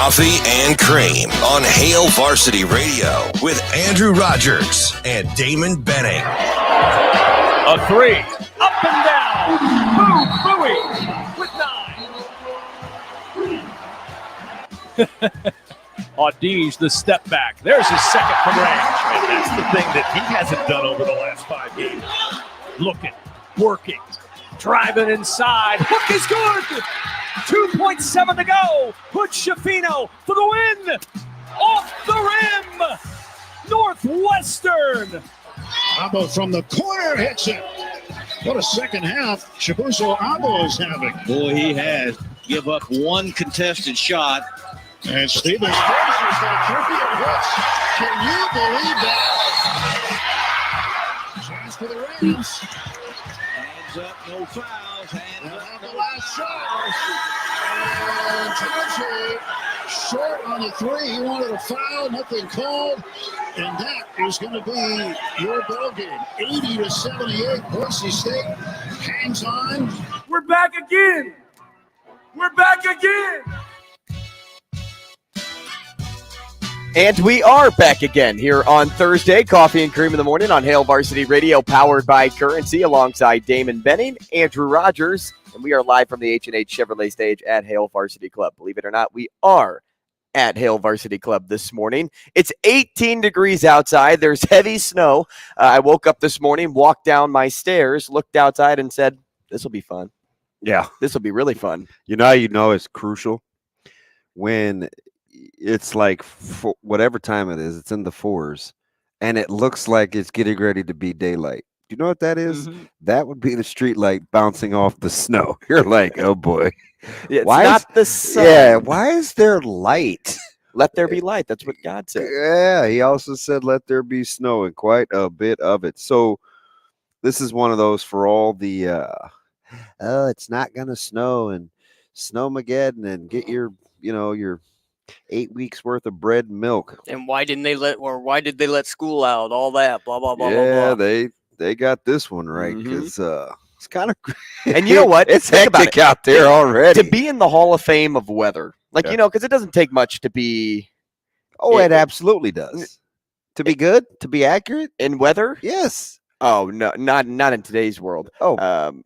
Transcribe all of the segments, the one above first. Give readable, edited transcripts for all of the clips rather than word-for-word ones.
Coffee and Cream on Hail Varsity Radio with Andrew Rogers and Damon Benning. A three, up and down. Boom, Bowie with 9. Audige, the step back. There's his second from range. And that's the thing that he hasn't done over the last 5 games. Looking, working, driving inside. Hook is good. 2.7 to go. Put Schifino for the win. Off the rim. Northwestern. Abo from the corner hits it. What a second half Chibuzo Abo is having. Boy, he has. Give up one contested shot. And Stevens finishes that trivia hits. Can you believe that? Chance for the Rams. Hands up, no fouls. Hands up, The no last fouls. shot. And Tajay short on the three. He wanted a foul, nothing called. And that is going to be your ball game. 80-78. Boise State hangs on. We're back again. We're back again. And we are back again here on Thursday. Coffee and Cream in the Morning on Hail Varsity Radio, powered by Currency, alongside Damon Benning, Andrew Rogers, and we are live from the H&H Chevrolet stage at Hail Varsity Club. Believe it or not, we are at Hail Varsity Club this morning. It's 18 degrees outside. There's heavy snow. I woke up this morning, walked down my stairs, looked outside, and said, this will be fun. Yeah. This will be really fun. You know it's crucial when it's like whatever time it is, it's in the 4s, and it looks like it's getting ready to be daylight. Do you know what that is? Mm-hmm. That would be the street light bouncing off the snow. You're like, oh boy. It's not the sun. Yeah, why is there light? Let there be light. That's what God said. Yeah, he also said let there be snow, and quite a bit of it. So this is one of those for all the it's not gonna snow and snowmageddon and get your 8 weeks worth of bread and milk. And why did they let school out? All that, blah blah blah. Yeah, blah, blah. they got this one right because it's kind of. And you know what? It's hectic out there already. To be in the Hall of Fame of weather, because it doesn't take much to be. Oh, it absolutely does. To be good, to be accurate in weather. Yes. Oh no, not in today's world. Oh,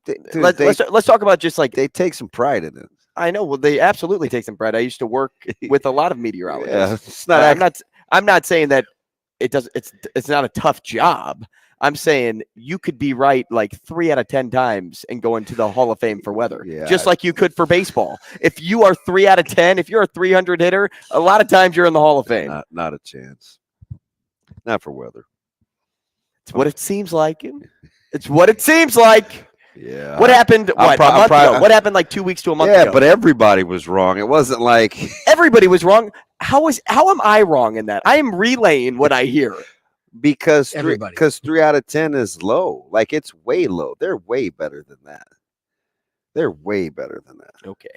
let's talk about just like they take some pride in it. I know. Well, they absolutely take some pride. I used to work with a lot of meteorologists. Yeah, I'm not saying that it does. It's not a tough job. I'm saying you could be right like 3 out of 10 times and go into the Hall of Fame for weather, just like you could for baseball. If you are 3 out of 10, if you're a 300 hitter, a lot of times you're in the Hall of Fame. Not a chance. Not for weather. It's what it seems like. It's what it seems like. Yeah. What happened? A month ago? What happened like 2 weeks to a month ago? Yeah, but everybody was wrong. It wasn't like everybody was wrong. How am I wrong in that? I am relaying what I hear. Because 3 out of 10 is low. Like it's way low. They're way better than that. They're way better than that. Okay.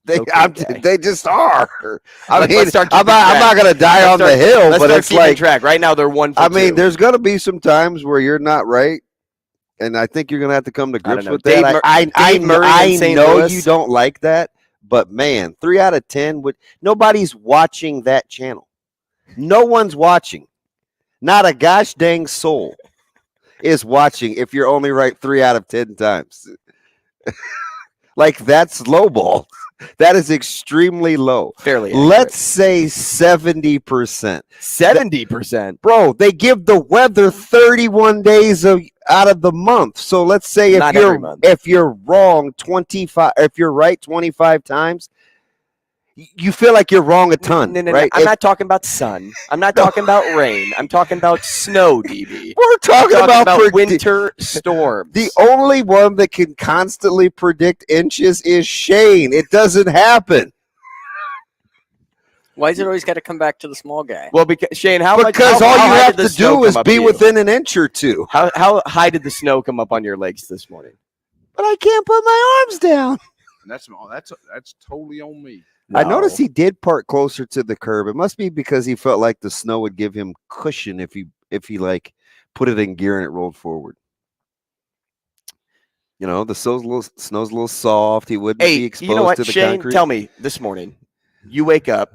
They just are. I'm not going to die on the hill, but it's like track. Right now they're 1 for 2. There's going to be some times where you're not right. And I think you're going to have to come to grips with that. I know you don't like that, but man, 3 out of 10 nobody's watching that channel. No one's watching. Not a gosh dang soul is watching if you're only right 3 out of 10 times. Like that's low ball. That is extremely low. Fairly accurate. Let's say 70%. 70%? Bro, they give the weather 31 days out of the month. So let's say if you're wrong 25, if you're right 25 times, you feel like you're wrong a ton. No, right? I'm not talking about sun. I'm not talking about rain. I'm talking about snow, DB. We're talking about winter storms. The only one that can constantly predict inches is Shane. It doesn't happen. Why is it always got to come back to the small guy? Well, because Shane, all you have to do is be within an inch or two. How high did the snow come up on your legs this morning? But I can't put my arms down. That's totally on me. No. I noticed he did park closer to the curb. It must be because he felt like the snow would give him cushion if he like put it in gear and it rolled forward. The snow's a little soft. He wouldn't be exposed to the Shane, concrete. Tell me this morning, You wake up.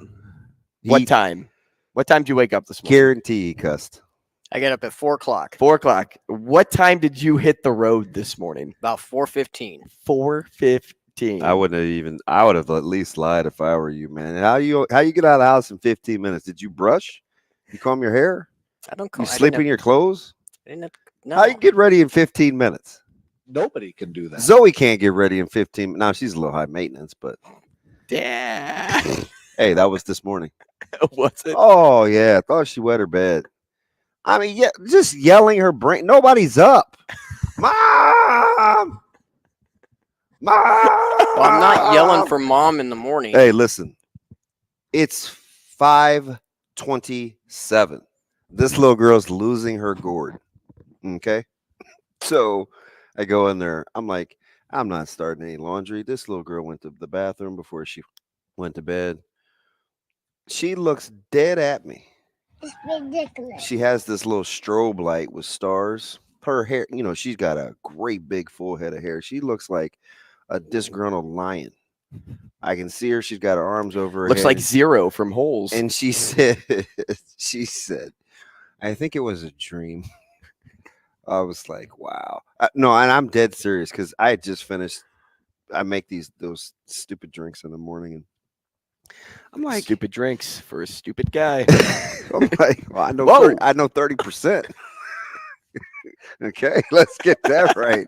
What time? What time did you wake up this morning? Guarantee he cussed. I get up at 4 o'clock. 4 o'clock. What time did you hit the road this morning? About 4:15. 4:15. I would have at least lied if I were you, man. How you get out of the house in 15 minutes? Did you brush? You comb your hair? I don't comb. You sleep in your clothes? No. How you get ready in 15 minutes? Nobody can do that. Zoe can't get ready in 15 minutes. Now, she's a little high maintenance, but. Yeah. Hey, that was this morning. What's it? Oh, yeah. I thought she wet her bed. I mean, yeah, just yelling her brain. Nobody's up. Mom! Well, I'm not yelling for mom in the morning. Hey, listen. It's 5:27. This little girl's losing her gourd. Okay? So I go in there. I'm like, I'm not starting any laundry. This little girl went to the bathroom before she went to bed. She looks dead at me. It's ridiculous. She has this little strobe light with stars. Her hair, she's got a great big full head of hair. She looks like a disgruntled lion. I can see her. She's got her arms over her Looks head. like Zero from Holes. And she said, I think it was a dream. I was like, wow. No, and I'm dead serious because I had just finished. I make those stupid drinks in the morning, and I'm like, stupid drinks for a stupid guy. I'm like, well, I know 30%. Okay, let's get that right.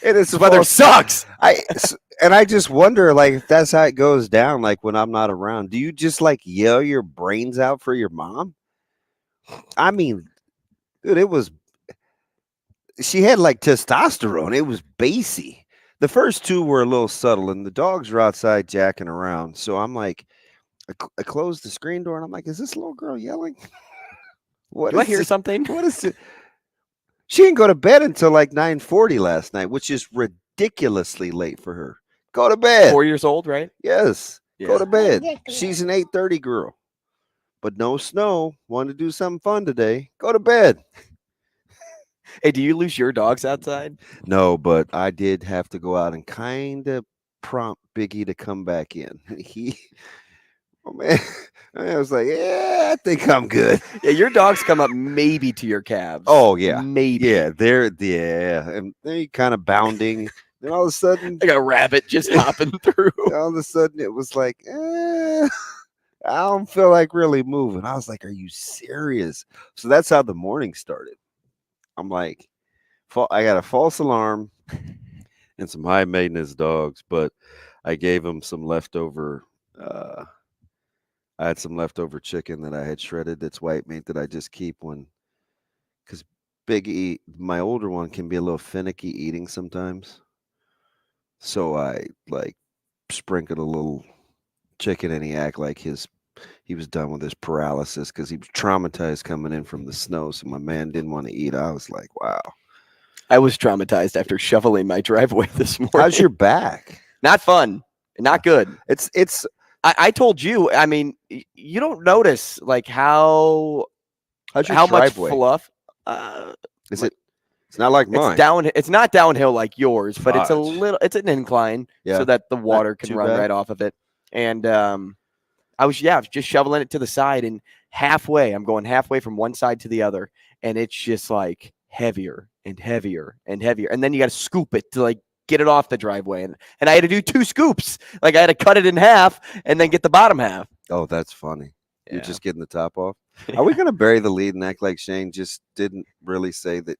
And it's weather sucks. I just wonder, like, if that's how it goes down. Like when I'm not around, do you just like yell your brains out for your mom? I mean, dude, she had like testosterone. It was bassy. The first two were a little subtle, and the dogs were outside jacking around. So I'm like, I closed the screen door, and I'm like, is this little girl yelling? Do I hear something? What is it? She didn't go to bed until like 9:40 last night, which is ridiculously late for her. Go to bed. 4 years old, right? Yes. Yeah. Go to bed. Ridiculous. She's an 8:30 girl. But no snow. Wanted to do something fun today. Go to bed. Hey, do you lose your dogs outside? No, but I did have to go out and kind of prompt Biggie to come back in. I was like, yeah, I think I'm good. Yeah, your dogs come up maybe to your calves. Oh, yeah. Maybe. Yeah, and they kind of bounding. Then all of a sudden, like a rabbit just hopping through. All of a sudden, it was like, I don't feel like really moving. I was like, are you serious? So that's how the morning started. I'm like, I got a false alarm and some high maintenance dogs, but I gave them some leftover. I had some leftover chicken that I had shredded. That's white meat that I just keep because Biggie, my older one, can be a little finicky eating sometimes. So I like sprinkled a little chicken, and he act like he was done with his paralysis because he was traumatized coming in from the snow. So my man didn't want to eat. I was like, wow. I was traumatized after shoveling my driveway this morning. How's your back? Not fun. Not good. It's. I told you. I mean, you don't notice like how much fluff. Is it? It's not like mine. It's not downhill like yours, but it's a little. It's an incline, so that the water can run right off of it. And I was just shoveling it to the side, and I'm going halfway from one side to the other, and it's just like heavier and heavier and heavier, and then you got to scoop it to like get it off the driveway, and I had to do 2 scoops. Like I had to cut it in half and then get the bottom half. Oh, that's funny. Yeah. You're just getting the top off. Are we going to bury the lead and act like Shane just didn't really say that?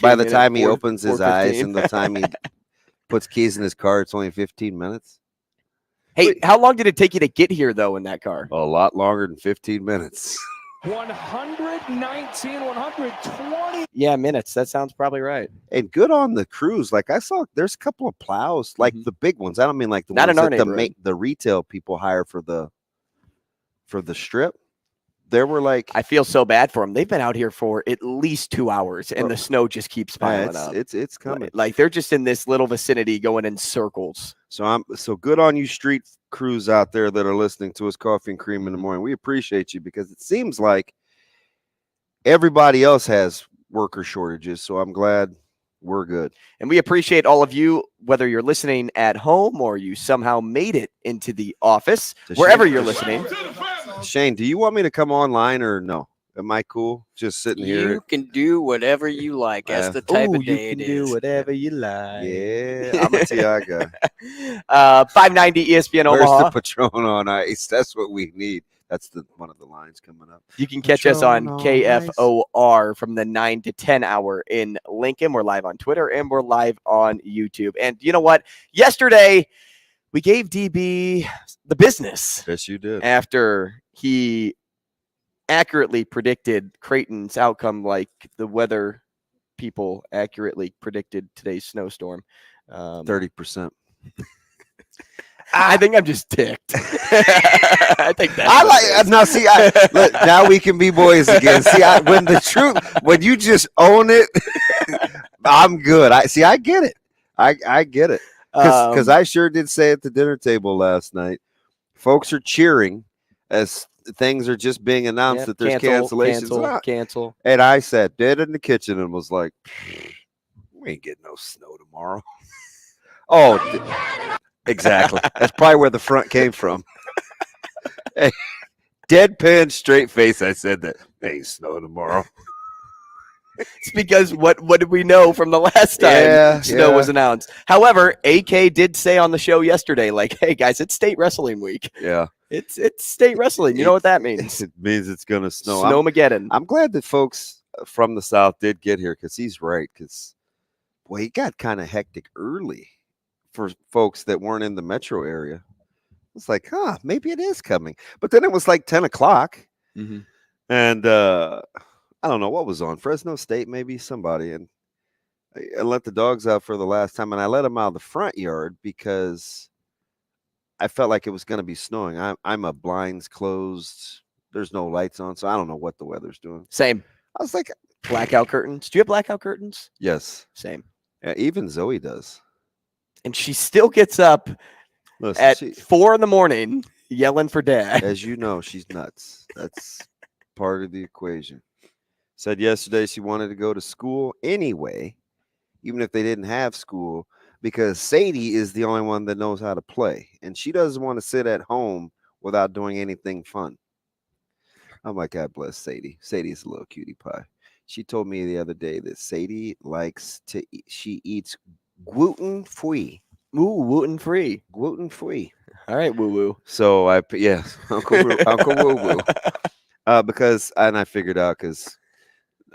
By the time he opens his eyes and the time he puts keys in his car, it's only 15 minutes. Hey, how long did it take you to get here though in that car? A lot longer than 15 minutes. 119, 120. Yeah, minutes. That sounds probably right. And good on the crews. Like I saw, there's a couple of plows, like the big ones. I don't mean like the Not ones in our that neighborhood. the retail people hire for the strip. There were like, I feel so bad for them. They've been out here for at least 2 hours, and the snow just keeps piling up. It's coming. Like they're just in this little vicinity going in circles. So good on you street crews out there that are listening to us, Coffee and Cream in the Morning. We appreciate you because it seems like everybody else has worker shortages. So I'm glad We're good. And we appreciate all of you, whether you're listening at home or you somehow made it into the office, wherever you're listening. Shane, do you want me to come online or no? Am I cool just sitting here? You can do whatever you like. That's the type of day it is. You can do whatever you like. Yeah, I'm a TI guy. 590 ESPN Omaha. Where's the Patron on Ice? That's what we need. That's one of the lines coming up. You can catch us on KFOR from the 9 to 10 hour in Lincoln. We're live on Twitter and we're live on YouTube. And you know what? Yesterday, we gave DB the business. Yes, you did. After he accurately predicted Creighton's outcome like the weather people accurately predicted today's snowstorm. 30%. I think I'm just ticked. I think that's. I like now. See, look, now we can be boys again. See, when you just own it, I'm good. I get it. I get it because I sure did say at the dinner table last night, folks are cheering as things are just being announced that there's cancellations. Cancel. And I sat dead in the kitchen and was like, "We ain't getting no snow tomorrow." Oh. Exactly. That's probably where the front came from. Hey, deadpan, straight face. I said that. Ain't snow tomorrow. It's because what did we know from the last time snow was announced? However, AK did say on the show yesterday, like, "Hey guys, it's state wrestling week." Yeah, it's state wrestling. You know what that means? It means it's gonna snow. Snowmageddon. I'm glad that folks from the South did get here because he's right. Because boy, it got kind of hectic early for folks that weren't in the metro area. It's like, maybe it is coming. But then it was like 10 o'clock. Mm-hmm. And I don't know what was on. Fresno State, maybe somebody. And I let the dogs out for the last time. And I let them out of the front yard because I felt like it was going to be snowing. I'm a blinds closed. There's no lights on. So I don't know what the weather's doing. Same. I was like, blackout curtains. Do you have blackout curtains? Yes. Same. Yeah, even Zoe does. And she still gets up at 4 a.m. yelling for dad. As you know, she's nuts. That's part of the equation. Said yesterday she wanted to go to school anyway, even if they didn't have school, because Sadie is the only one that knows how to play. And she doesn't want to sit at home without doing anything fun. I'm like, God bless Sadie. Sadie's a little cutie pie. She told me the other day that Sadie likes to eat. She eats gluten-free. Ooh, gluten-free. Gluten-free. All right, woo-woo. So Uncle Woo-woo. Because I figured out because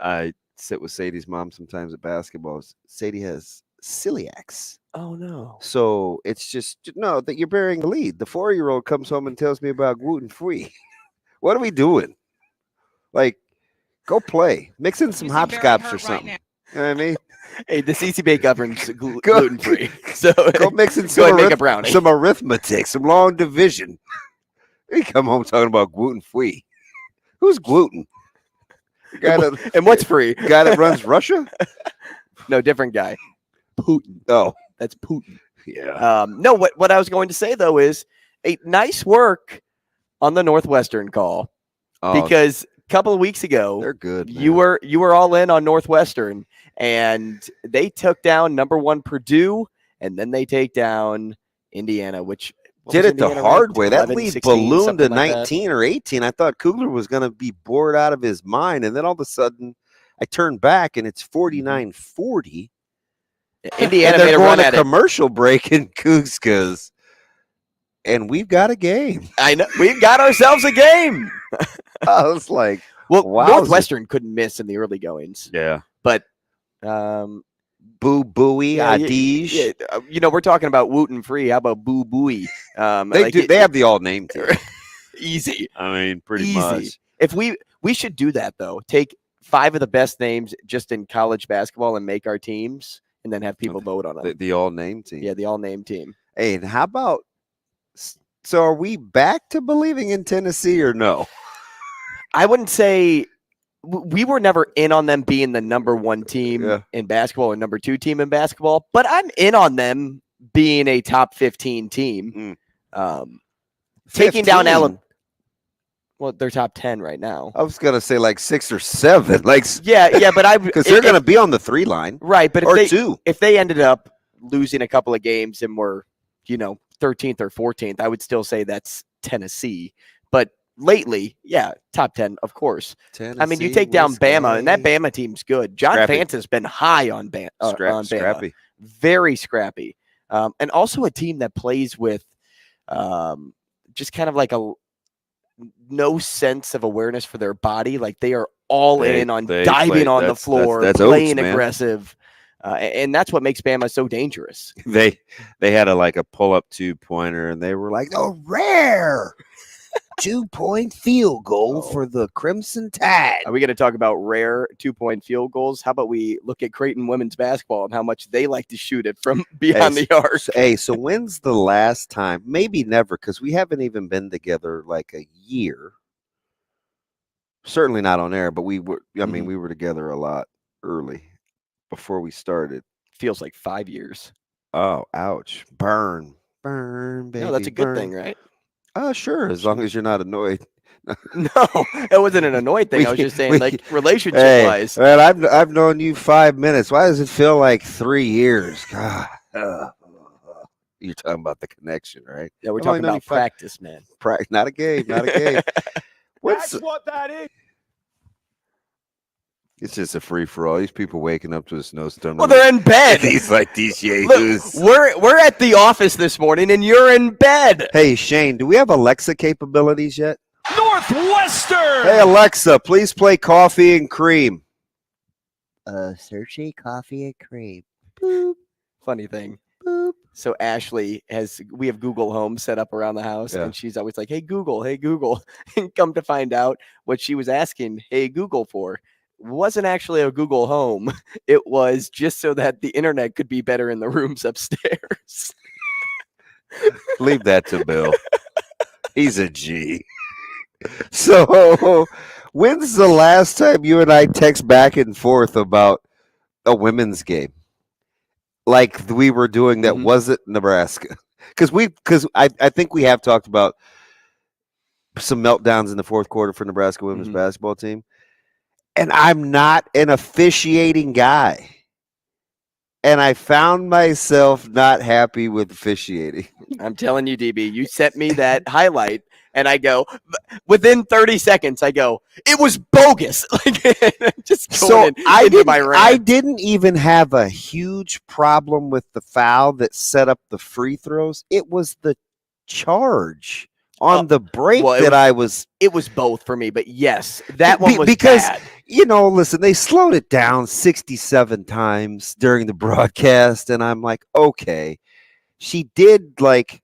I sit with Sadie's mom sometimes at basketball. Sadie has celiacs. Oh no. So it's just that you're bearing the lead. The 4-year-old comes home and tells me about gluten-free. What are we doing? Like, go play. Mix in some hopscotch or something. You know what I mean? Hey, the CC Bake Oven's gluten-free. So go mix in make a brownie. Some arithmetic, some long division. You come home talking about gluten-free. Who's gluten? And what's free? Guy that runs Russia? No, different guy. Putin. Oh, that's Putin. Yeah. No, what I was going to say though is a nice work on the Northwestern call because a couple of weeks ago they're good. Man. You were all in on Northwestern and they took down number 1 Purdue and then they take down Indiana, which did it the hard way. That lead 16, ballooned to 19 or 18. I thought Kugler was going to be bored out of his mind. And then all of a sudden, I turned back, and it's 49-40. Indiana and made a run at commercial break in Cougs, and we've got a game. I know. We've got ourselves a game. I was like, wow. Northwestern couldn't miss in the early goings. Yeah. But Boo Booey, Adige. Yeah, we're talking about Wooten Free. How about Boo Booey? They have the all name team. Easy. I mean, pretty much. If we should do that though. Take 5 of the best names just in college basketball and make our teams, and then have people vote on them. The all name team. Yeah, the all name team. Hey, and how about? So, are we back to believing in Tennessee or no? I wouldn't say. We were never in on them being the number 1 team in basketball or number 2 team in basketball, but I'm in on them being a top 15 team. Taking down Alabama. Well, they're top 10 right now. I was gonna say like 6 or 7. Like yeah, but because they're gonna be on the 3 line, right? But or 2. If they ended up losing a couple of games and were 13th or 14th, I would still say that's Tennessee. But lately, yeah, top 10, of course. Tennessee, I mean, you take down Bama, and that Bama team's good. John Fant has been high on Bama. Scrappy. Very scrappy. And also a team that plays with just kind of like no sense of awareness for their body. Like they are all in on diving on the floor, that's playing Oaks, aggressive. And that's what makes Bama so dangerous. They had a pull-up 2-pointer, and they were like, a rare 2-point field goal for the Crimson Tide. Are we going to talk about rare 2-point field goals? How about we look at Creighton women's basketball and how much they like to shoot it from beyond the arc? So when's the last time? Maybe never, because we haven't even been together like a year. Certainly not on air, but we were. I mean, we were together a lot early before we started. Feels like 5 years. Oh, ouch! Burn, baby. No, that's a good thing, right? Sure, as long as you're not annoyed. No, it wasn't an annoyed thing. I was just saying, relationship-wise. Hey, man, I've known you 5 minutes. Why does it feel like 3 years? God, you're talking about the connection, right? Yeah, we're talking about practice, man. Not a game, not a game. That's what that is. It's just a free for all. These people waking up to a snowstorm. Well, they're in bed. These yahoos. We're at the office this morning, and you're in bed. Hey, Shane, do we have Alexa capabilities yet? Northwestern. Hey, Alexa, please play Coffee and Cream. Searchy Coffee and Cream. Boop. Funny thing. Boop. So Ashley we have Google Home set up around the house, and she's always like, hey, Google. And come to find out what she was asking, hey, Google for. Wasn't actually a Google Home. It was just so that the internet could be better in the rooms upstairs. Leave that to Bill. He's a G. So, when's the last time you and I text back and forth about a women's game? Like we were doing that wasn't Nebraska. Because I think we have talked about some meltdowns in the fourth quarter for Nebraska women's basketball team. And I'm not an officiating guy. And I found myself not happy with officiating. I'm telling you, DB, you sent me that highlight, and I go, within 30 seconds, I go, it was bogus. I didn't even have a huge problem with the foul that set up the free throws. It was the charge on the break It was both for me, but yes, that one was bad. Listen, they slowed it down 67 times during the broadcast, and I'm like, okay. She did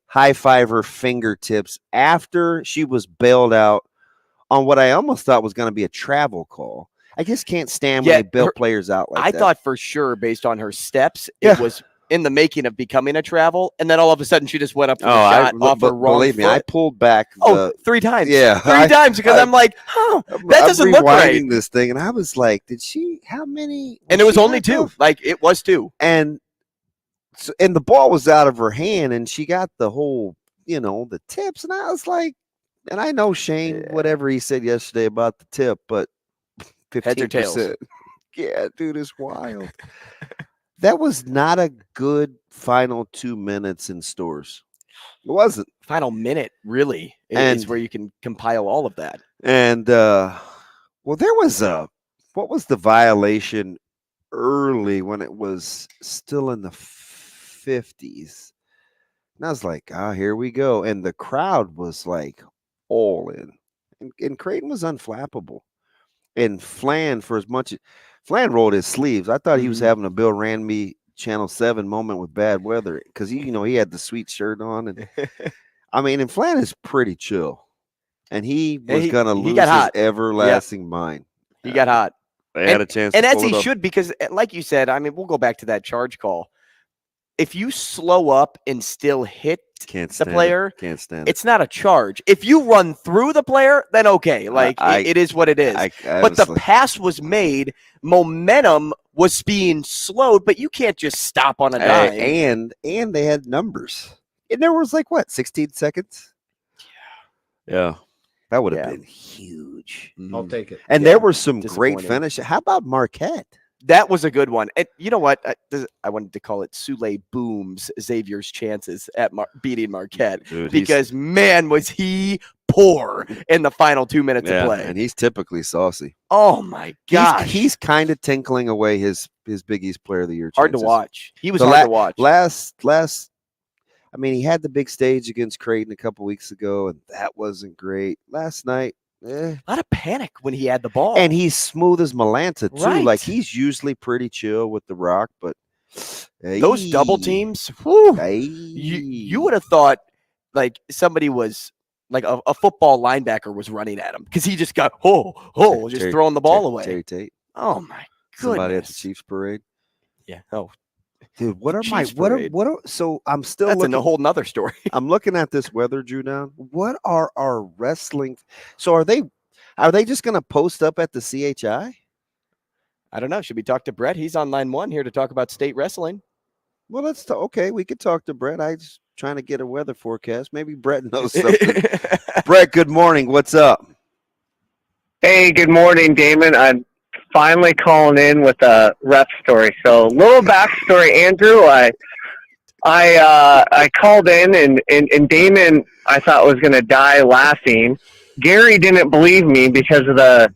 high five her fingertips after she was bailed out on what I almost thought was going to be a travel call. I just can't stand when they bail players out like that. I thought for sure, based on her steps, it was in the making of becoming a travel, and then all of a sudden she just went up for the shot off her wrong believe me, foot. I pulled back 3 times. Yeah. 3 times because I'm like, that doesn't look right. I'm this thing, and I was like, how many? And it was only 2. It was 2. And the ball was out of her hand, and she got the whole, the tips, and I was like, and I know Shane, whatever he said yesterday about the tip, but 15%. Heads or tails? Yeah, dude, it's wild. That was not a good final 2 minutes in stores. It wasn't. Final minute, really, is where you can compile all of that. And, there was what was the violation early when it was still in the 50s? And I was like, here we go. And the crowd was all in. And Creighton was unflappable. And Flan, Flan rolled his sleeves. I thought he was having a Bill Ranby Channel 7 moment with bad weather because he had the sweet shirt on, and and Flan is pretty chill, and he was gonna lose his everlasting mind. He got hot. They had a chance, and as he should, because like you said, we'll go back to that charge call. If you slow up and still hit the player, can't stand it. It's not a charge. If you run through the player, then okay. It is what it is. But the pass was made. Momentum was being slowed, but you can't just stop on a dime. And they had numbers. And there was 16 seconds? Yeah. That would have been huge. I'll take it. And there were some great finishes. How about Marquette? That was a good one. And you know what? I wanted to call it Sule Booms Xavier's chances at beating Marquette. Dude, because, man, was he poor in the final 2 minutes of play. And he's typically saucy. Oh, my gosh. He's kind of tinkling away his Big East Player of the Year chances. Hard to watch. He was hard to watch. I mean, he had the big stage against Creighton a couple weeks ago, and that wasn't great. Last night, a lot of panic when he had the ball. And he's smooth as Malanta, too. Right. Like, he's usually pretty chill with the rock, but those double teams, you would have thought, like, somebody was, like, a football linebacker was running at him because he just got, just throwing the ball away. Terry Tate. Oh, my goodness. Somebody at the Chiefs parade. Yeah. Oh, dude, so I'm still that's looking. a whole nother story. I'm looking at this weather, Drew. Now, what are our wrestling? So are they just going to post up at the CHI? I don't know. Should we talk to Brett? He's on line 1 here to talk about state wrestling. Well, let's talk. Okay, we could talk to Brett. I just trying to get a weather forecast. Maybe Brett knows something. Brett, good morning. What's up? Hey, good morning, Damon. I'm finally calling in with a ref story. So, little backstory, Andrew. I called in and Damon, I thought, was going to die laughing. Gary didn't believe me because of the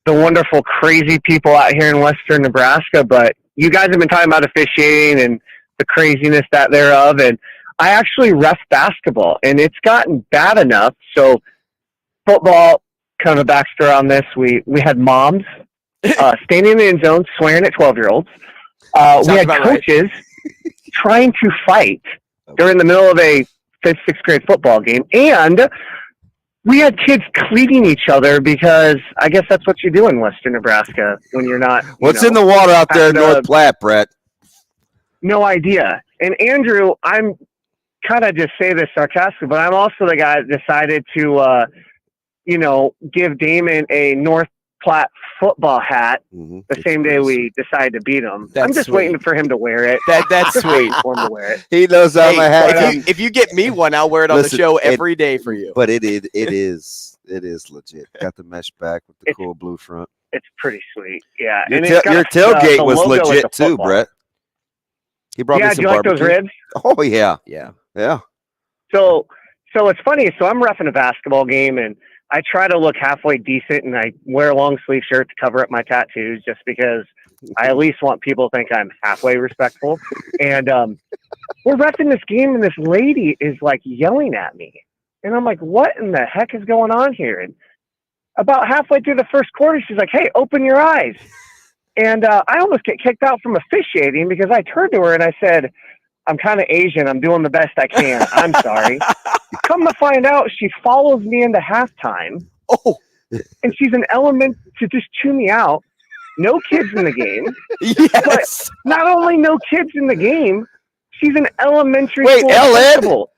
wonderful, crazy people out here in western Nebraska. But you guys have been talking about officiating and the craziness thereof. And I actually ref basketball, and it's gotten bad enough. So, football, kind of a backstory on this. We had moms standing in the end zone swearing at 12-year-olds. We had coaches trying to fight during the middle of a 5th, 6th grade football game. And we had kids cleating each other because I guess that's what you do in western Nebraska when you're not. What's in the water out there in North Platte, Brett? No idea. And Andrew, I'm kind of just say this sarcastically, but I'm also the guy that decided to, give Damon a North Platte football hat the same day we decided to beat him. I'm just waiting for him to wear it. That's sweet. For him to wear it. He knows I'm a hat. If you get me one, I'll wear it on the show every day for you. But it is legit. Got the mesh back with the cool blue front. It's pretty sweet. Yeah. Your tailgate was legit too, Brett. He brought me some do you like those ribs? Oh yeah. Yeah. So it's funny. So I'm roughing a basketball game, and I try to look halfway decent, and I wear a long sleeve shirt to cover up my tattoos just because I at least want people to think I'm halfway respectful. And we're reffing this game, and this lady is like yelling at me. And I'm like, what in the heck is going on here? And about halfway through the first quarter, she's like, hey, open your eyes. And I almost get kicked out from officiating because I turned to her and I said, I'm kind of Asian. I'm doing the best I can. I'm sorry. Come to find out, she follows me into halftime. Oh, and she's an element to just chew me out. No kids in the game. Yes. But not only no kids in the game, she's an elementary school principal.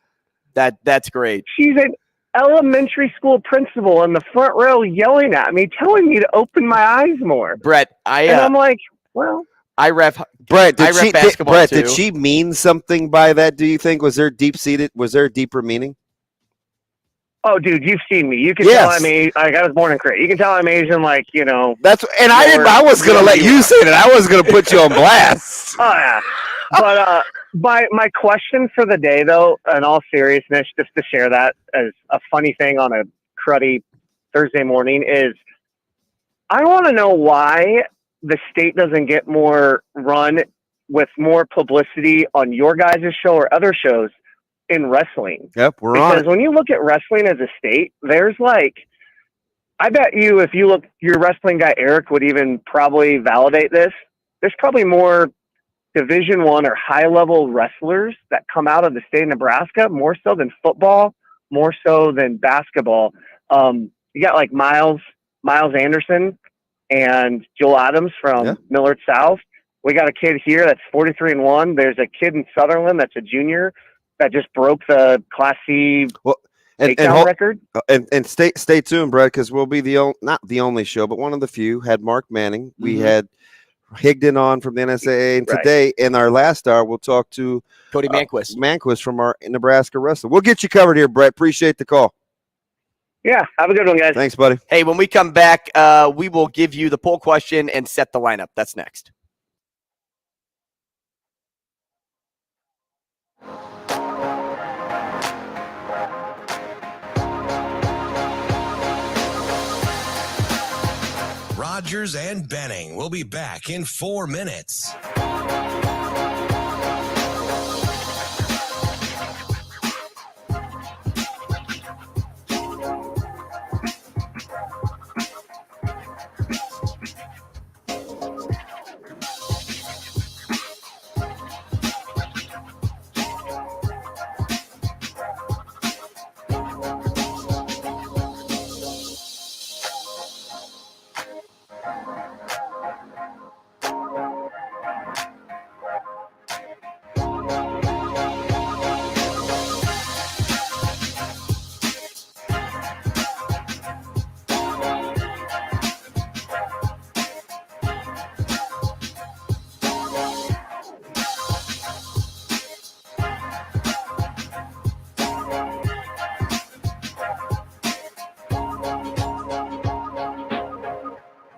That's great. She's an elementary school principal in the front row yelling at me, telling me to open my eyes more. Brett, and I'm like, well. I ref Brett. Basketball too. Did she mean something by that? Do you think was there a deeper meaning? Oh, dude, you've seen me. You can tell I'm Asian. Like, I was born in Korea. You can tell I'm Asian. Like, That's and I was gonna let you say that. I was gonna put you on blast. Oh yeah. But my question for the day, though, in all seriousness, just to share that as a funny thing on a cruddy Thursday morning, is I want to know why the state doesn't get more run with more publicity on your guys' show or other shows in wrestling. Yep, we're on. Because it. when you look at wrestling as a state, there's I bet you if you look, your wrestling guy Eric would even probably validate this. There's probably more Division I or high level wrestlers that come out of the state of Nebraska, more so than football, more so than basketball. You got Miles Anderson and Joel Adams from Millard South. We got a kid here that's 43-1. There's a kid in Sutherland that's a junior that just broke the Class C record. And stay tuned, Brett, because we'll be not the only show, but one of the few. Had Mark Manning. We had Higdon on from the NSAA, and today in our last hour we'll talk to Cody Mainquist from our Nebraska Wrestling. We'll get you covered here, Brett. Appreciate the call. Yeah, have a good one, guys. Thanks, buddy. Hey, when we come back, we will give you the poll question and set the lineup. That's next. Rogers and Benning will be back in 4 minutes.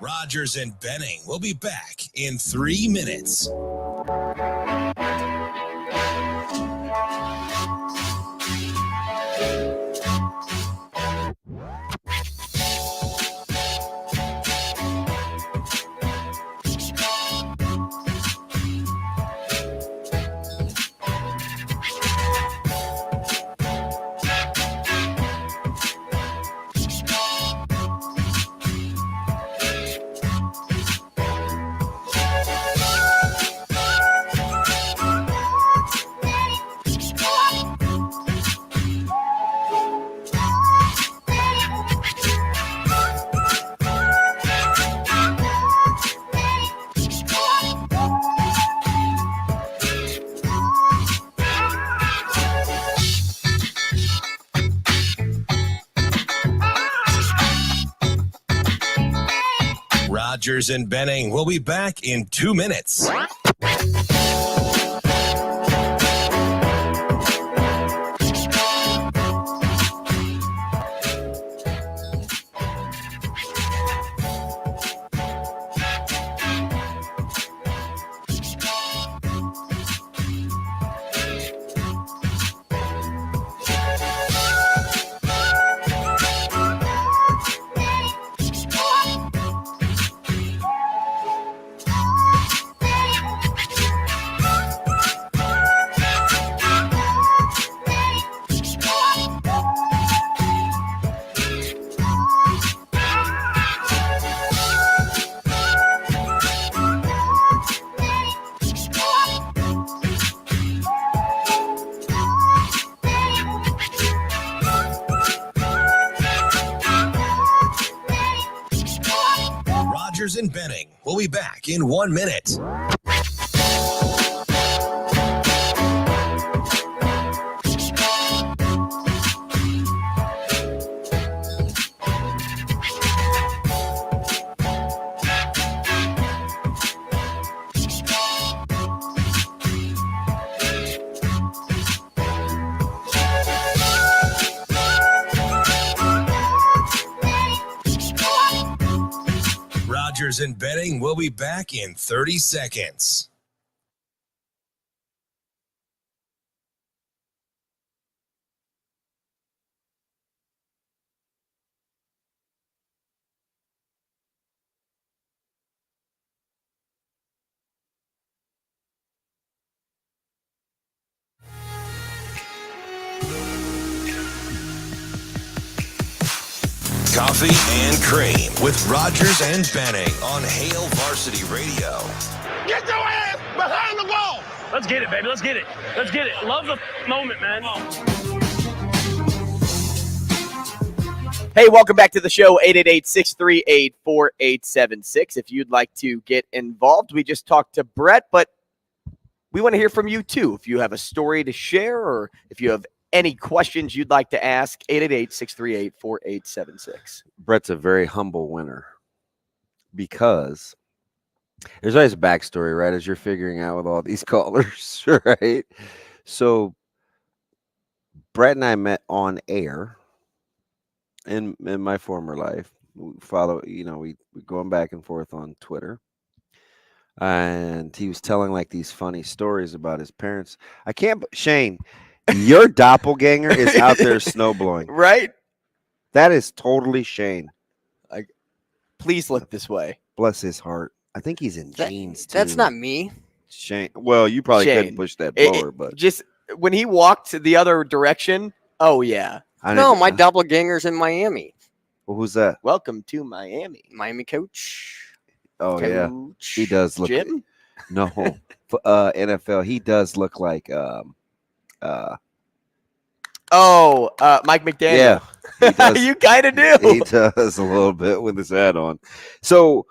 Rogers and Benning will be back in 3 minutes. Rogers and Benning will be back in 2 minutes. Rogers and Benning will be back in 1 minute. Rogers and Benning will be back in 30 seconds. Coffee and Cream with Rogers and Benning on Hale Varsity Radio. Get your ass behind the ball. Let's get it, baby. Let's get it. Let's get it. Love the moment, man. Hey, welcome back to the show, 888-638-4876. If you'd like to get involved, we just talked to Brett, but we want to hear from you too. If you have a story to share or if you have any questions you'd like to ask, 888-638-4876. Brett's a very humble winner because there's always a backstory, right? As you're figuring out with all these callers, right? So Brett and I met on air in my former life. We follow, we going back and forth on Twitter. And he was telling like these funny stories about his parents. Shane, your doppelganger is out there snowblowing. Right? That is totally Shane. Please look this way. Bless his heart. I think he's in jeans too. That's not me. Shane. Well, you probably couldn't push that blower, but just when he walked the other direction. Oh yeah. No, my doppelganger's in Miami. Well, who's that? Welcome to Miami. Miami coach. Oh yeah, he does look. Jim? No, NFL. He does look like Mike McDaniel. Yeah, you kind of do. He does a little bit with his hat on. So,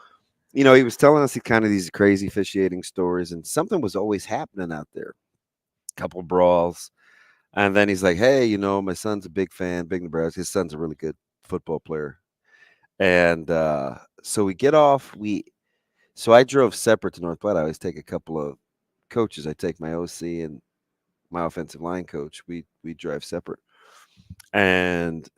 he was telling us these crazy officiating stories, and something was always happening out there. A couple brawls, and then he's like, "Hey, my son's a big fan, big Nebraska. His son's a really good football player." And so we get off. So I drove separate to North Platte. I always take a couple of coaches. I take my OC and my offensive line coach. We drive separate. And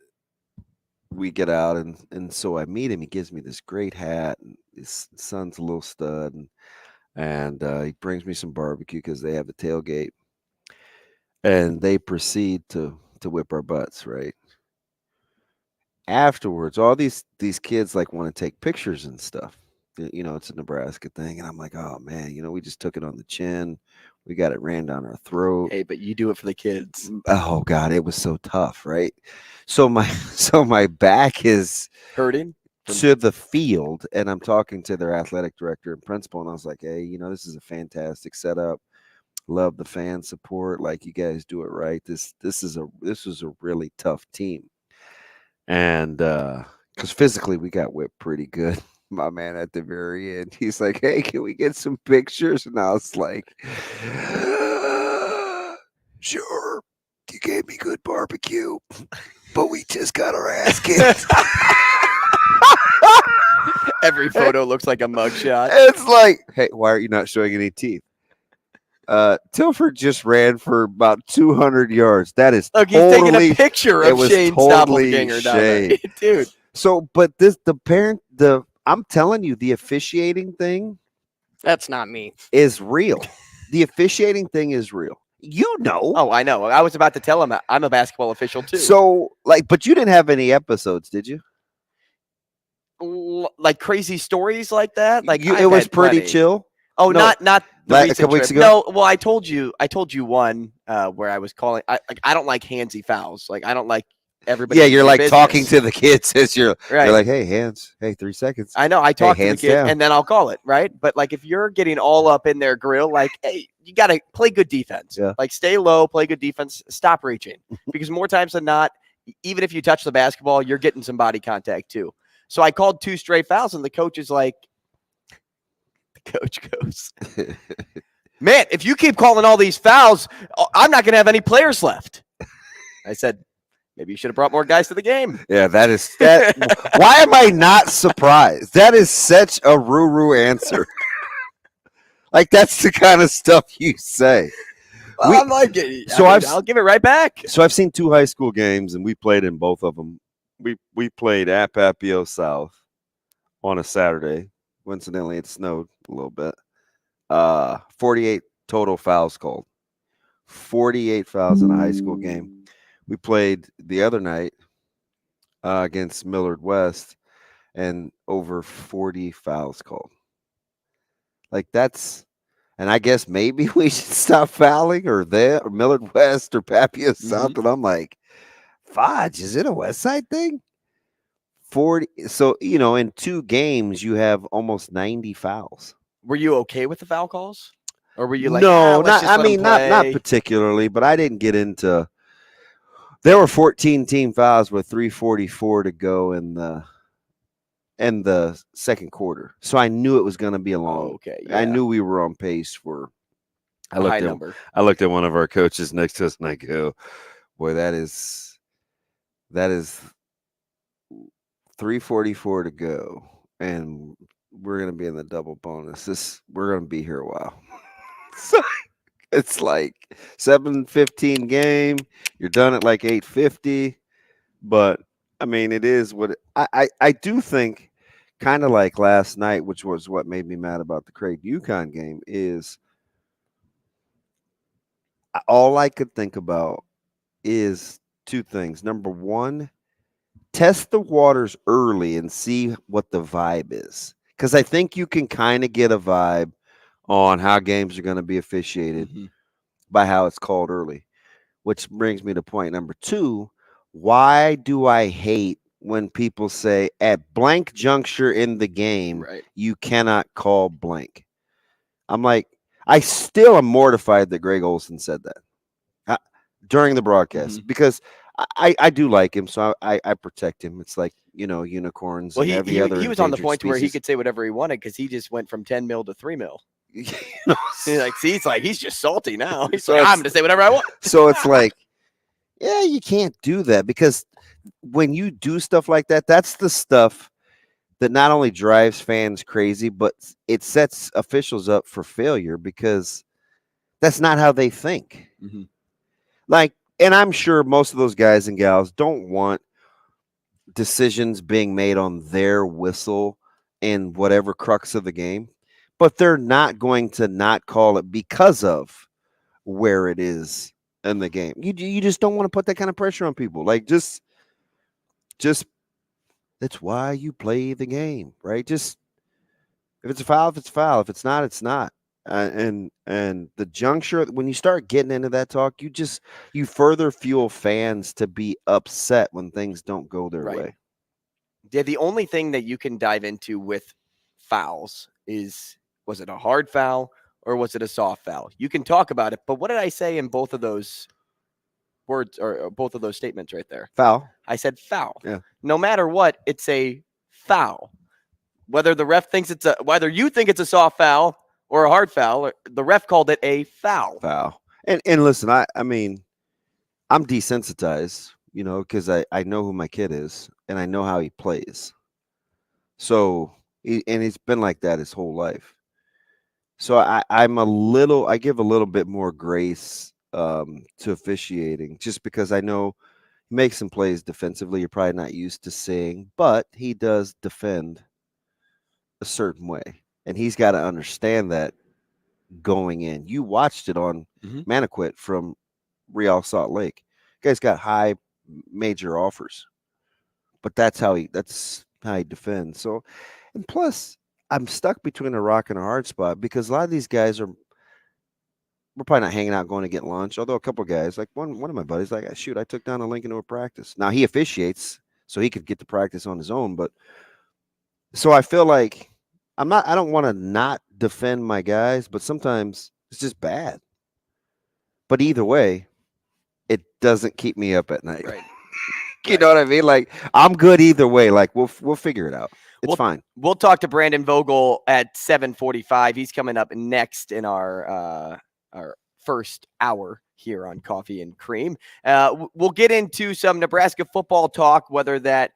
we get out, and so I meet him. He gives me this great hat. And his son's a little stud. And he brings me some barbecue because they have the tailgate. And they proceed to whip our butts, right? Afterwards, all these kids like want to take pictures and stuff. It's a Nebraska thing, and I'm like, oh man, we just took it on the chin, we got it ran down our throat. Hey, but you do it for the kids. Oh God, it was so tough, right? So my back is hurting to the field, and I'm talking to their athletic director and principal, and I was like, hey, this is a fantastic setup. Love the fan support, like you guys do it right. This was a really tough team. And because physically we got whipped pretty good. My man at the very end, he's like, hey, can we get some pictures? And I was like, sure. You gave me good barbecue, but we just got our ass kicked. Every photo looks like a mugshot. It's like, hey, why are you not showing any teeth? Tilford just ran for about 200 yards. That is look, he's taking a picture of Shane's doppelganger down there. Dude. So, but I'm telling you, the officiating thing. That's not me. Is real. The officiating thing is real. Oh, I know. I was about to tell him I'm a basketball official too. So, but you didn't have any episodes, did you? Like crazy stories like that? It was pretty chill. Oh, no, not the a couple weeks ago. No, well, I told you one where I was calling. I don't like handsy fouls. Like I don't like everybody. Yeah, you're like business. Talking to the kids as you're like, hey, hands, hey, 3 seconds. I know. I talk to the kids down. and then I'll call it, right? But like if you're getting all up in their grill, like, hey, you got to play good defense. Yeah. Like stay low, play good defense, stop reaching because more times than not, even if you touch the basketball, you're getting some body contact too. So I called 2 straight fouls and the coach is like. Coach goes, man, if you keep calling all these fouls, I'm not going to have any players left. I said, maybe you should have brought more guys to the game. Yeah, that. Why am I not surprised? That is such a Rhule answer. Like, that's the kind of stuff you say. Well, I'm like, I'll give it right back. So I've seen 2 high school games, and we played in both of them. We played at Papio South on a Saturday. Coincidentally, it snowed a little bit. 48 total fouls called. 48 fouls in a high school game. We played the other night against Millard West, and over 40 fouls called. Like that's, and I guess maybe we should stop fouling or Millard West or Papio South. And I'm like, fudge, is it a West Side thing? 40. So, in 2 games, you have almost 90 fouls. Were you okay with the foul calls? Or were you like, no, not particularly, but I didn't get into, there were 14 team fouls with 3:44 to go in the second quarter. So I knew it was going to be a long. Okay. Yeah. I knew we were on pace for, I looked at one of our coaches next to us and I go, boy, that is 3:44 to go, and we're going to be in the double bonus. We're going to be here a while. So it's like 7:15 game. You're done at like 8:50, but I mean, it is what I do think, kind of like last night, which was what made me mad about the Craig UConn game, is all I could think about is two things. Number one, test the waters early and see what the vibe is. Because I think you can kind of get a vibe on how games are going to be officiated by how it's called early. Which brings me to point number two. Why do I hate when people say at blank juncture in the game, you cannot call blank? I'm like, I still am mortified that Greg Olsen said that during the broadcast because I do like him, so I protect him. It's like, unicorns and every other. He was on the point where he could say whatever he wanted because he just went from 10 mil to 3 mil. He's just salty now. He's like, I'm going to say whatever I want. So it's like, yeah, you can't do that because when you do stuff like that, that's the stuff that not only drives fans crazy, but it sets officials up for failure because that's not how they think. And I'm sure most of those guys and gals don't want decisions being made on their whistle in whatever crux of the game, but they're not going to not call it because of where it is in the game. You just don't want to put that kind of pressure on people. Like just that's why you play the game, right? Just if it's a foul, if it's a foul. If it's not, it's not. And the juncture, when you start getting into that talk, you further fuel fans to be upset when things don't go their way. Yeah, the only thing that you can dive into with fouls is, was it a hard foul or was it a soft foul? You can talk about it, but what did I say in both of those words or both of those statements right there? Foul. I said foul. Yeah. No matter what, it's a foul. Whether the ref thinks whether you think it's a soft foul or a hard foul, the ref called it a foul. Foul. And listen, I mean, I'm desensitized, because I know who my kid is and I know how he plays. So, and he's been like that his whole life. So I give a little bit more grace to officiating just because I know he makes some plays defensively you're probably not used to seeing, but he does defend a certain way. And he's got to understand that going in. You watched it on Maniquit from Real Salt Lake. Guy's got high major offers, but that's how he defends. So, and plus, I'm stuck between a rock and a hard spot because a lot of these guys we're probably not hanging out going to get lunch. Although a couple of guys, like one of my buddies, like, shoot, I took down a Lincoln to a practice. Now he officiates, so he could get to practice on his own. But so I feel like I don't want to not defend my guys, but sometimes it's just bad. But either way, it doesn't keep me up at night. Right. You know what I mean? Like, I'm good either way. Like, we'll figure it out. It's fine. We'll talk to Brandon Vogel at 7:45. He's coming up next in our first hour here on Coffee and Cream. We'll get into some Nebraska football talk, whether that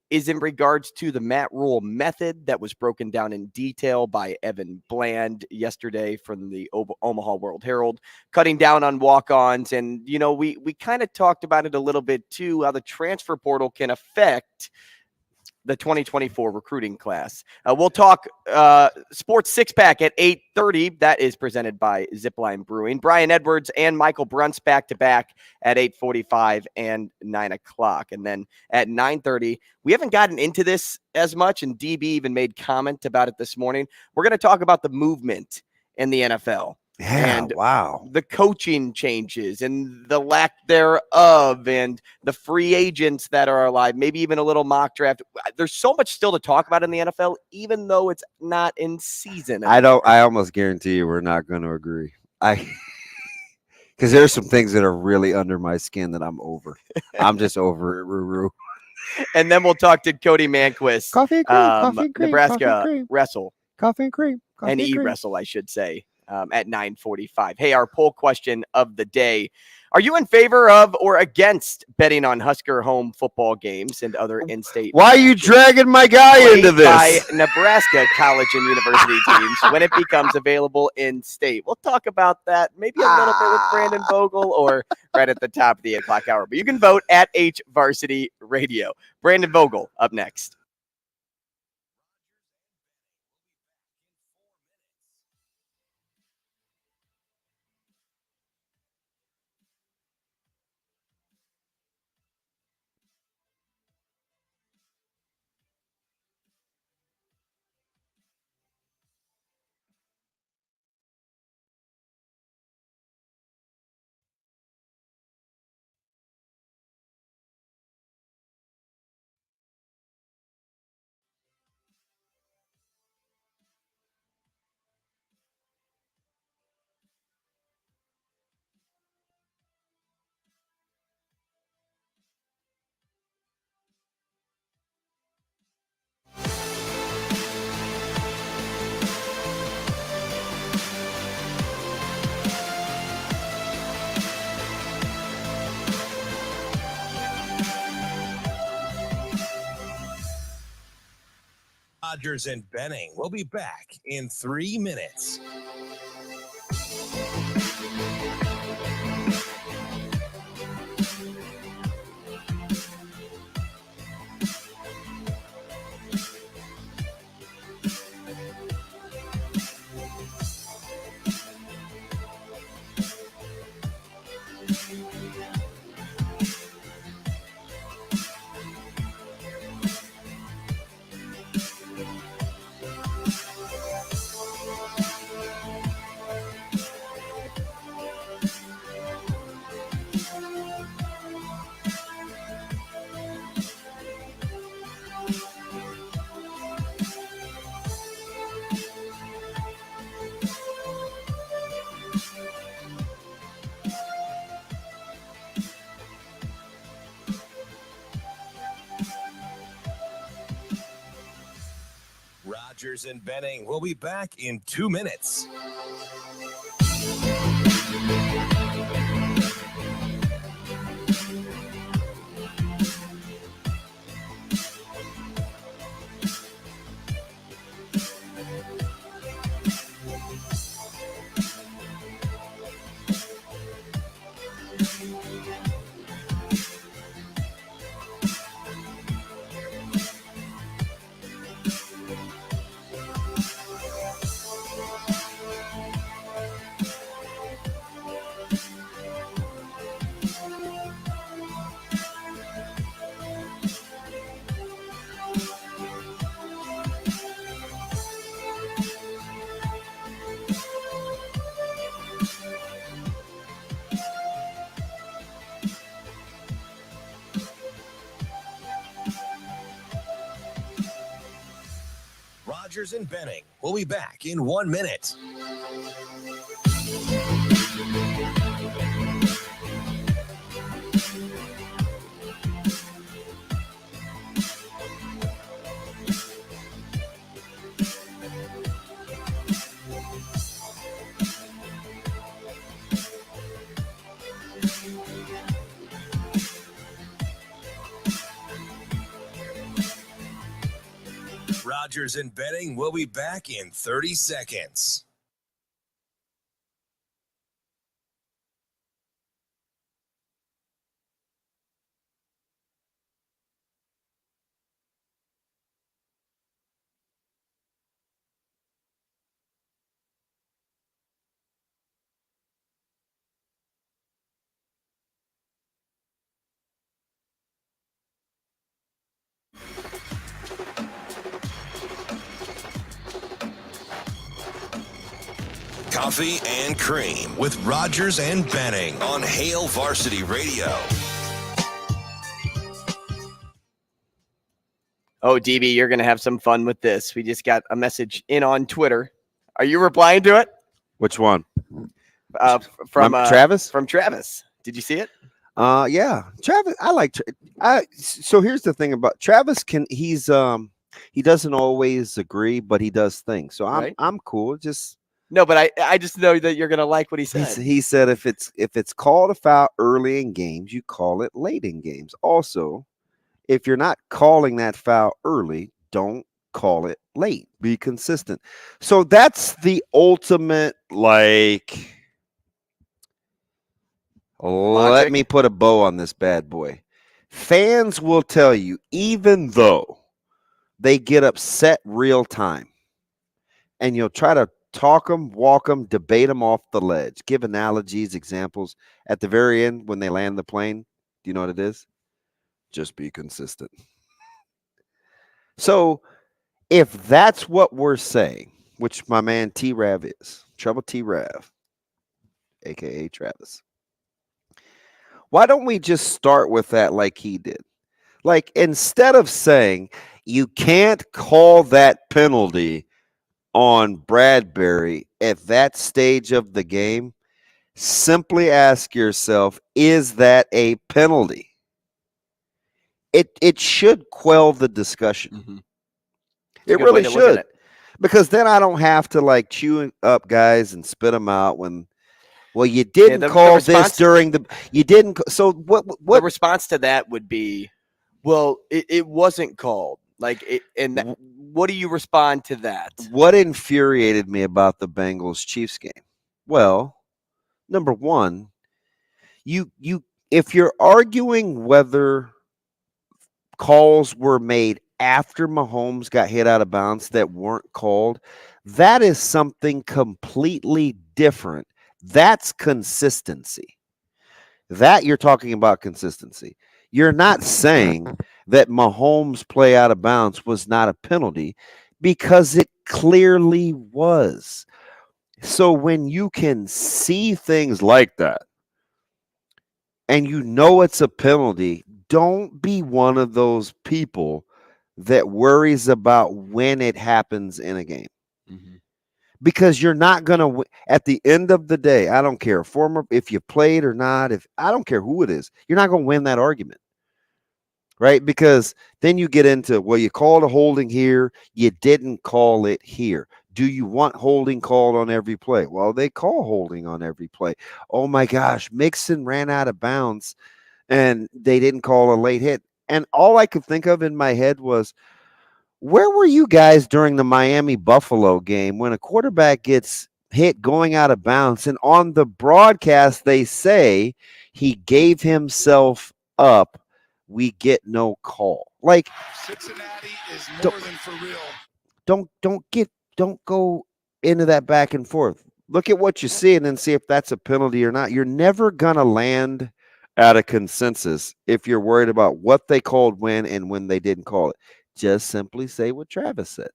is in regards to the Matt Rhule method that was broken down in detail by Evan Bland yesterday from the Omaha World Herald, cutting down on walk-ons. And, we kind of talked about it a little bit too, how the transfer portal can affect the 2024 recruiting class. We'll talk Sports Six-Pack at 8:30. That is presented by Zipline Brewing. Brian Edwards and Michael Bruntz back-to-back at 8:45 and 9 o'clock. And then at 9:30, we haven't gotten into this as much, and DB even made comment about it this morning. We're going to talk about the movement in the NFL. Yeah, and wow. The coaching changes and the lack thereof and the free agents that are alive, maybe even a little mock draft. There's so much still to talk about in the NFL, even though it's not in season. I almost guarantee you we're not going to agree. Because there's some things that are really under my skin that I'm over. I'm just over it, Rhule. And then we'll talk to Cody Mainquist. Coffee and cream, coffee and cream, Nebraska coffee and cream. Wrestle. Coffee and cream. And EWrestle, I should say. At 9:45. Hey, our poll question of the day. Are you in favor of or against betting on Husker home football games and other in-state? Why are you dragging my guy into this? By Nebraska college and university teams when it becomes available in state. We'll talk about that maybe a little bit with Brandon Vogel or right at the top of the 8 o'clock hour. But you can vote at Varsity Radio. Brandon Vogel up next. Rogers and Benning will be back in 3 minutes. Rogers and Benning will be back in 2 minutes. Rogers and Benning will be back in 1 minute. Rogers and Benning will be back in 30 seconds. Coffee and Cream with Rogers and Benning on Hail Varsity Radio. Oh, DB, you're going to have some fun with this. We just got a message in on Twitter. Are you replying to it? Which one? From Travis? From Travis. Did you see it? Yeah. Travis, I like so here's the thing about Travis he doesn't always agree, but he does things. So I'm cool. Just No, but I just know that you're going to like what he said. He said if it's called a foul early in games, you call it late in games. Also, if you're not calling that foul early, don't call it late. Be consistent. So that's the ultimate, like, let me put a bow on this bad boy. Fans will tell you, even though they get upset real time, and you'll try to talk them, walk them, debate them off the ledge, give analogies, examples. At the very end, when they land the plane, do you know what it is? Just be consistent. So if that's what we're saying, which my man T-Rav is, Trouble T-Rav, a.k.a. Travis, why don't we just start with that like he did? Like, instead of saying you can't call that penalty on Bradbury at that stage of the game, simply ask yourself, is that a penalty? It should quell the discussion. Mm-hmm. It really should. Because then I don't have to like chew up guys and spit them out when, well, you didn't call this during the, you didn't. So what the response to that would be, well, it wasn't called. Like, what do you respond to that? What infuriated me about the Bengals-Chiefs game? Well, number one, if you're arguing whether calls were made after Mahomes got hit out of bounds that weren't called, that is something completely different. That's consistency. That you're talking about consistency. You're not saying that Mahomes' play out of bounds was not a penalty, because it clearly was. So when you can see things like that and you know it's a penalty, don't be one of those people that worries about when it happens in a game. Mm-hmm. Because you're not going to, at the end of the day, I don't care if you played or not, I don't care who it is, you're not going to win that argument. Right? Because then you get into, well, you called a holding here, you didn't call it here. Do you want holding called on every play? Well, they call holding on every play. Oh my gosh, Mixon ran out of bounds and they didn't call a late hit. And all I could think of in my head was, where were you guys during the Miami-Buffalo game when a quarterback gets hit going out of bounds and on the broadcast they say he gave himself up, we get no call? Like, Cincinnati is more than for real. Don't go into that back and forth. Look at what you see and then see if that's a penalty or not. You're never gonna land at a consensus if you're worried about what they called when and when they didn't call it. Just simply say what Travis said.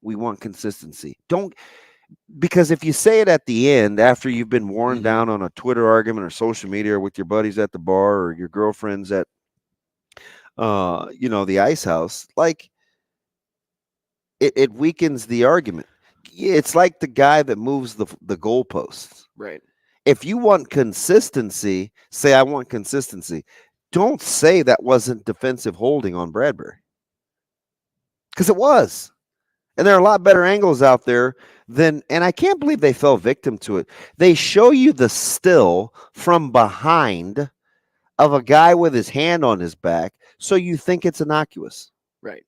We want consistency. Because if you say it at the end after you've been worn down on a Twitter argument or social media or with your buddies at the bar or your girlfriends at the ice house, like, it weakens the argument. It's like the guy that moves the goalposts. Right. If you want consistency, say I want consistency. Don't say that wasn't defensive holding on Bradbury. Because it was. And there are a lot better angles out there and I can't believe they fell victim to it. They show you the still from behind of a guy with his hand on his back, so you think it's innocuous. Right.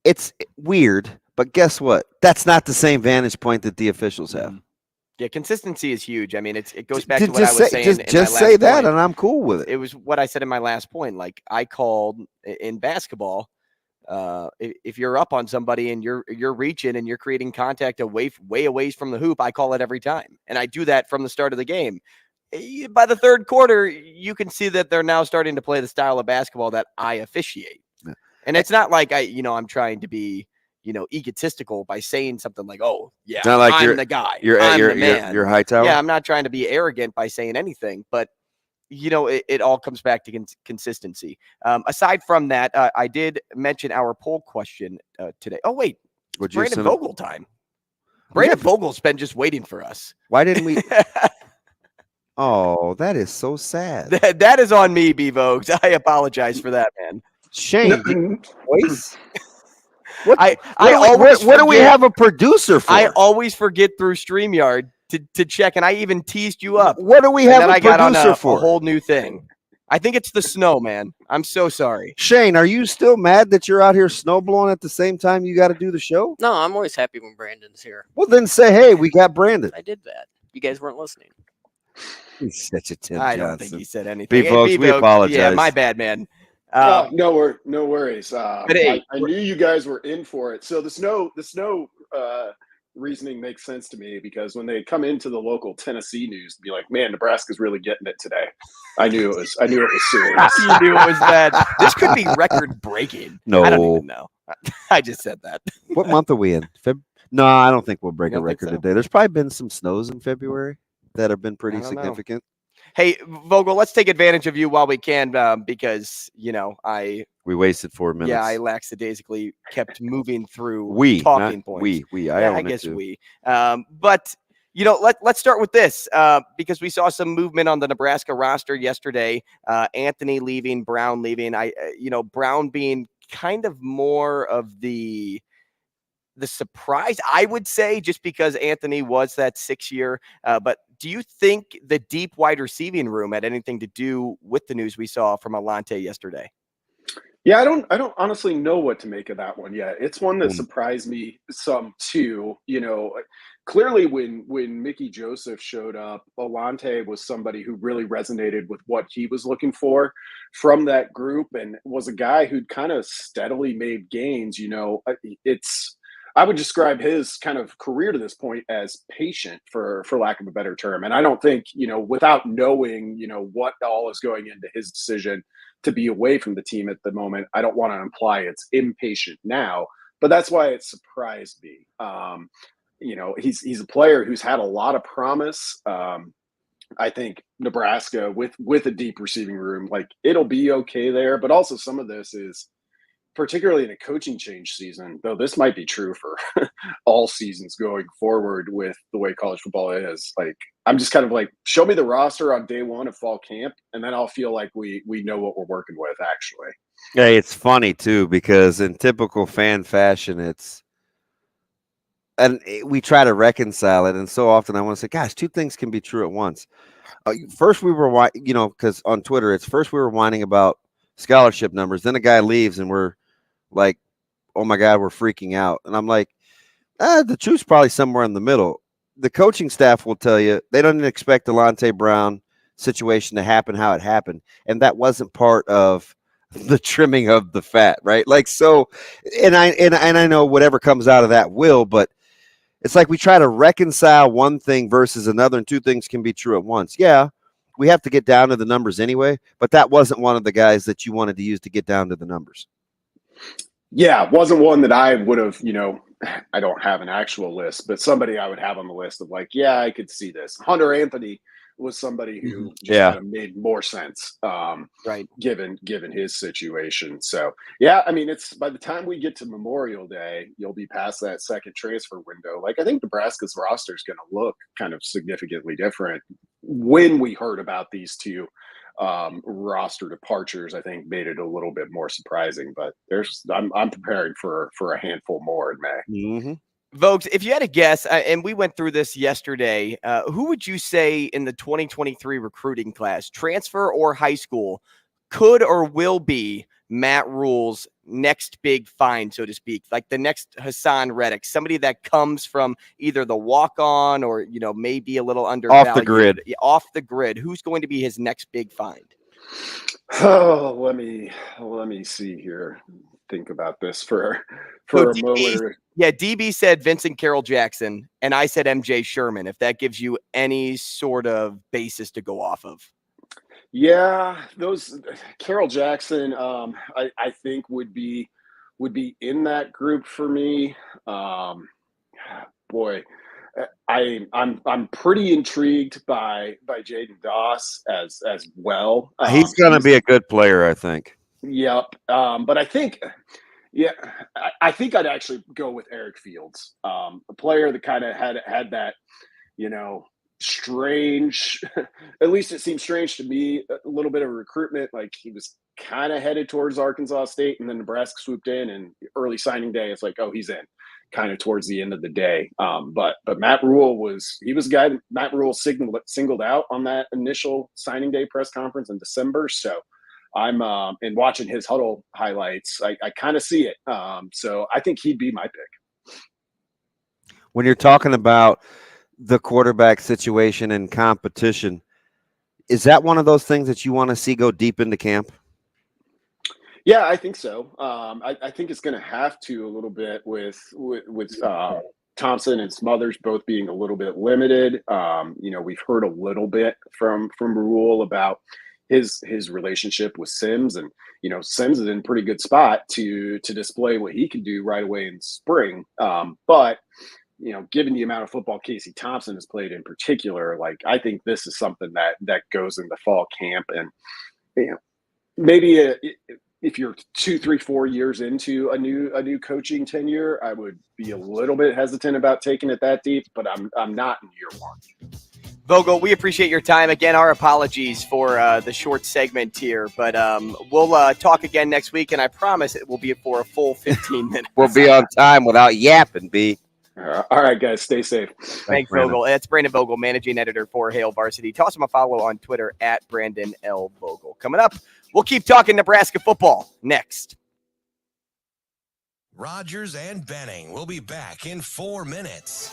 It's weird, but guess what? That's not the same vantage point that the officials have. Yeah, consistency is huge. I mean, it goes back to what I was saying. Just say that, and I'm cool with it. It was what I said in my last point. Like, I called in basketball, if you're up on somebody and you're reaching and you're creating contact way away from the hoop, I call it every time, and I do that from the start of the game. By the third quarter, you can see that they're now starting to play the style of basketball that I officiate. Yeah. And it's not like I'm trying to be, egotistical by saying something like, oh, yeah, like I'm the guy. I'm the man. You're Hightower. Yeah, I'm not trying to be arrogant by saying anything, but, it all comes back to consistency. Aside from that, I did mention our poll question today. Oh, wait. It's Brandon Vogel time. Brandon Vogel's been just waiting for us. Why didn't we? Oh, that is so sad. That is on me, B-Vogues. I apologize for that, man. Shame. Voice. What do we have a producer for? I always forget through StreamYard to check, and I even teased you up. What do we have a producer for? A whole new thing. I think it's the snow, man. I'm so sorry. Shane, are you still mad that you're out here snow blowing at the same time you got to do the show? No, I'm always happy when Brandon's here. Well, then say, hey, we got Brandon. I did that. You guys weren't listening. He's such a Tim I Johnson. don't think he said anything. Folks, we apologize. Yeah, my bad, man. No worries. I knew you guys were in for it. So the snow reasoning makes sense to me because when they come into the local Tennessee news, be like, "Man, Nebraska's really getting it today." I knew it was serious. You knew it was bad. This could be record breaking. No, I don't even know. I just said that. What month are we in? No, I don't think we'll break a record today. There's probably been some snows in February that have been pretty significant. Hey, Vogel, let's take advantage of you while we can because, we wasted 4 minutes. Yeah, I lackadaisically kept moving through talking points. I guess we. But, let's start with this because we saw some movement on the Nebraska roster yesterday. Anthony leaving, Brown leaving. Brown being kind of more of the surprise, I would say, just because Anthony was that 6-year. But do you think the deep wide receiving room had anything to do with the news we saw from Alante yesterday? Yeah, I don't honestly know what to make of that one yet. It's one that surprised me some too. Clearly when Mickey Joseph showed up, Alante was somebody who really resonated with what he was looking for from that group and was a guy who'd kind of steadily made gains. I would describe his kind of career to this point as patient, for lack of a better term. And I don't think, without knowing, what all is going into his decision to be away from the team at the moment, I don't want to imply it's impatient now, but that's why it surprised me. He's a player who's had a lot of promise. I think Nebraska with a deep receiving room, like it'll be okay there, but also some of this is, particularly in a coaching change season, though this might be true for all seasons going forward with the way college football is. Like, I'm just kind of like, show me the roster on day one of fall camp, and then I'll feel like we know what we're working with, actually. Yeah, it's funny, too, because in typical fan fashion, we try to reconcile it, and so often I want to say, gosh, two things can be true at once. First, we were, because on Twitter, first we were whining about scholarship numbers, then a guy leaves, and we're like, oh my God, we're freaking out. And I'm like, the truth's probably somewhere in the middle. The coaching staff will tell you they don't expect the Alante Brown situation to happen how it happened. And that wasn't part of the trimming of the fat, right? Like, so, and I know whatever comes out of that will, but it's like we try to reconcile one thing versus another, and two things can be true at once. Yeah, we have to get down to the numbers anyway, but that wasn't one of the guys that you wanted to use to get down to the numbers. Yeah, wasn't one that I would have, I don't have an actual list, but somebody I would have on the list of like, yeah, I could see this. Hunter Anthony was somebody who just kind of made more sense, right? Given his situation. So yeah, I mean, it's by the time we get to Memorial Day, you'll be past that second transfer window. Like, I think Nebraska's roster is going to look kind of significantly different. When we heard about these two roster departures, I think made it a little bit more surprising. But I'm preparing for a handful more in May. Mm-hmm. Vogues, if you had a guess, and we went through this yesterday, who would you say in the 2023 recruiting class, transfer or high school, could or will be Matt Rhule's next big find, so to speak, like the next Hassan Reddick, somebody that comes from either the walk-on or, maybe a little undervalued. Off the grid. Who's going to be his next big find? Oh, let me see here. Think about this for a moment. Yeah, DB said Vincent Carroll Jackson, and I said MJ Sherman, if that gives you any sort of basis to go off of. Yeah, those Carroll Jackson, I think would be in that group for me. Boy, I'm pretty intrigued by Jaden Doss as well. He's going to be a good player, I think. Yep, but I think. Yeah, I think I'd actually go with Eric Fields, a player that kind of had that, strange, at least it seemed strange to me, a little bit of recruitment. Like he was kind of headed towards Arkansas State, and then Nebraska swooped in, and early signing day, it's like, oh, he's in, kind of towards the end of the day. But Matt Rhule was a guy that Matt Rhule singled out on that initial signing day press conference in December. So I'm and watching his huddle highlights, I kind of see it. So I think he'd be my pick. When you're talking about the quarterback situation and competition, is that one of those things that you want to see go deep into camp? Yeah, I think so. I think it's going to have to a little bit with Thompson and Smothers both being a little bit limited. We've heard a little bit from Rhule about his relationship with Sims, and Sims is in a pretty good spot to display what he can do right away in spring. But given the amount of football Casey Thompson has played in particular, like I think this is something that goes in the fall camp, and maybe if you're 2, 3, 4 years into a new coaching tenure, I would be a little bit hesitant about taking it that deep, but I'm not in year one. Vogel, we appreciate your time. Again, our apologies for the short segment here, but we'll talk again next week, and I promise it will be for a full 15 minutes. We'll be on time without yapping, B. All right, guys, stay safe. Thanks, Vogel. That's Brandon Vogel, managing editor for Hail Varsity. Toss him a follow on Twitter at Brandon L. Vogel. Coming up, we'll keep talking Nebraska football next. Rogers and Benning will be back in 4 minutes.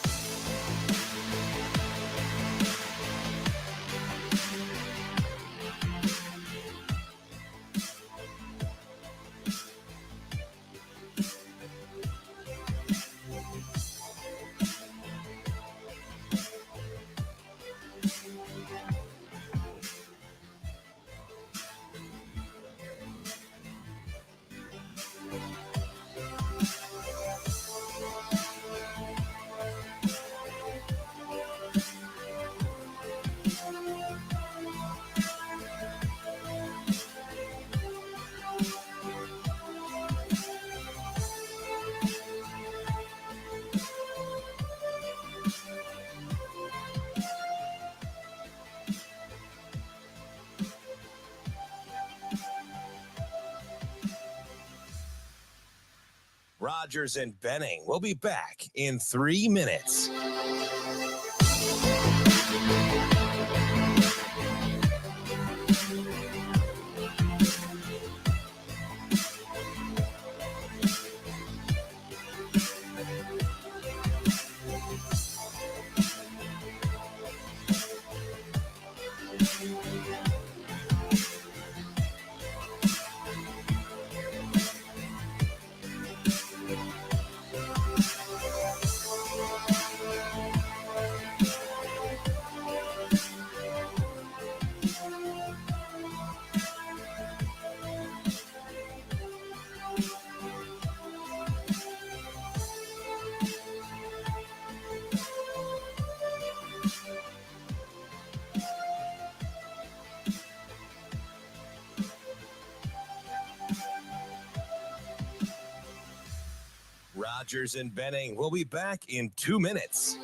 Rogers and Benning will be back in 3 minutes. Rogers and Benning will be back in 2 minutes.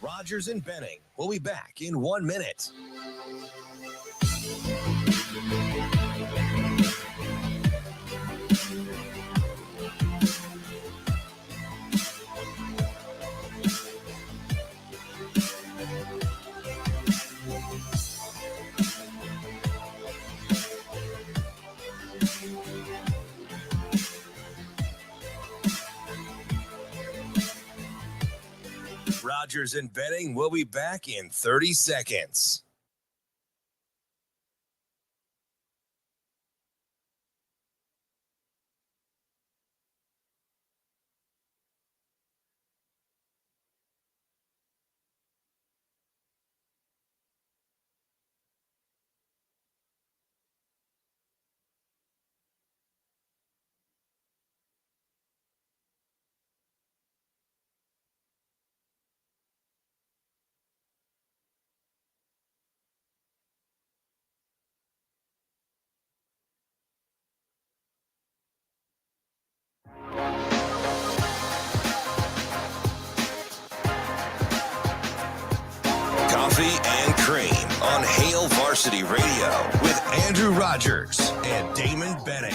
Rogers and Benning will be back in 1 minute. Rogers and Benning will be back in 30 seconds. Coffee and Cream on Hail Varsity Radio with Andrew Rogers and Damon Benning.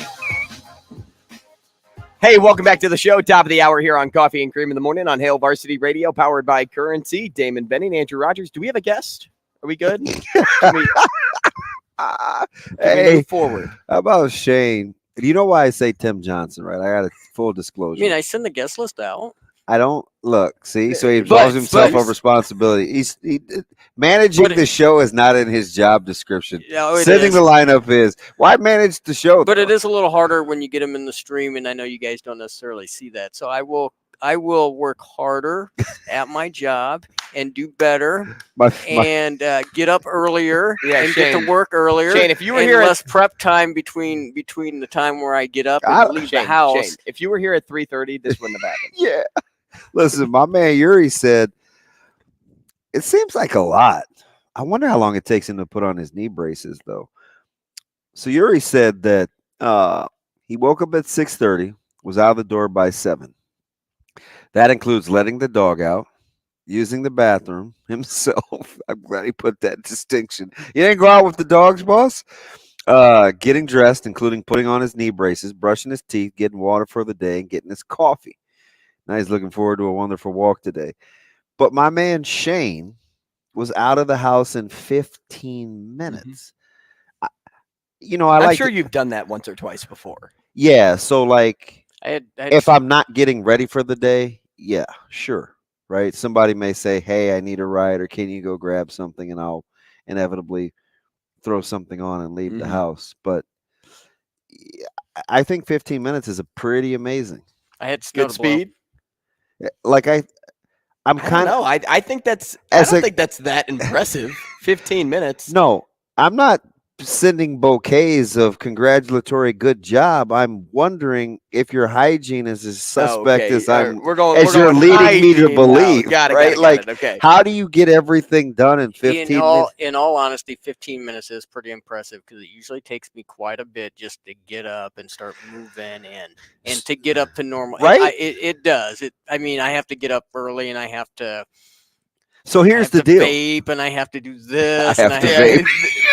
Hey, welcome back to the show. Top of the hour here on Coffee and Cream in the Morning on Hail Varsity Radio, powered by Currency. Damon Benning, Andrew Rogers. Do we have a guest? Are we good? Can we move forward? How about Shane? You know why I say Tim Johnson, right? I got a full disclosure. I mean, I send the guest list out. I don't look. See, so he absolves himself of responsibility. He managing the show is not in his job description. No, Sending the lineup is. Why manage the show? But it is a little harder when you get him in the stream, and I know you guys don't necessarily see that. So I will work harder at my job and do better and get up earlier and Shane, get to work earlier. Shane, if you were here, less prep time between the time where I get up and leave the house. Shane, if you were here at 3:30, this wouldn't have happened. Yeah. Listen, my man Yuri said, it seems like a lot. I wonder how long it takes him to put on his knee braces, though. So Yuri said that he woke up at 6:30, was out of the door by 7. That includes letting the dog out, using the bathroom himself. I'm glad he put that distinction. You didn't go out with the dogs, boss? Getting dressed, including putting on his knee braces, brushing his teeth, getting water for the day, and getting his coffee. Now he's looking forward to a wonderful walk today. But my man Shane was out of the house in 15 minutes. Mm-hmm. I'm sure you've done that once or twice before. Yeah, so like if I'm I'm not getting ready for the day, yeah, sure, right? Somebody may say, hey, I need a ride, or can you go grab something, and I'll inevitably throw something on and leave the house. But I think 15 minutes is a pretty amazing. I had good speed. Like I'm kind of. I think that's. I don't think that's that impressive. 15 minutes. No, I'm not sending bouquets of congratulatory good job. I'm wondering if your hygiene is as suspect as you're leading me to believe. Got it, right? Got it. Okay. How do you get everything done in 15 minutes? In all honesty, 15 minutes is pretty impressive because it usually takes me quite a bit just to get up and start moving and to get up to normal. Right? It does. I mean, I have to get up early and I have to. So here's the deal. Vape and I have to do this. Vape.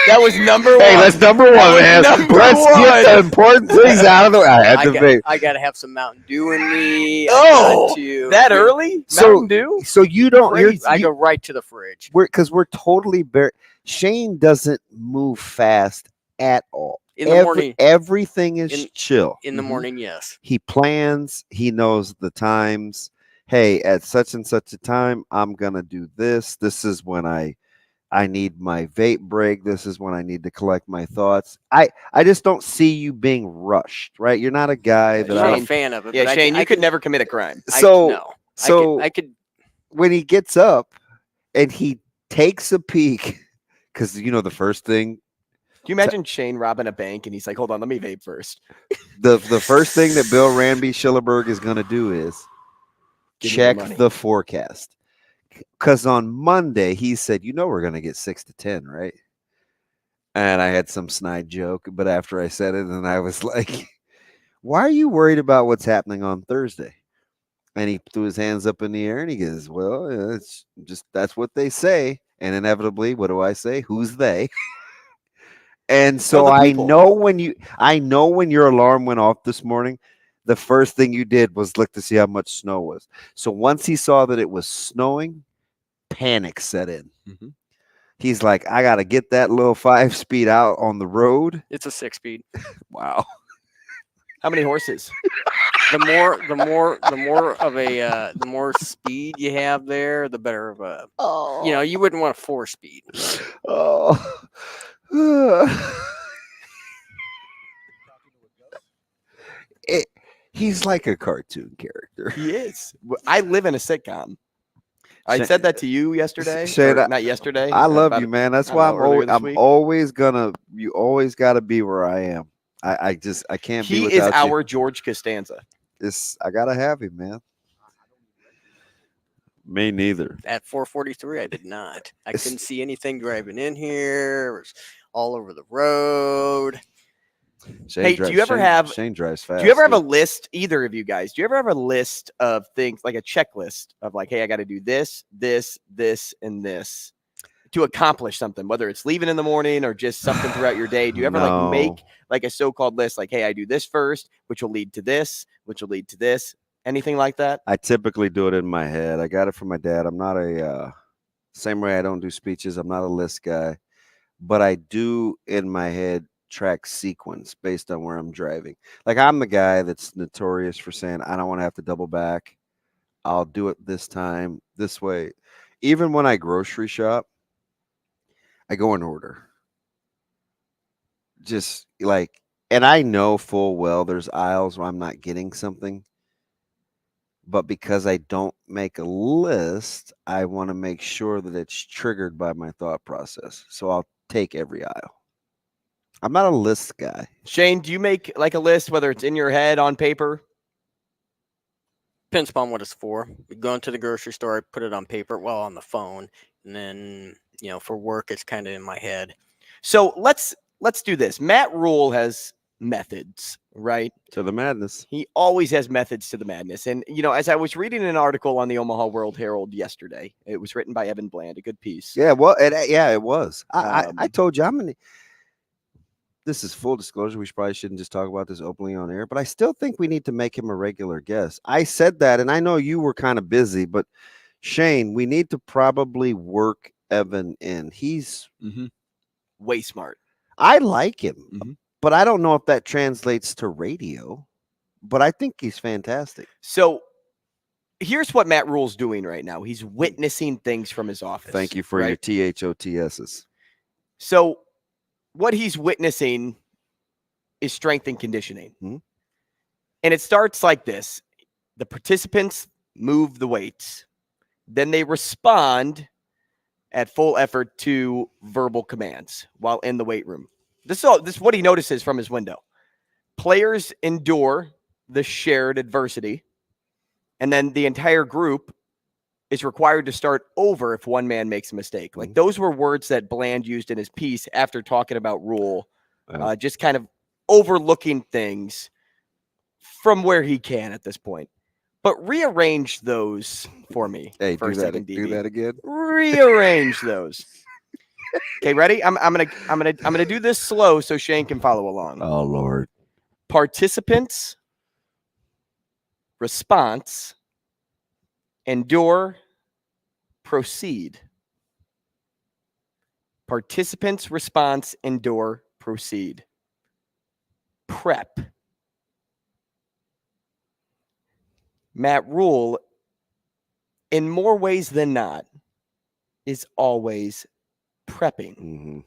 That was number one. Hey, that's number one, man. Let's get the important things out of the way. I had to vape. I got to have some Mountain Dew in me. That early? Mountain Dew? So you don't. I go right to the fridge. Because we're totally bare. Shane doesn't move fast at all. In the morning, everything is chill. In the morning, yes. He plans. He knows the times. Hey, at such and such a time, I'm gonna do this. This is when I need my vape break. This is when I need to collect my thoughts. I just don't see you being rushed, right? You're not a guy that I'm a fan of it. Yeah, Shane, you could never commit a crime. So I could. When he gets up and he takes a peek, because the first thing. Do you imagine Shane robbing a bank and he's like, "Hold on, let me vape first." The first thing that Bill Ranby Schillerberg is gonna do is check the forecast. Because on Monday, he said, we're going to get 6 to 10, right? And I had some snide joke, but after I said it, and I was like, why are you worried about what's happening on Thursday? And he threw his hands up in the air and he goes, well, it's just, that's what they say. And inevitably, what do I say? Who's they? And so I know when your alarm went off this morning, the first thing you did was look to see how much snow was. So once he saw that it was snowing, panic set in. Mm-hmm. He's like, I got to get that little 5-speed out on the road. It's a 6-speed. Wow. How many horses? the more speed you have there, the better of a. Oh. You know, you wouldn't want a 4-speed. Oh. He's like a cartoon character. He is. I live in a sitcom. I said that to you yesterday. Not yesterday. I love you, man. That's why I'm always gonna. You always got to be where I am. I can't be without you. He is our George Costanza. I gotta have him, man. Me neither. At 4:43, I did not. I couldn't see anything driving in here. It was all over the road. Shane drives fast. Do you ever have a list, either of you guys? Do you ever have a list of things, like a checklist of like, hey, I got to do this, this, this, and this to accomplish something, whether it's leaving in the morning or just something throughout your day? Do you ever like make like a so-called list, like, hey, I do this first, which will lead to this, which will lead to this, anything like that? I typically do it in my head. I got it from my dad. I'm not same way I don't do speeches. I'm not a list guy, but I do in my head track sequence based on where I'm driving. Like, I'm the guy that's notorious for saying, I don't want to have to double back. I'll do it this time, this way. Even when I grocery shop, I go in order. Just like, and I know full well there's aisles where I'm not getting something. But because I don't make a list, I want to make sure that it's triggered by my thought process. So I'll take every aisle. I'm not a list guy. Shane, do you make like a list, whether it's in your head, on paper? Depends upon what it's for. We go into the grocery store, I put it on paper, on the phone, and then, for work, it's kind of in my head. So let's do this. Matt Rhule has methods, right? To the madness. He always has methods to the madness. And, as I was reading an article on the Omaha World Herald yesterday, it was written by Evan Bland, a good piece. Yeah, well, it was. I told you, this is full disclosure. We probably shouldn't just talk about this openly on air, but I still think we need to make him a regular guest. I said that, and I know you were kind of busy, but Shane, we need to probably work Evan in. He's way smart. I like him, but I don't know if that translates to radio, but I think he's fantastic. So here's what Matt Rhule's doing right now. He's witnessing things from his office. Thank you for your THOTSs. So what he's witnessing is strength and conditioning. And it starts like this. The participants move the weights. Then they respond at full effort to verbal commands while in the weight room. This is what he notices from his window. Players endure the shared adversity, and then the entire group is required to start over if one man makes a mistake. Like, those were words that Bland used in his piece after talking about Rhule, just kind of overlooking things from where he can at this point. But rearrange those for me. Hey, for do that again. Rearrange those. Okay, ready? I'm gonna do this slow so Shane can follow along. Oh, Lord. Participants, response, endure, proceed. Participants, response, endure, proceed. Prep. Matt Rhule, in more ways than not, is always prepping.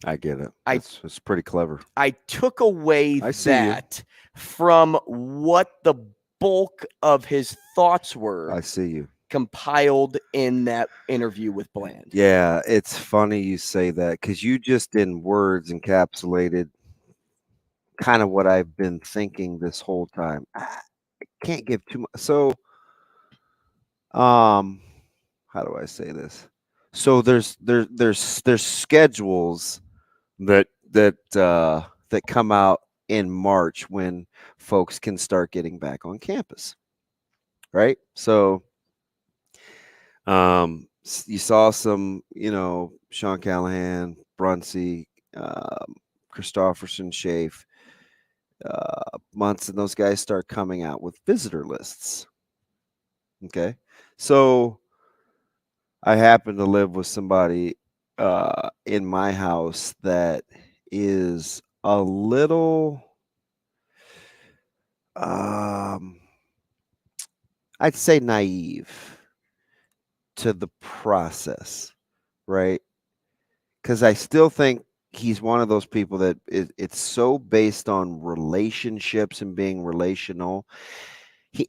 I get it. It's pretty clever. I took away that from what the bulk of his thoughts were. I see you. Compiled in that interview with Bland. Yeah, it's funny you say that, because you just in words encapsulated kind of what I've been thinking this whole time. I can't give too much. So, how do I say this? So there's schedules that come out in March when folks can start getting back on campus, right? So, you saw some, Sean Callahan, Bruntz, Christopherson, Schaaf, Munson, those guys start coming out with visitor lists. Okay. So I happen to live with somebody in my house that is a little I'd say naive to the process, right? Because I still think he's one of those people that it's so based on relationships and being relational.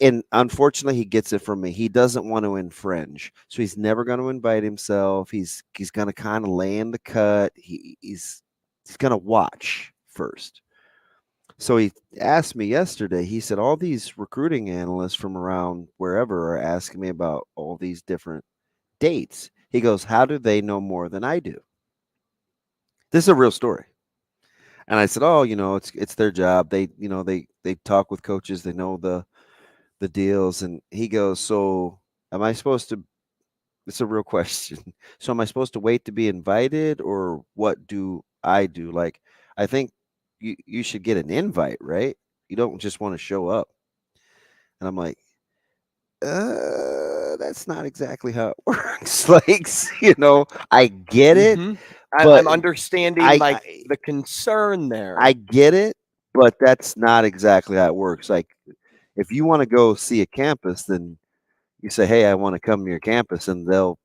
And unfortunately, he gets it from me. He doesn't want to infringe, so he's never going to invite himself. He's going to kind of lay in the cut. He's going to watch first. So he asked me yesterday. He said all these recruiting analysts from around wherever are asking me about all these different dates. He goes, "How do they know more than I do?" This is a real story. And I said, "Oh, it's their job. They talk with coaches. They know the deals." And he goes, "So am I supposed to?" It's a real question. So am I supposed to wait to be invited, or what do I do? Like, I think you should get an invite, right? You don't just want to show up. And I'm like, that's not exactly how it works. Like, I get it. I'm understanding the concern there. I get it, but that's not exactly how it works. Like, if you want to go see a campus, then you say, "Hey, I want to come to your campus," and they'll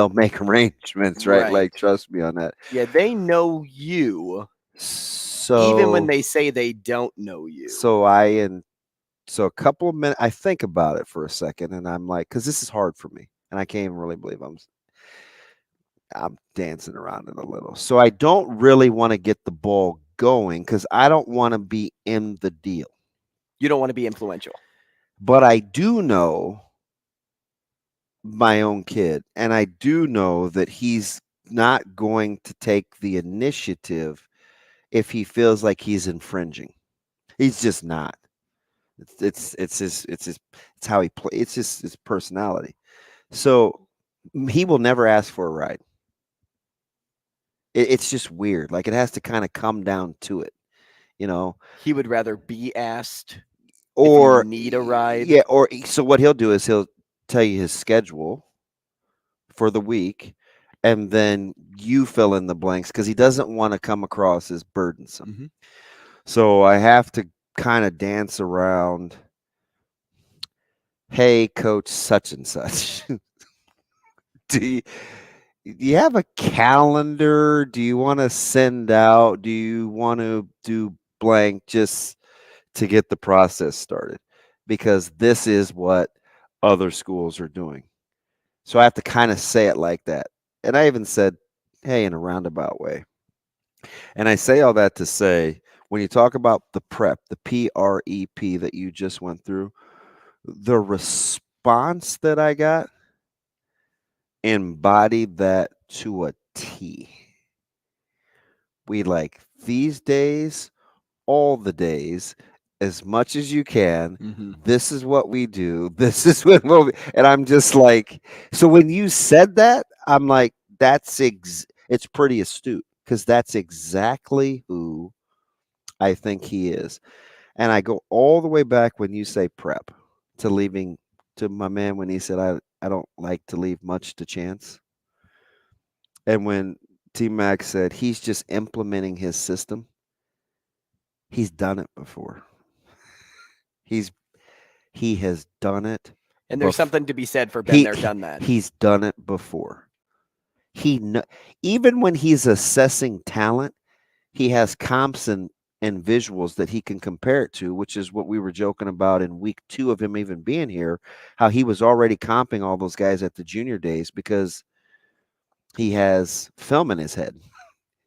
make arrangements, right? Like, trust me on that. Yeah, they know you. So even when they say they don't know you. So a couple of minutes, I think about it for a second, and I'm like, because this is hard for me, and I can't even really believe I'm dancing around it a little. So I don't really want to get the ball going because I don't want to be in the deal. You don't want to be influential. But I do know my own kid, and I do know that he's not going to take the initiative if he feels like he's infringing. He's just not. It's how he plays. It's just his personality. So he will never ask for a ride. It's just weird. Like, it has to kind of come down to it, He would rather be asked or if you need a ride. Yeah, or so what he'll do is he'll tell you his schedule for the week, and then you fill in the blanks because he doesn't want to come across as burdensome. Mm-hmm. So I have to kind of dance around. Hey, coach, such and such. Do you have a calendar? Do you want to send out? Do you want to do blank just to get the process started? Because this is what other schools are doing. So I have to kind of say it like that. And I even said, hey, in a roundabout way. And I say all that to say, when you talk about the prep, the PREP that you just went through, the response that I got embodied that to a T. We these days, all the days, as much as you can. Mm-hmm. This is what we do. This is what we'll be. And I'm just like, so when you said that, I'm like, it's pretty astute because that's exactly who I think he is. And I go all the way back when you say prep to leaving to my man when he said, I don't like to leave much to chance. And when T-Mac said he's just implementing his system, he's done it before. He has done it. And there's something to be said for been there, done that. He's done it before. Even when he's assessing talent, he has comps and visuals that he can compare it to, which is what we were joking about in week 2 of him even being here, how he was already comping all those guys at the junior days because he has film in his head.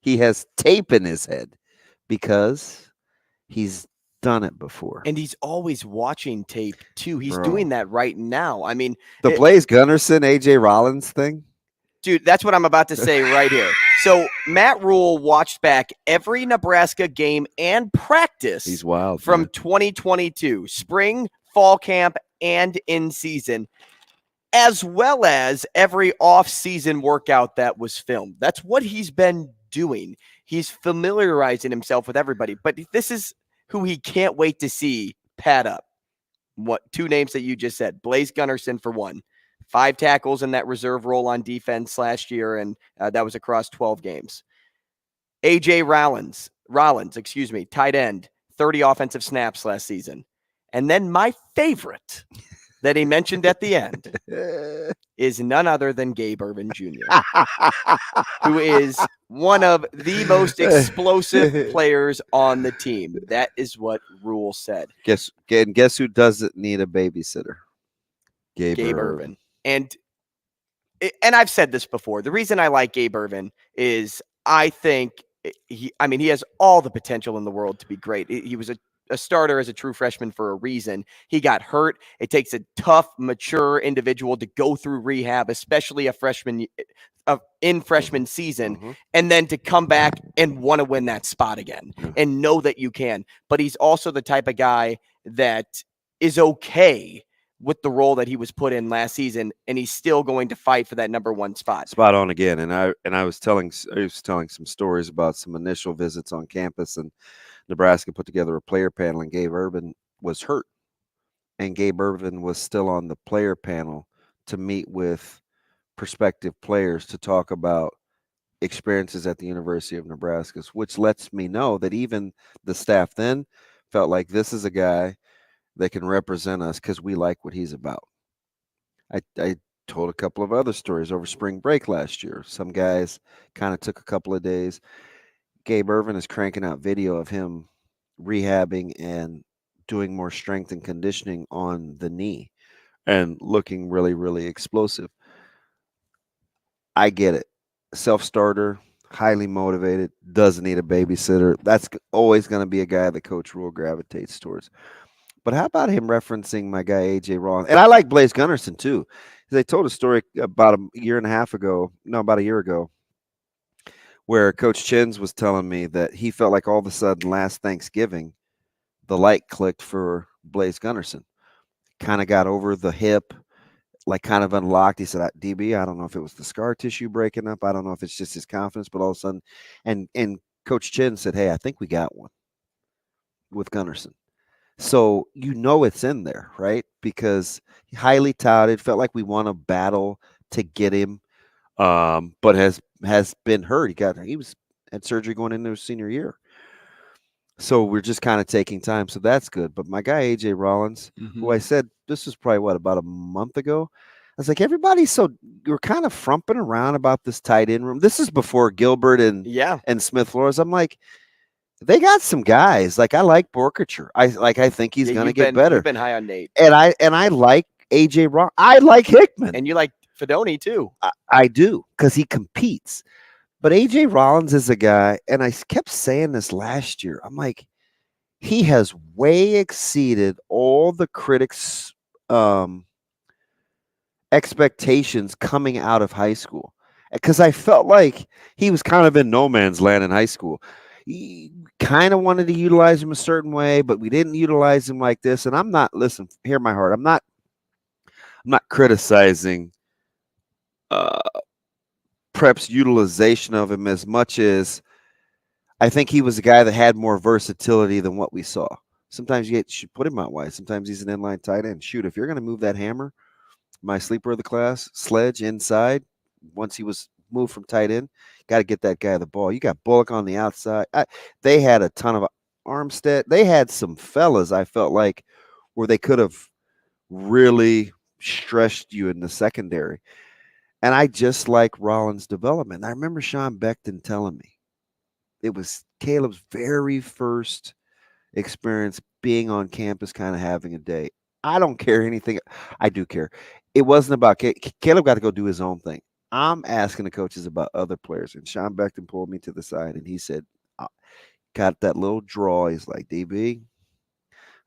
He has tape in his head because he's done it before. And he's always watching tape too. He's doing that right now. I mean, the Blaze Gunnarsson, AJ Rollins thing. Dude, that's what I'm about to say right here. So Matt Rhule watched back every Nebraska game and practice. He's wild from 2022, spring, fall camp, and in season, as well as every off-season workout that was filmed. That's what he's been doing. He's familiarizing himself with everybody. But this is who he can't wait to see pad up. What 2 names that you just said? Blaze Gunnarsson for one. 5 tackles in that reserve role on defense last year, and that was across 12 games. AJ Rollins, tight end, 30 offensive snaps last season. And then my favorite, that he mentioned at the end is none other than Gabe Ervin Jr., who is one of the most explosive players on the team. That is what Rhule said. Guess who doesn't need a babysitter? Gabe Ervin. And I've said this before. The reason I like Gabe Ervin is I think he has all the potential in the world to be great. He was a starter as a true freshman for a reason. He got hurt. It takes a tough, mature individual to go through rehab, especially a freshman in freshman season, and then to come back and want to win that spot again and know that you can. But he's also the type of guy that is okay with the role that he was put in last season, and he's still going to fight for that number one spot. Spot on again. And I was telling some stories about some initial visits on campus, and Nebraska put together a player panel, and Gabe Ervin was hurt. And Gabe Ervin was still on the player panel to meet with prospective players to talk about experiences at the University of Nebraska, which lets me know that even the staff then felt like this is a guy that can represent us because we like what he's about. I told a couple of other stories over spring break last year. Some guys kind of took a couple of days. Gabe Ervin is cranking out video of him rehabbing and doing more strength and conditioning on the knee and looking really, really explosive. I get it. Self-starter, highly motivated, doesn't need a babysitter. That's always going to be a guy that Coach Rhule gravitates towards. But how about him referencing my guy, A.J. Rollins? And I like Blaise Gunnerson, too. They told a story about a year ago, where Coach Chins was telling me that he felt like all of a sudden last Thanksgiving, the light clicked for Blaise Gunnerson. Kind of got over the hip, like kind of unlocked. He said, DB, I don't know if it was the scar tissue breaking up. I don't know if it's just his confidence, but all of a sudden, and Coach Chin said, hey, I think we got one with Gunnerson. So it's in there, right? Because highly touted, felt like we won a battle to get him, but has been hurt. He had surgery going into his senior year. So we're just kind of taking time. So that's good. But my guy, A.J. Rollins, who I said, this was probably about a month ago. I was like, you're kind of frumping around about this tight end room. This is before Gilbert and Smith Flores. I'm like, they got some guys. Like, I like Borkacher. I think he's going to get better. You've been high on Nate. And I like A.J. Rollins. I like Hickman. And you like Fedoni, too. I do, because he competes. But A.J. Rollins is a guy, and I kept saying this last year. I'm like, he has way exceeded all the critics' expectations coming out of high school. Because I felt like he was kind of in no man's land in high school. He kind of wanted to utilize him a certain way, but we didn't utilize him like this. And I'm not, listen, hear my heart. I'm not criticizing Prep's utilization of him as much as I think he was a guy that had more versatility than what we saw. Sometimes you should put him out wide. Sometimes he's an inline tight end. Shoot, if you're going to move that hammer, my sleeper of the class, Sledge, inside, once he was moved from tight end, got to get that guy the ball. You got Bullock on the outside. They had a ton of Armstead. They had some fellas, I felt like, where they could have really stretched you in the secondary. And I just like Rollins' development. I remember Sean Beckton telling me it was Caleb's very first experience being on campus, kind of having a day. I don't care anything. I do care. It wasn't about Caleb got to go do his own thing. I'm asking the coaches about other players. And Sean Beckton pulled me to the side and he said, got that little draw. He's like, DB,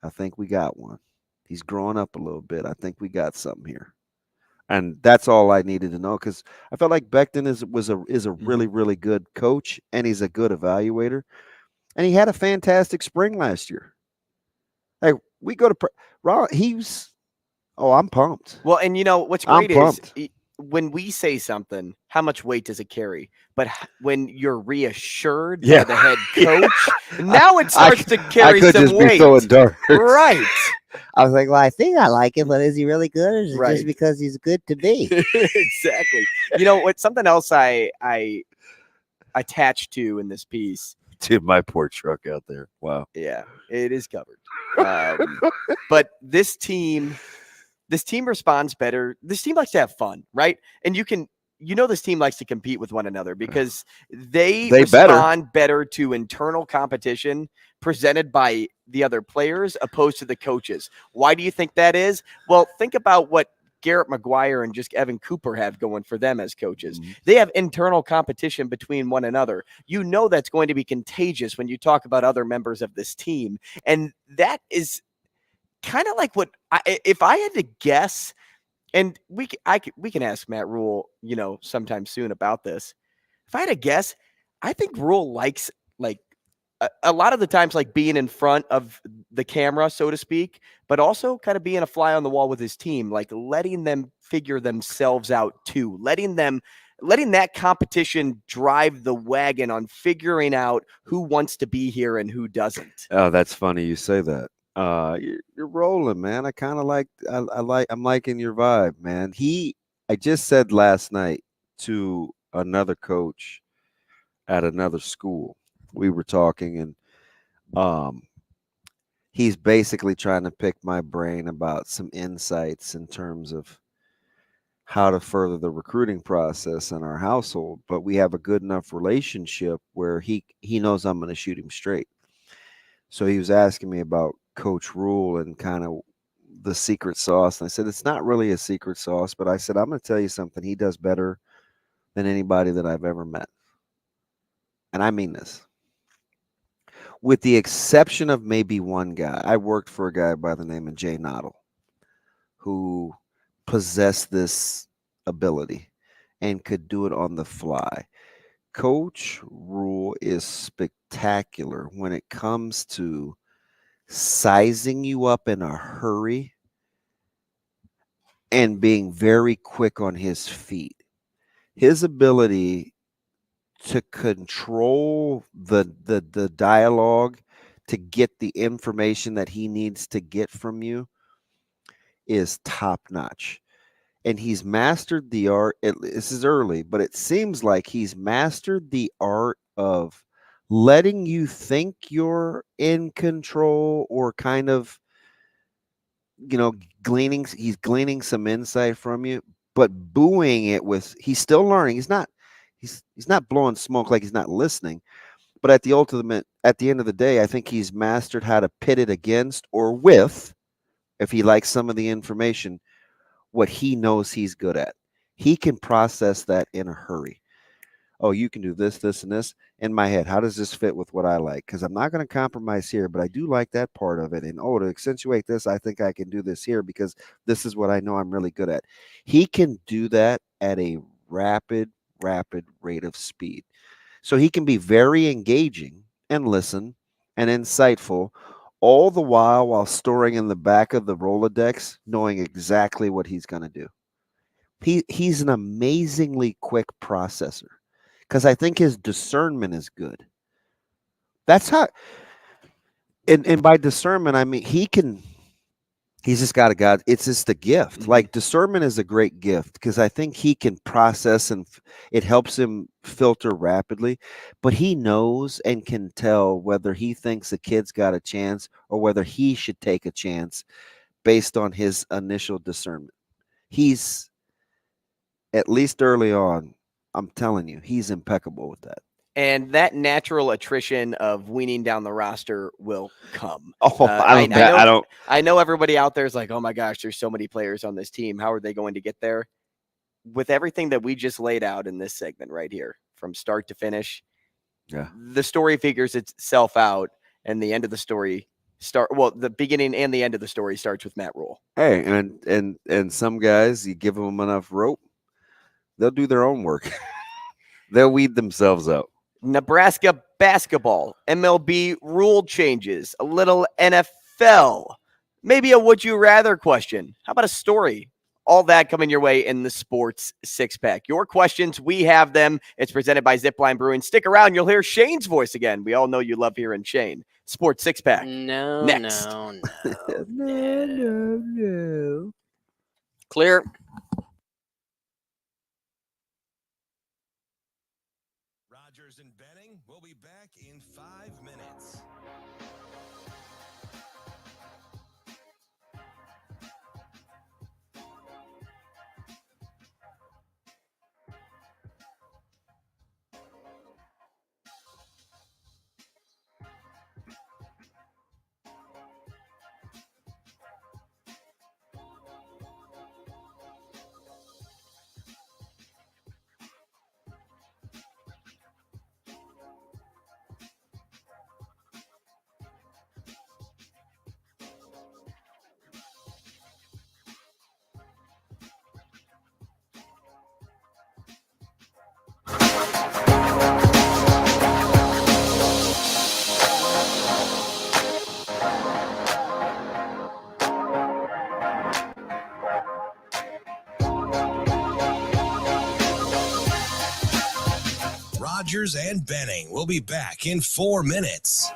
I think we got one. He's growing up a little bit. I think we got something here. And that's all I needed to know, because I felt like Beckton is a really, really good coach, and he's a good evaluator. And he had a fantastic spring last year. Like, we go to I'm pumped. Well, and what's great is when we say something, how much weight does it carry? But when you're reassured by the head coach, now it starts to carry some weight. I could just be so endorsed. Right. I was like, well, I think I like him, but is he really good, or is it just because he's good to be? Exactly. What something else I attached to in this piece. Dude, my poor truck out there. Wow. Yeah, it is covered. But this team this team responds better. This team likes to have fun, right? And this team likes to compete with one another because they respond better to internal competition presented by the other players opposed to the coaches. Why do you think that is? Well, think about what Garrett McGuire and just Evan Cooper have going for them as coaches. They have internal competition between one another. That's going to be contagious when you talk about other members of this team. And that is kind of like if I had to guess, and we can ask Matt Rhule, sometime soon about this. If I had to guess, I think Rhule likes a lot of the times being in front of the camera, so to speak, but also kind of being a fly on the wall with his team, letting them figure themselves out too, letting that competition drive the wagon on figuring out who wants to be here and who doesn't. Oh, that's funny you say that. You're rolling, man. I'm liking your vibe, man. I just said last night to another coach at another school, we were talking, and he's basically trying to pick my brain about some insights in terms of how to further the recruiting process in our household. But we have a good enough relationship where he knows I'm going to shoot him straight. So he was asking me about Coach Rhule and kind of the secret sauce. And I said, it's not really a secret sauce, but I said, I'm going to tell you something. He does better than anybody that I've ever met. And I mean this. With the exception of maybe one guy, I worked for a guy by the name of Jay Noddle, who possessed this ability and could do it on the fly. Coach Rhule is spectacular when it comes to sizing you up in a hurry and being very quick on his feet. His ability to control the dialogue, to get the information that he needs to get from you is top notch. And he's mastered the art. This is early, but it seems like he's mastered the art of letting you think you're in control, or kind of, he's gleaning some insight from you, but booing it with, he's still learning. He's not blowing smoke like he's not listening. But at the end of the day, I think he's mastered how to pit it against or with, if he likes some of the information, what he knows he's good at. He can process that in a hurry. Oh, you can do this, this, and this. In my head, how does this fit with what I like? Because I'm not going to compromise here, but I do like that part of it. And to accentuate this, I think I can do this here because this is what I know I'm really good at. He can do that at a rapid rate of speed. So he can be very engaging and listen and insightful, all the while storing in the back of the Rolodex, knowing exactly what he's going to do. He's an amazingly quick processor, because I think his discernment is good. That's how, and by discernment, I mean he's just got a God. It's just a gift. Mm-hmm. Like, discernment is a great gift, because I think he can process, and it helps him filter rapidly, but he knows and can tell whether he thinks a kid's got a chance or whether he should take a chance based on his initial discernment. He's, at least early on, I'm telling you, he's impeccable with that. And that natural attrition of weaning down the roster will come. Oh, I know everybody out there is like, oh my gosh, there's so many players on this team. How are they going to get there? With everything that we just laid out in this segment right here, from start to finish, the story figures itself out, and the end of the story the beginning and the end of the story starts with Matt Rhule. Hey, and some guys, you give them enough rope, they'll do their own work. They'll weed themselves out. Nebraska basketball, MLB rule changes, a little NFL, maybe a would you rather question. How about a story? All that coming your way in the Sports Six Pack. Your questions, we have them. It's presented by Zipline Brewing. Stick around. You'll hear Shane's voice again. We all know you love hearing Shane. Sports Six Pack. Next. No. Clear. Rogers and Benning will be back in 5 minutes. Rogers and Benning will be back in 4 minutes.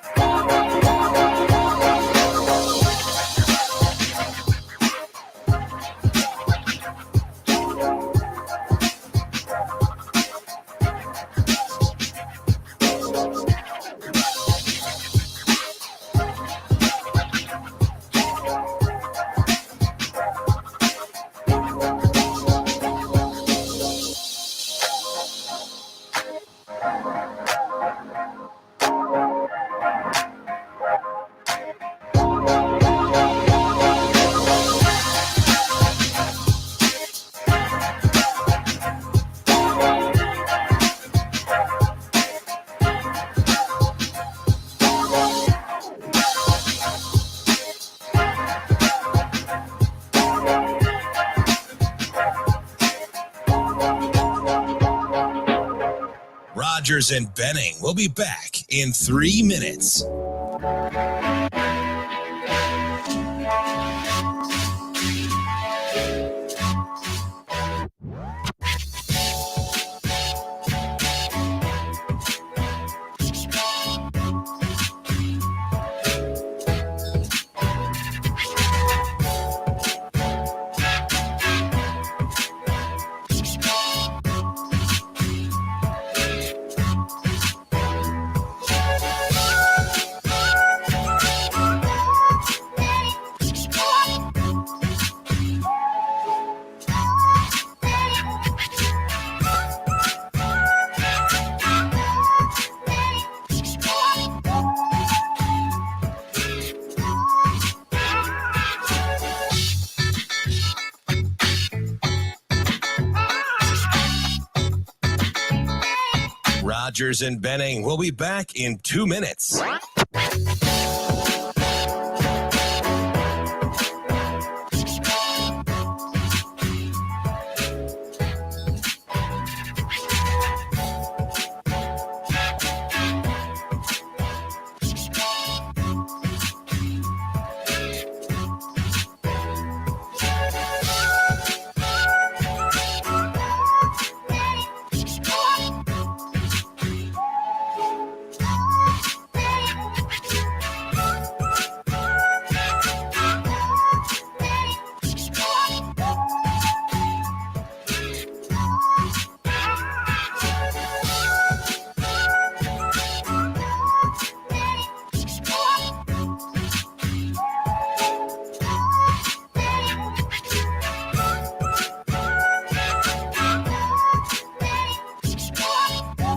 Rogers and Benning will be back in 3 minutes. Rogers and Benning will be back in 2 minutes.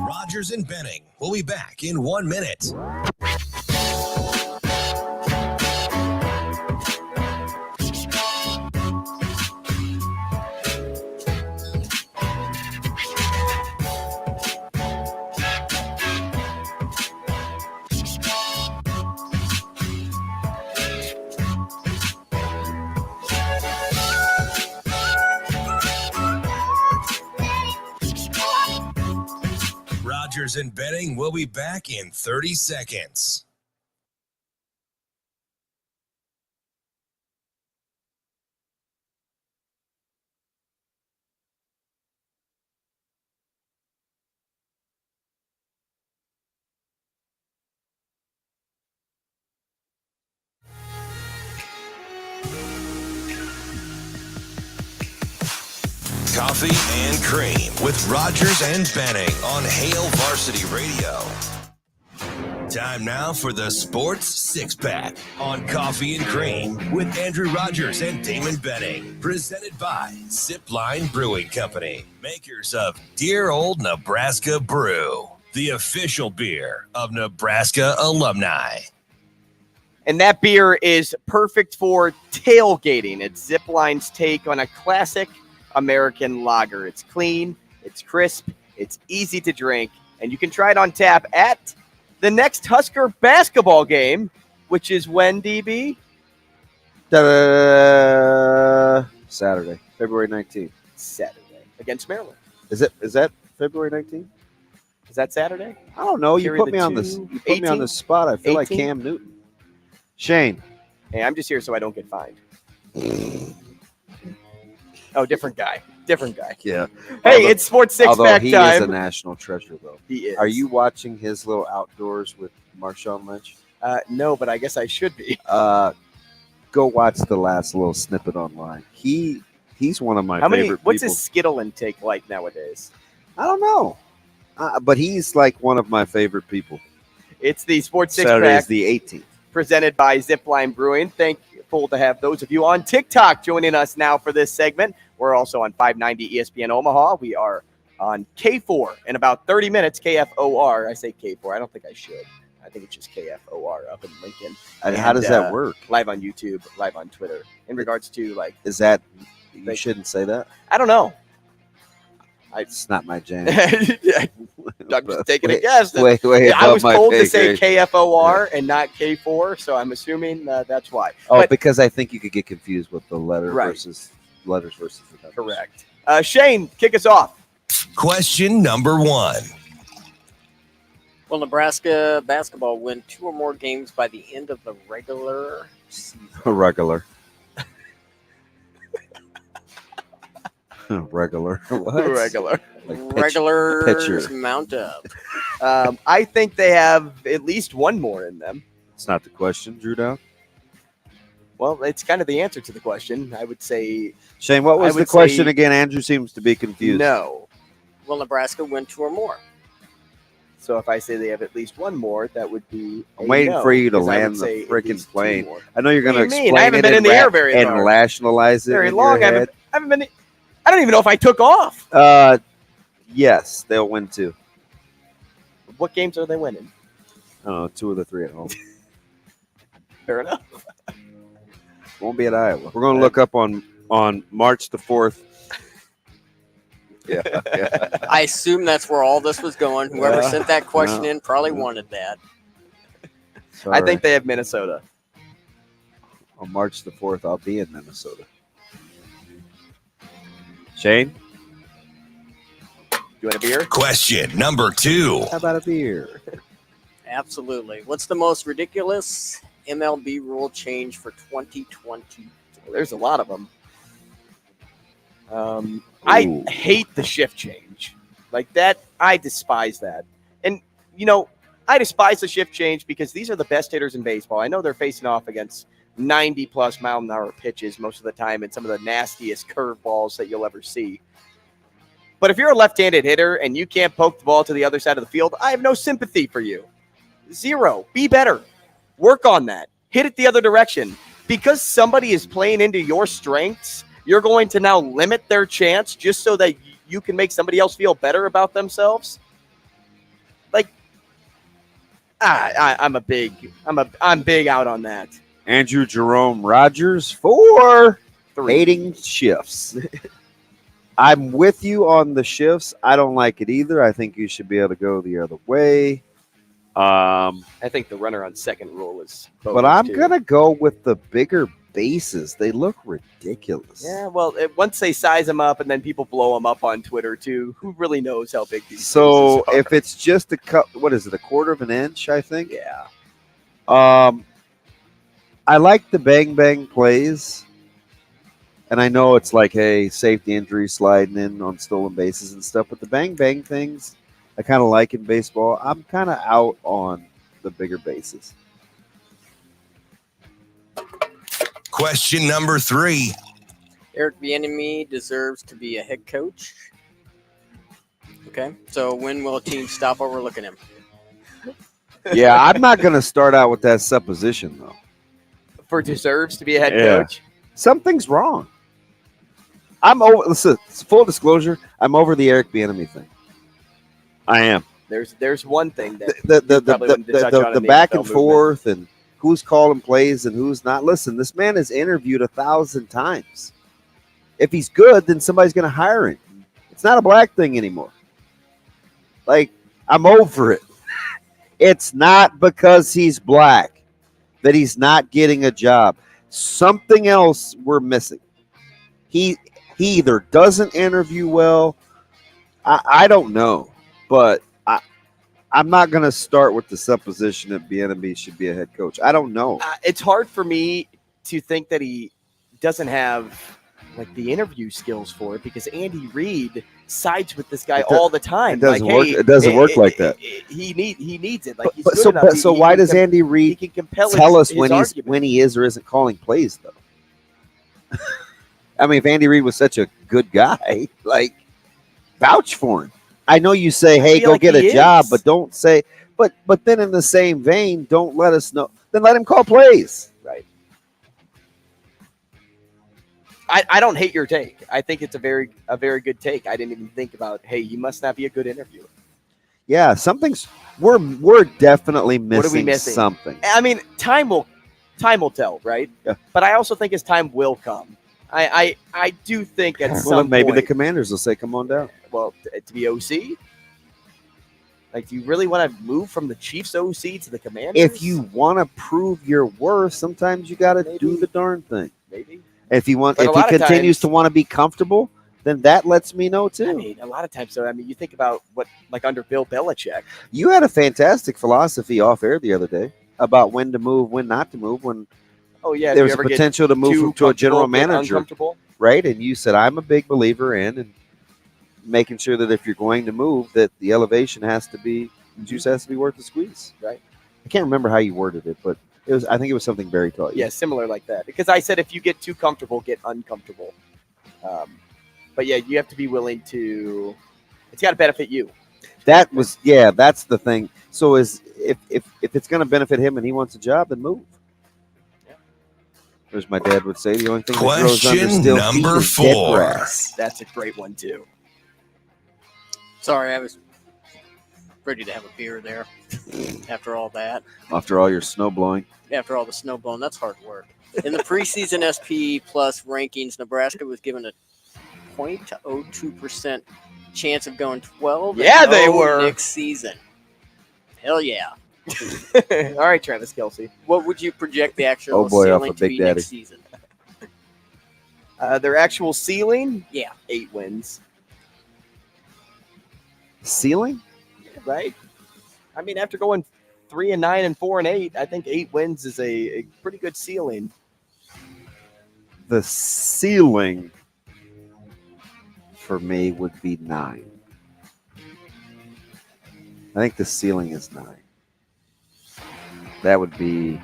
Rogers and Benning will be back in 1 minute. Rogers and Benning will be back in 30 seconds. Coffee and Cream with Rogers and Benning on Hail Varsity Radio. Time now for the Sports Six-Pack on Coffee and Cream with Andrew Rogers and Damon Benning. Presented by Zipline Brewing Company, makers of Dear Old Nebraska Brew, the official beer of Nebraska alumni. And that beer is perfect for tailgating. It's Zipline's take on a classic American lager. It's clean, it's crisp, it's easy to drink, and you can try it on tap at the next Husker basketball game, which is when, DB? Saturday, February 19th. Saturday against Maryland. Is that February 19th? Is that Saturday? I don't know. You put me on this. You put me on the spot. I feel 18? Like Cam Newton. Shane. Hey, I'm just here so I don't get fined. Oh, different guy. Different guy. Yeah. Hey, it's Sports Six Pack he time. is a national treasure, though. He is. Are you watching his little outdoors with Marshawn Lynch? No, but I guess I should be. Go watch the last little snippet online. He's one of my favorite what's people. his Skittle intake like nowadays? I don't know. But he's like one of my favorite people. It's the Sports Six Saturday's Pack the 18th. presented by Zipline Brewing. Thankful to have those of you on TikTok joining us now for this segment. We're also on 590 ESPN Omaha. We are on K4 in about 30 minutes, KFOR. I say K4. I don't think I should. I think it's just KFOR up in Lincoln. And how does that work? Live on YouTube, live on Twitter. In regards to like, is that you shouldn't say that? I don't know. It's not my jam. I'm just taking a guess. Wait, I was told to say KFOR and not K4, so I'm assuming that's why. Oh, because I think you could get confused with the letter Right. versus letters versus the numbers. Correct. Shane, kick us off. Question number 1. Will Nebraska basketball win 2 or more games by the end of the regular season? Regular. Regular. What? Regular. Like Regulars mount up. I think they have at least one more in them. It's not the question, Drew Down. Well, it's kind of the answer to the question. I would say. Shane, what was the question again? Andrew seems to be confused. No. Will Nebraska win 2 or more? So if I say they have at least one more, that would be. I'm waiting for you to land the freaking plane. I know you're going to explain I haven't been in the air very long. And rationalize it. Very long. I haven't been. I don't even know if I took off. Yes, they'll win 2. What games are they winning? I don't know, 2 of the 3 at home. Fair enough. Won't be at Iowa. We're going to look up on March the 4th. Yeah. I assume that's where all this was going. Whoever sent that question in probably wanted that. Sorry. I think they have Minnesota. On March the 4th, I'll be in Minnesota. Shane? You want a beer? Question number 2. How about a beer? Absolutely. What's the most ridiculous MLB rule change for 2020? There's a lot of them. I hate the shift change. Like that, I despise that. And, I despise the shift change because these are the best hitters in baseball. I know they're facing off against 90-plus mile-an-hour pitches most of the time and some of the nastiest curveballs that you'll ever see. But if you're a left-handed hitter and you can't poke the ball to the other side of the field, I have no sympathy for you. 0. Be better. Work on that. Hit it the other direction. Because somebody is playing into your strengths, you're going to now limit their chance just so that you can make somebody else feel better about themselves. Like, I'm big out on that. Andrew Jerome Rogers for hating shifts. I'm with you on the shifts. I don't like it either. I think you should be able to go the other way. I think the runner on second rule is. But I'm going to go with the bigger bases. They look ridiculous. Yeah, well, once they size them up and then people blow them up on Twitter too, who really knows how big these bases are? If it's just what is it, 1/4 of an inch, I think? Yeah. I like the bang bang plays. And I know it's like, hey, safety injury sliding in on stolen bases and stuff, but the bang bang things I kind of like in baseball. I'm kind of out on the bigger bases. Question number 3. Eric Bieniemy deserves to be a head coach. Okay, so when will a team stop overlooking him? Yeah, I'm not going to start out with that supposition, though. For deserves to be a head coach? Something's wrong. I'm over. Listen, full disclosure, I'm over the Eric Bieniemy thing. I am. There's one thing that the back and forth and who's calling plays and who's not. Listen, this man is interviewed 1,000 times. If he's good, then somebody's going to hire him. It's not a black thing anymore. Like, I'm over it. It's not because he's black that he's not getting a job. Something else we're missing. He either doesn't interview well. I don't know, but I'm not going to start with the supposition that Bieniemy should be a head coach. I don't know. It's hard for me to think that he doesn't have like the interview skills for it, because Andy Reid sides with this guy all the time. It doesn't like, work. hey, it doesn't work like that. He needs it. Like, he's But good so, enough. but, so why does Andy Reid tell us when he is or isn't calling plays though? I mean, if Andy Reid was such a good guy, like, vouch for him. I know you say, "Hey, go get a job," but don't say. But then in the same vein, don't let us know. Then let him call plays. Right. I don't hate your take. I think it's a very good take. I didn't even think about, hey, you must not be a good interviewer. Yeah, we're definitely missing, what are we missing? Something. I mean, time will tell, right? Yeah. But I also think his time will come. I do think at some point. Maybe the Commanders will say, "Come on down." Well, to be OC. Like, do you really want to move from the Chiefs OC to the Commanders? If you want to prove your worth, sometimes you got to do the darn thing. Maybe. If he continues to want to be comfortable, then that lets me know too. I mean, a lot of times, though, you think about what, like under Bill Belichick. You had a fantastic philosophy off air the other day about when to move, when not to move. When there was a potential to move to a general manager, right? And you said, "I'm a big believer in and making sure that if you're going to move, that the elevation has to be, juice has to be worth the squeeze." Right. I can't remember how you worded it, but I think it was something Barry taught you. Yeah, similar like that. Because I said, if you get too comfortable, get uncomfortable. But yeah, you have to be willing to. It's got to benefit you. That's the thing. So if it's going to benefit him and he wants a job, then move. Yeah. As my dad would say, the only thing that grows under still number feet is 4. dead grass. That's a great one too. Sorry, I was ready to have a beer there after all that. After all your snow blowing. After all the snow blowing, that's hard work. In the preseason SP Plus rankings, Nebraska was given a 0.02% chance of going 12. Yeah, they were next season. Hell yeah! All right, Travis Kelce. What would you project the actual ceiling to be next season? Their actual ceiling? Yeah, 8 wins. Ceiling? Yeah, right. I mean, after going 3-9 and 4-8, I think 8 wins is a pretty good ceiling. The ceiling for me would be 9. I think the ceiling is 9. That would be.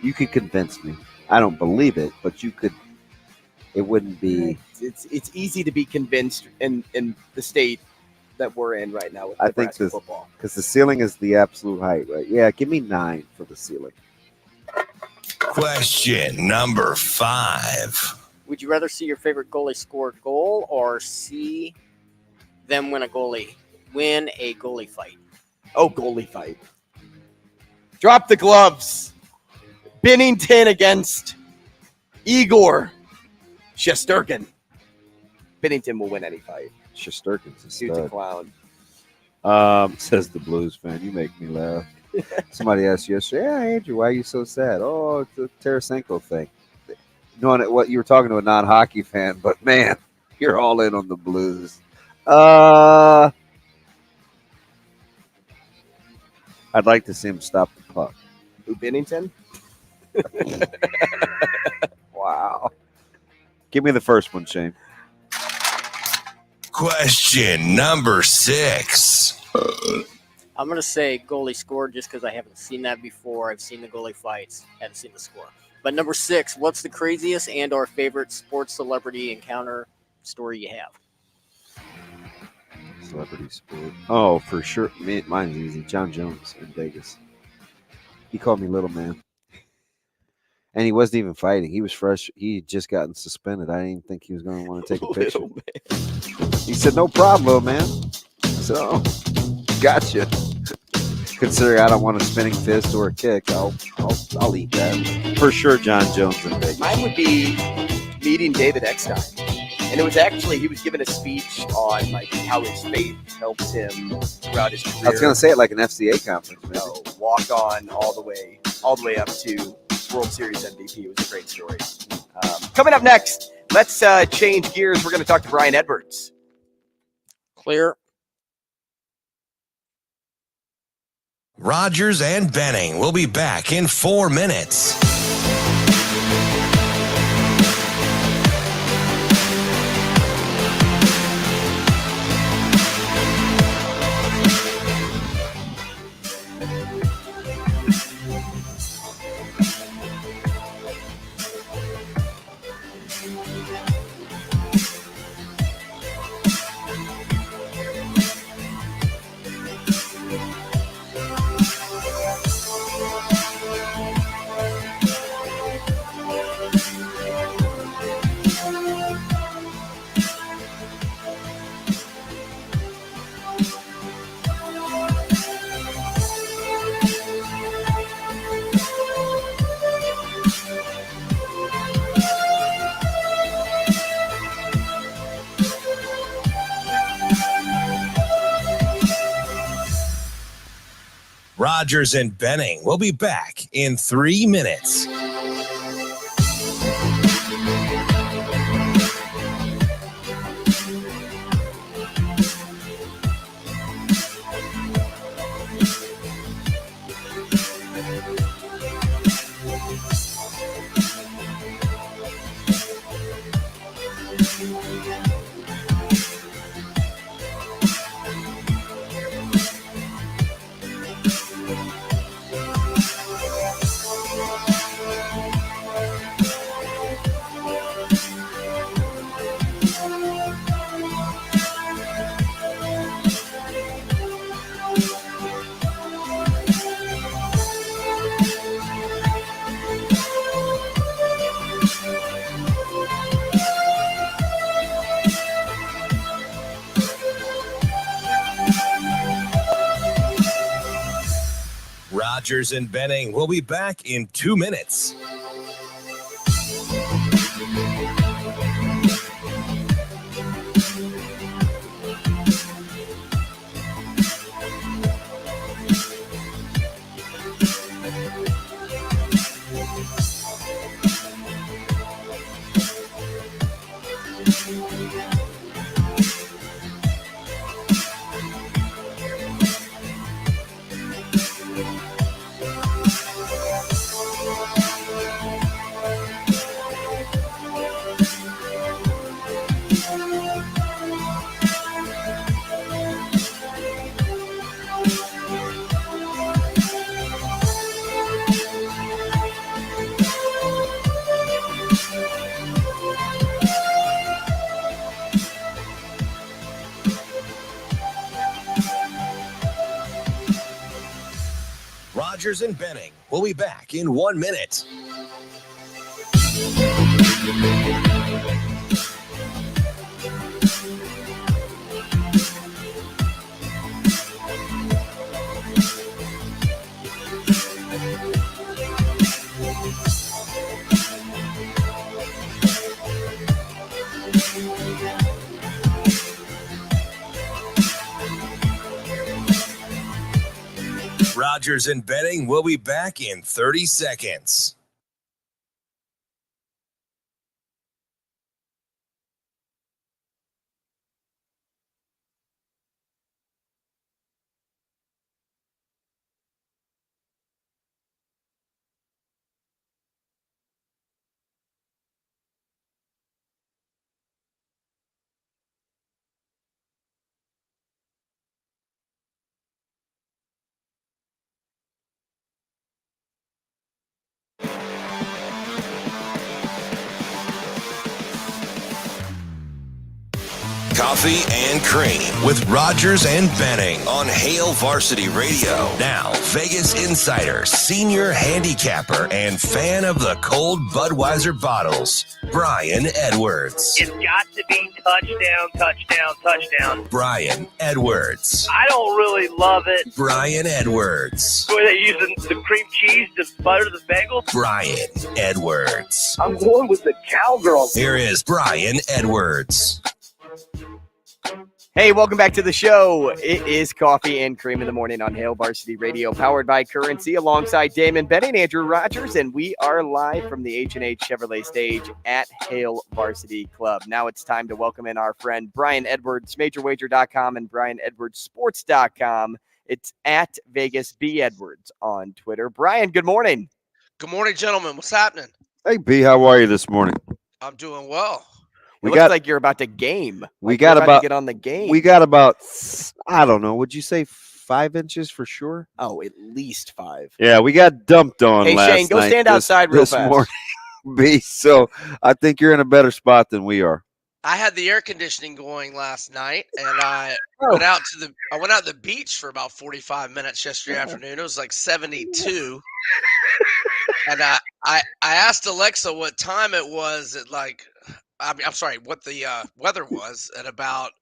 You could convince me. I don't believe it, but you could. It wouldn't be. It's easy to be convinced in the state that we're in right now with Nebraska football. Because the ceiling is the absolute height, right? Yeah, give me 9 for the ceiling. Question number 5. Would you rather see your favorite goalie score a goal or see them win a goalie fight? Oh, goalie fight. Drop the gloves. Bennington against Igor Shesterkin. Bennington will win any fight. Shesterkin's a stud. He's a clown. Says the Blues fan. You make me laugh. Somebody asked yesterday, "Yeah, Andrew, why are you so sad?" "Oh, it's a Tarasenko thing." Knowing what you were talking to a non-hockey fan, but man, you're all in on the Blues. I'd like to see him stop the puck. Who, Bennington? Wow. Give me the first one, Shane. Question number 6. I'm going to say goalie score just because I haven't seen that before. I've seen the goalie fights, haven't seen the score. But number 6, what's the craziest and or favorite sports celebrity encounter story you have? Celebrity sport. Oh, for sure. Mine's easy. John Jones in Vegas. He called me little man. And he wasn't even fighting. He was fresh. He had just gotten suspended. I didn't even think he was going to want to take a picture. He said, "No problem, little man." I said, "Oh, gotcha." Considering I don't want a spinning fist or a kick, I'll eat that. For sure, John Jones in Vegas. Mine would be meeting David Eckstein. And it was actually, he was giving a speech on like how his faith helped him throughout his career. I was going to say it like an FCA conference. Maybe. No, walk on all the way up to World Series MVP. It was a great story. Coming up next, let's change gears. We're going to talk to Brian Edwards. Clear. Rogers and Benning will be back in 4 minutes. Rogers and Benning will be back in 3 minutes. Rogers and Benning will be back in 2 minutes. Rogers and Benning will be back in 1 minute. Rogers and Benning will be back in 30 seconds. Coffee and Cream with Rogers and Benning on Hail Varsity Radio. Now, Vegas insider, senior handicapper, and fan of the cold Budweiser bottles, Brian Edwards. It's got to be touchdown, touchdown, touchdown. Brian Edwards. I don't really love it. Brian Edwards. Were they using the cream cheese to butter the bagel? Brian Edwards. I'm going with the cowgirl. Here is Brian Edwards. Hey, welcome back to the show. It is Coffee and Cream in the Morning on Hail Varsity Radio, powered by Currency, alongside Damon Benning, Andrew Rogers, and we are live from the H&H Chevrolet stage at Hail Varsity Club. Now it's time to welcome in our friend Brian Edwards, MajorWager.com and BrianEdwardsSports.com. It's at Vegas B. Edwards on Twitter. Brian, good morning. Good morning, gentlemen. What's happening? Hey, B, how are you this morning? I'm doing well. It looks like you're about to game. We got about to get on the game. We got about, I don't know, would you say 5 inches for sure? Oh, at least 5. Yeah, we got dumped on last night. Hey, Shane, go stand outside real fast. Morning, B, so I think you're in a better spot than we are. I had the air conditioning going last night, and I went out to the beach for about 45 minutes yesterday afternoon. It was like 72. And I asked Alexa what time it was at I'm sorry, what the weather was at about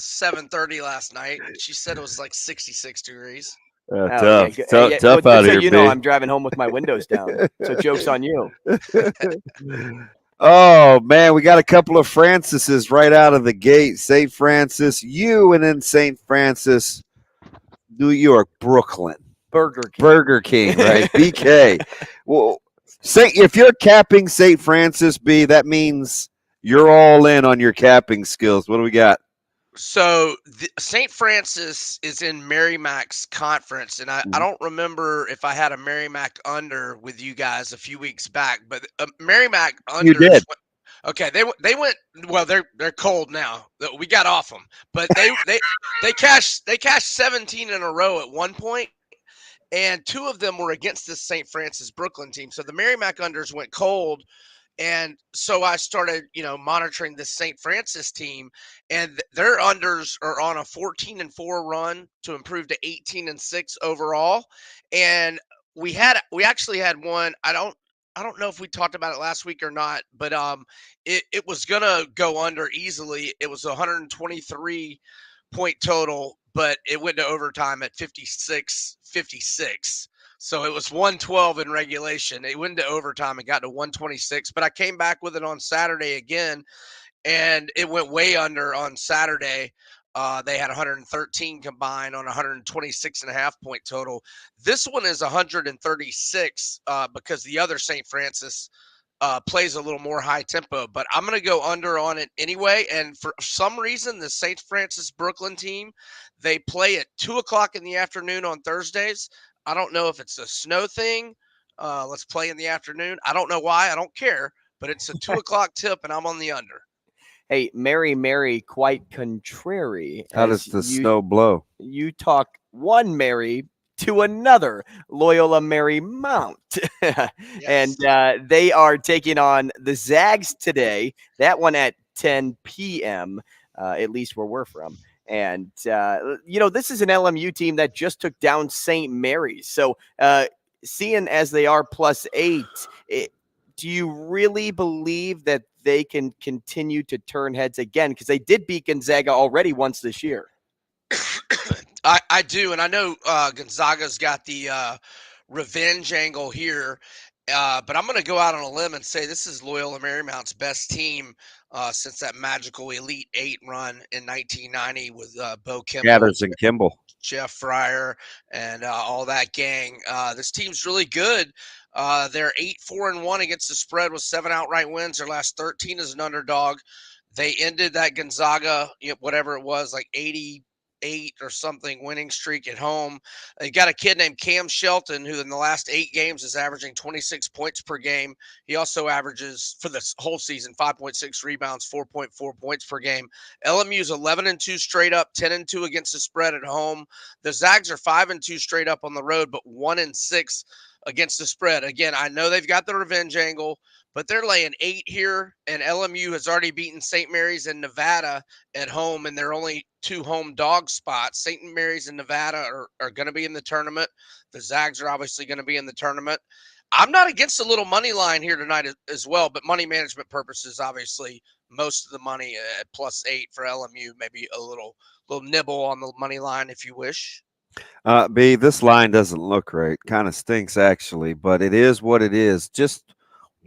7:30 last night. And she said it was like 66 degrees. Tough out here, you know, I'm driving home with my windows down. So joke's on you. Oh, man, we got a couple of Francises right out of the gate. St. Francis, and then St. Francis, New York, Brooklyn. Burger King. Burger King, right? BK. Well, if you're capping St. Francis, B, that means you're all in on your capping skills. What do we got? So St. Francis is in Merrimack's conference, and I don't remember if I had a Merrimack under with you guys a few weeks back, but Merrimack unders. You did. Okay, they went well. They're cold now. We got off them, but they cashed 17 in a row at one point, and 2 of them were against this St. Francis Brooklyn team. So the Merrimack unders went cold. And so I started, monitoring this St. Francis team, and their unders are on a 14-4 run to improve to 18-6 overall. And we actually had one. I don't know if we talked about it last week or not, but it was gonna go under easily. It was 123 point total, but it went to overtime at 56-56. So it was 112 in regulation. It went to overtime and got to 126. But I came back with it on Saturday again, and it went way under on Saturday. They had 113 combined on 126.5 point total. This one is 136 because the other St. Francis plays a little more high tempo, but I'm going to go under on it anyway. And for some reason, the St. Francis Brooklyn team, they play at 2:00 in the afternoon on Thursdays. I don't know if it's a snow thing. Let's play in the afternoon. I don't know why. I don't care, but it's a 2:00 tip, and I'm on the under. Hey, Mary, quite contrary. How does the snow blow? You talk one Mary to another, Loyola Marymount. Yes. And they are taking on the Zags today. That one at 10 p.m., at least where we're from. And, this is an LMU team that just took down St. Mary's. So seeing as they are +8, do you really believe that they can continue to turn heads again? Because they did beat Gonzaga already once this year. I do, and I know Gonzaga's got the revenge angle here, but I'm going to go out on a limb and say this is Loyola Marymount's best team since that magical Elite 8 run in 1990 with Bo Kimball, Gathers and Kimball, Jeff Fryer, and all that gang. This team's really good. They're 8-4-1 against the spread with 7 outright wins. Their last 13 as an underdog. They ended that Gonzaga, whatever it was, like 88 or something winning streak at home. They got a kid named Cam Shelton who in the last 8 games is averaging 26 points per game. He also averages for this whole season 5.6 rebounds, 4.4 points per game. LMU's 11-2 straight up, 10-2 against the spread at home. The Zags are 5-2 straight up on the road, but 1-6 against the spread. Again, I know they've got the revenge angle, but they're laying 8 here, and LMU has already beaten St. Mary's and Nevada at home, and they're only 2 home dog spots. St. Mary's and Nevada are going to be in the tournament. The Zags are obviously going to be in the tournament. I'm not against a little money line here tonight as well, but money management purposes, obviously, most of the money at +8 for LMU, maybe a little nibble on the money line if you wish. B, this line doesn't look right. Kind of stinks, actually, but it is what it is. Just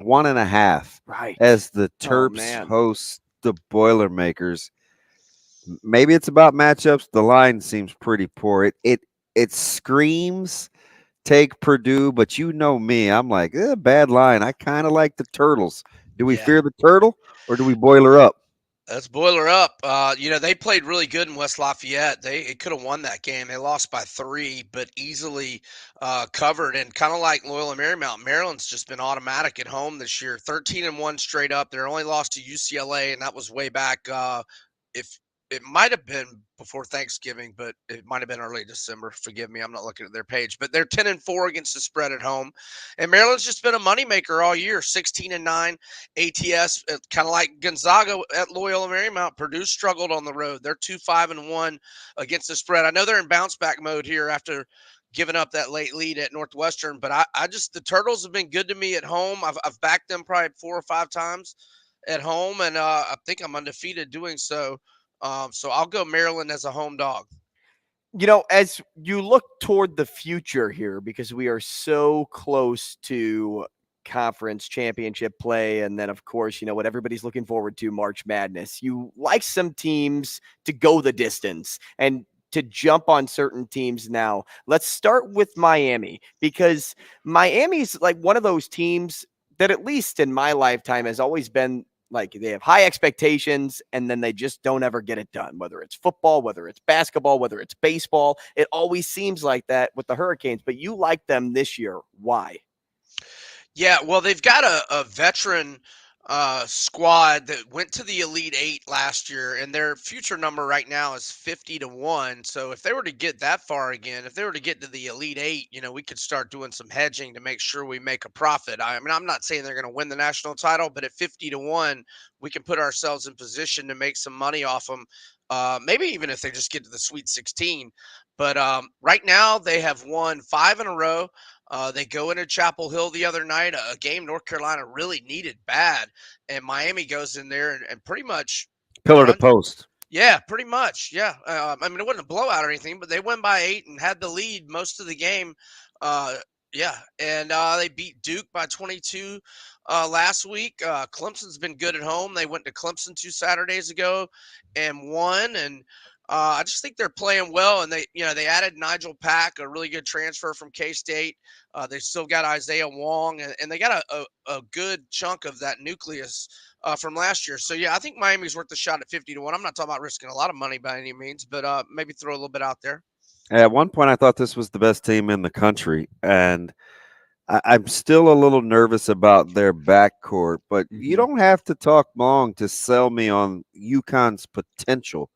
1.5. Right. As the Terps host the Boilermakers. Maybe it's about matchups. The line seems pretty poor. It screams take Purdue, but you know me. I'm like, bad line. I kind of like the Turtles. Do we fear the Turtle or do we boil her up? Let's boil her up. They played really good in West Lafayette. They could have won that game. They lost by 3, but easily covered. And kind of like Loyola Marymount, Maryland's just been automatic at home this year. 13-1 straight up. They're only lost to UCLA, and that was way back. If it might have been before Thanksgiving, but it might have been early December. Forgive me, I'm not looking at their page. But they're 10-4 against the spread at home. And Maryland's just been a moneymaker all year, 16-9 ATS, kind of like Gonzaga at Loyola Marymount. Purdue struggled on the road. They're 2-5-1 against the spread. I know they're in bounce back mode here after giving up that late lead at Northwestern, but the Turtles have been good to me at home. I've backed them probably 4 or 5 times at home, and I think I'm undefeated doing so. So I'll go Maryland as a home dog. As you look toward the future here, because we are so close to conference championship play, and then, of course, what everybody's looking forward to, March Madness. You like some teams to go the distance, and to jump on certain teams now. Let's start with Miami, because Miami's like one of those teams that, at least in my lifetime, has always been like they have high expectations and then they just don't ever get it done, whether it's football, whether it's basketball, whether it's baseball. It always seems like that with the Hurricanes, but you like them this year. Why? Yeah, well, they've got a veteran squad that went to the Elite Eight last year, and their future number right now is 50-1. So if they were to get that far again, if they were to get to the Elite Eight, we could start doing some hedging to make sure we make a profit. I mean, I'm not saying they're going to win the national title, but at 50-1, we can put ourselves in position to make some money off them. Maybe even if they just get to the Sweet 16. But right now, they have won 5 in a row. They go into Chapel Hill the other night, a game North Carolina really needed bad, and Miami goes in there and pretty much pillar to post. Yeah, pretty much. Yeah. I mean, it wasn't a blowout or anything, but they won by 8 and had the lead most of the game. Yeah, and they beat Duke by 22 last week. Clemson's been good at home. They went to Clemson 2 Saturdays ago and won, and I just think they're playing well, and they added Nigel Pack, a really good transfer from K-State. They still got Isaiah Wong, and they got a good chunk of that nucleus from last year. So, yeah, I think Miami's worth a shot at 50-1. I'm not talking about risking a lot of money by any means, but maybe throw a little bit out there. At one point, I thought this was the best team in the country, and I'm still a little nervous about their backcourt, but you don't have to talk long to sell me on UConn's potential.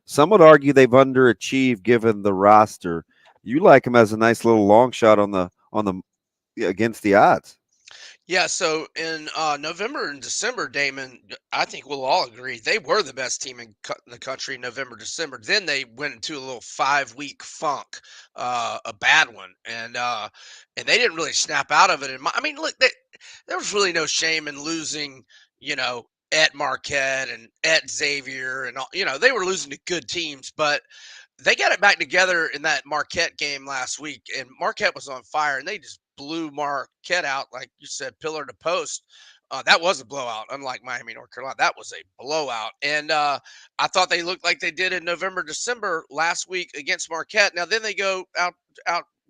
Some would argue they've underachieved given the roster. You like them as a nice little long shot on the against the odds. Yeah, so in November and December, Damon, I think we'll all agree they were the best team in the country in November, December. Then they went into a little 5-week funk, a bad one, and they didn't really snap out of it. And I mean, look, there was really no shame in losing, at Marquette and at Xavier, and all, they were losing to good teams, but they got it back together in that Marquette game last week, and Marquette was on fire, and they just blew Marquette out, like you said, pillar to post. That was a blowout, unlike Miami, North Carolina. That was a blowout. And I thought they looked like they did in November, December last week against Marquette. Now, then they go out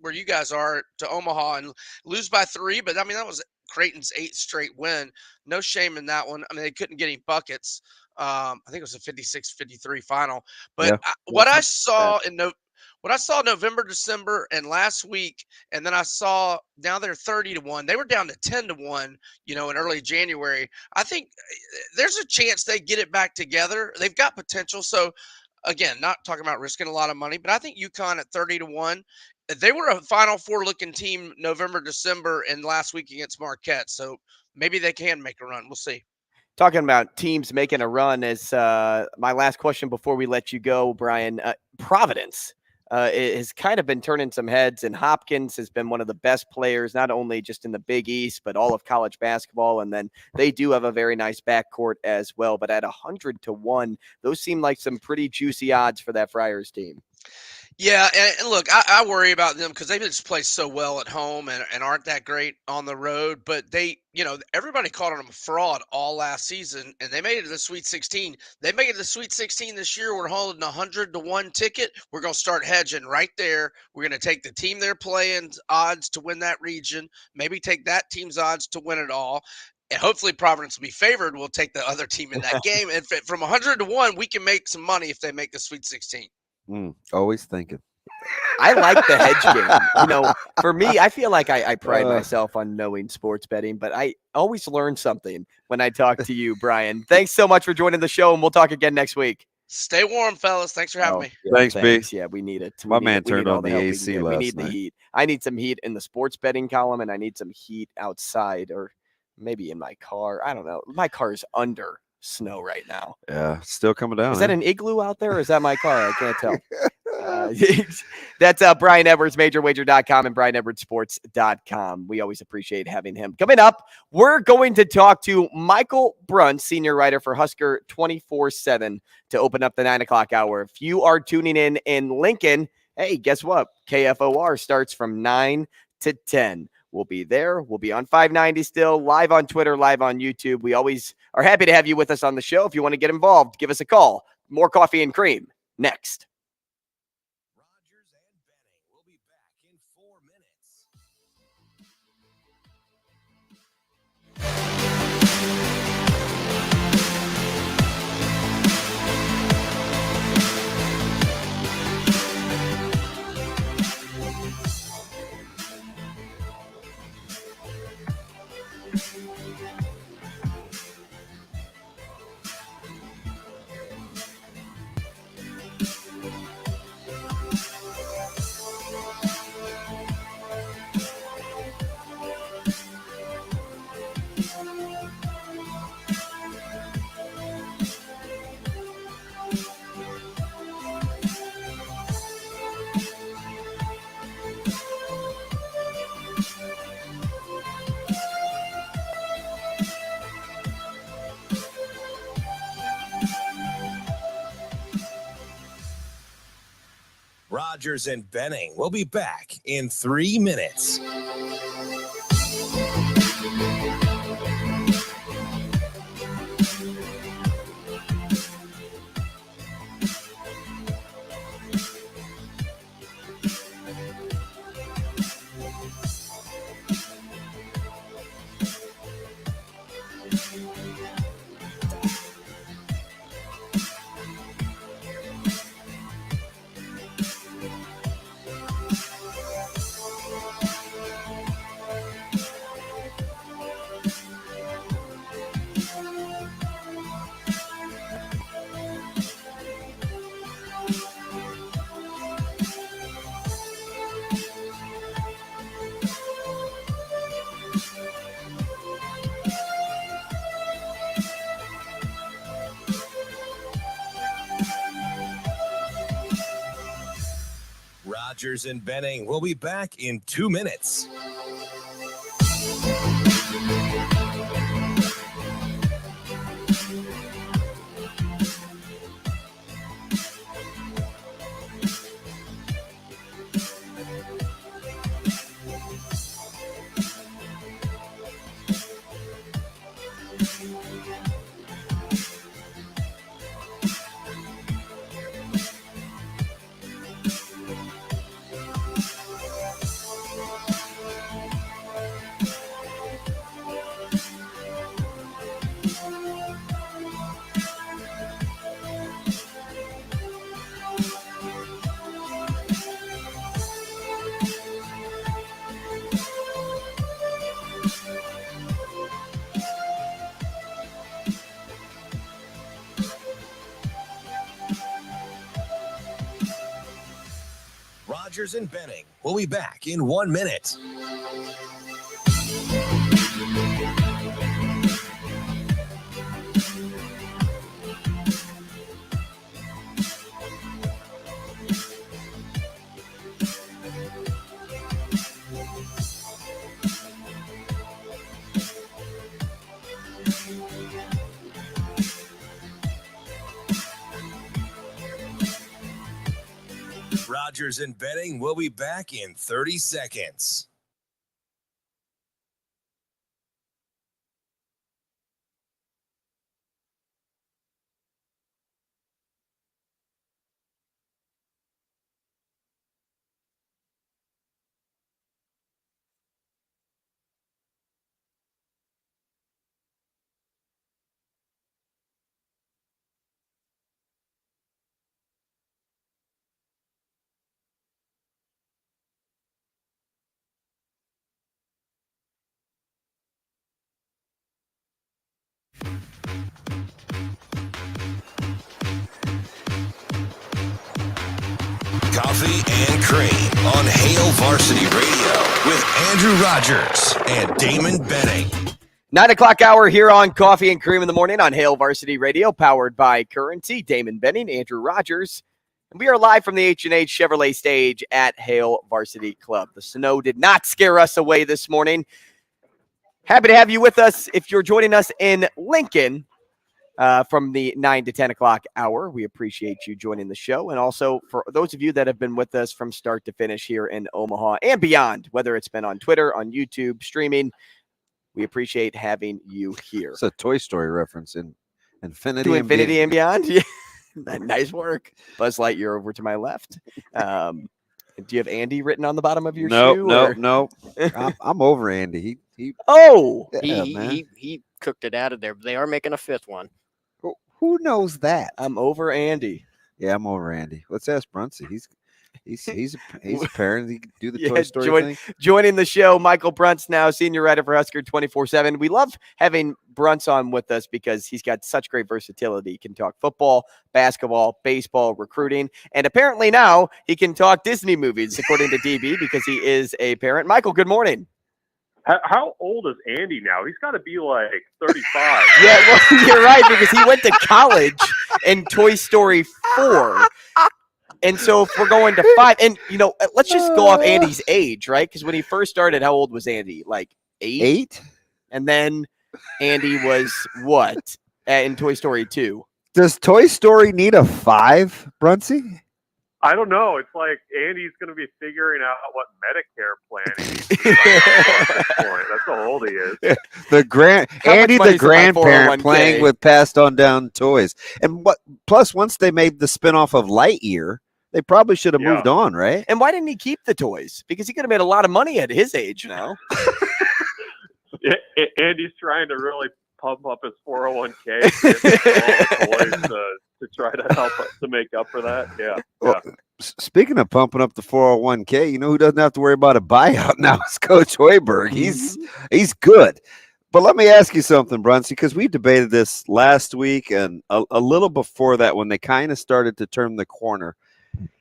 where you guys are to Omaha and lose by 3. But, I mean, that was Creighton's 8th straight win. No shame in that one. I mean, they couldn't get any buckets. I think it was a 56-53 final. But Yeah. What I saw November, December, and last week, and then I saw now they're 30-1. They were down to 10-1, in early January. I think there's a chance they get it back together. They've got potential. So, again, not talking about risking a lot of money, but I think UConn at 30-1. They were a Final Four looking team November, December, and last week against Marquette. So maybe they can make a run. We'll see. Talking about teams making a run is my last question before we let you go, Brian. Providence has kind of been turning some heads, and Hopkins has been one of the best players, not only just in the Big East, but all of college basketball. And then they do have a very nice backcourt as well. But at 100-1, those seem like some pretty juicy odds for that Friars team. Yeah, and look, I worry about them because they just play so well at home and aren't that great on the road. But they, everybody called them a fraud all last season, and they made it to the Sweet 16. They made it to the Sweet 16 this year. We're holding a 100-1 ticket. We're going to start hedging right there. We're going to take the team they're playing odds to win that region, maybe take that team's odds to win it all. And hopefully Providence will be favored. We'll take the other team in that game. And from 100-1, we can make some money if they make the Sweet 16. Always thinking. I like the hedge game. For me, I feel like I pride myself on knowing sports betting, but I always learn something when I talk to you, Brian. Thanks so much for joining the show, and we'll talk again next week. Stay warm, fellas. Thanks for having me. Thanks, B. Yeah, we need it. My man turned on the AC last night. We need the heat. I need some heat in the sports betting column, and I need some heat outside or maybe in my car. I don't know. My car is under snow right now. Yeah, still coming down. Is that an igloo out there, or is that my car? I can't tell. That's Brian Edwards, MajorWager.com and BrianEdwardsSports.com. We always appreciate having him. Coming up, we're going to talk to Michael Bruntz, senior writer for Husker 24/7, to open up the 9 o'clock hour. If you are tuning in Lincoln, hey, guess what? KFOR starts from 9 to 10. We'll be there. We'll be on 590 still, live on Twitter, live on YouTube. We always are happy to have you with us on the show. If you want to get involved, give us a call. More Coffee and Cream next. We'll be back in 4 minutes. Rogers and Benning will be back in 3 minutes. Rogers and Benning will be back in 2 minutes. Rogers and Benning will be back in 1 minute. Rogers and Benning will be back in 30 seconds. Coffee and Cream on Hail Varsity Radio with Andrew Rogers and Damon Benning. 9 o'clock hour here on Coffee and Cream in the morning on Hail Varsity Radio, powered by Currency. Damon Benning, Andrew Rogers. And we are live from the H&H Chevrolet stage at Hail Varsity Club. The snow did not scare us away this morning. Happy to have you with us if you're joining us in Lincoln. From the 9 to 10 o'clock hour. We appreciate you joining the show. And also for those of you that have been with us from start to finish here in Omaha and beyond, whether it's been on Twitter, on YouTube, streaming, we appreciate having you here. It's a Toy Story reference in Infinity, to Infinity and Beyond. Yeah. Nice work. Buzz Lightyear over to my left. Do you have Andy written on the bottom of your nope, shoe? Nope. I'm over Andy. He cooked it out of there, but they are making a 5th one. Who knows that? I'm over Andy. Yeah, I'm over Andy. Let's ask Bruntz. He's a parent. He can do the Toy Story thing. Joining the show, Michael Bruntz, now senior writer for Husker 24/7. We love having Bruntz on with us because he's got such great versatility. He can talk football, basketball, baseball, recruiting, and apparently now he can talk Disney movies, according to DB, because he is a parent. Michael, good morning. How old is Andy now? He's got to be like 35. Yeah, well, you're right, because he went to college in Toy Story 4. And so if we're going to 5, and, let's just go off Andy's age, right? Because when he first started, how old was Andy? Like 8? 8? And then Andy was what in Toy Story 2? Does Toy Story need a 5, Bruntzy? I don't know. It's like Andy's going to be figuring out what Medicare plan he's at this point. That's how old he is. Andy, the grandparent, playing with passed on down toys. And plus, once they made the spinoff of Lightyear, they probably should have moved on, right? And why didn't he keep the toys? Because he could have made a lot of money at his age now. Andy's trying to really pump up his 401k to try to help to make up for that. Yeah. Well, speaking of pumping up the 401k, you know who doesn't have to worry about a buyout now? It's Coach Hoiberg. He's good. But let me ask you something, Bruntz, because we debated this last week and a little before that when they kind of started to turn the corner.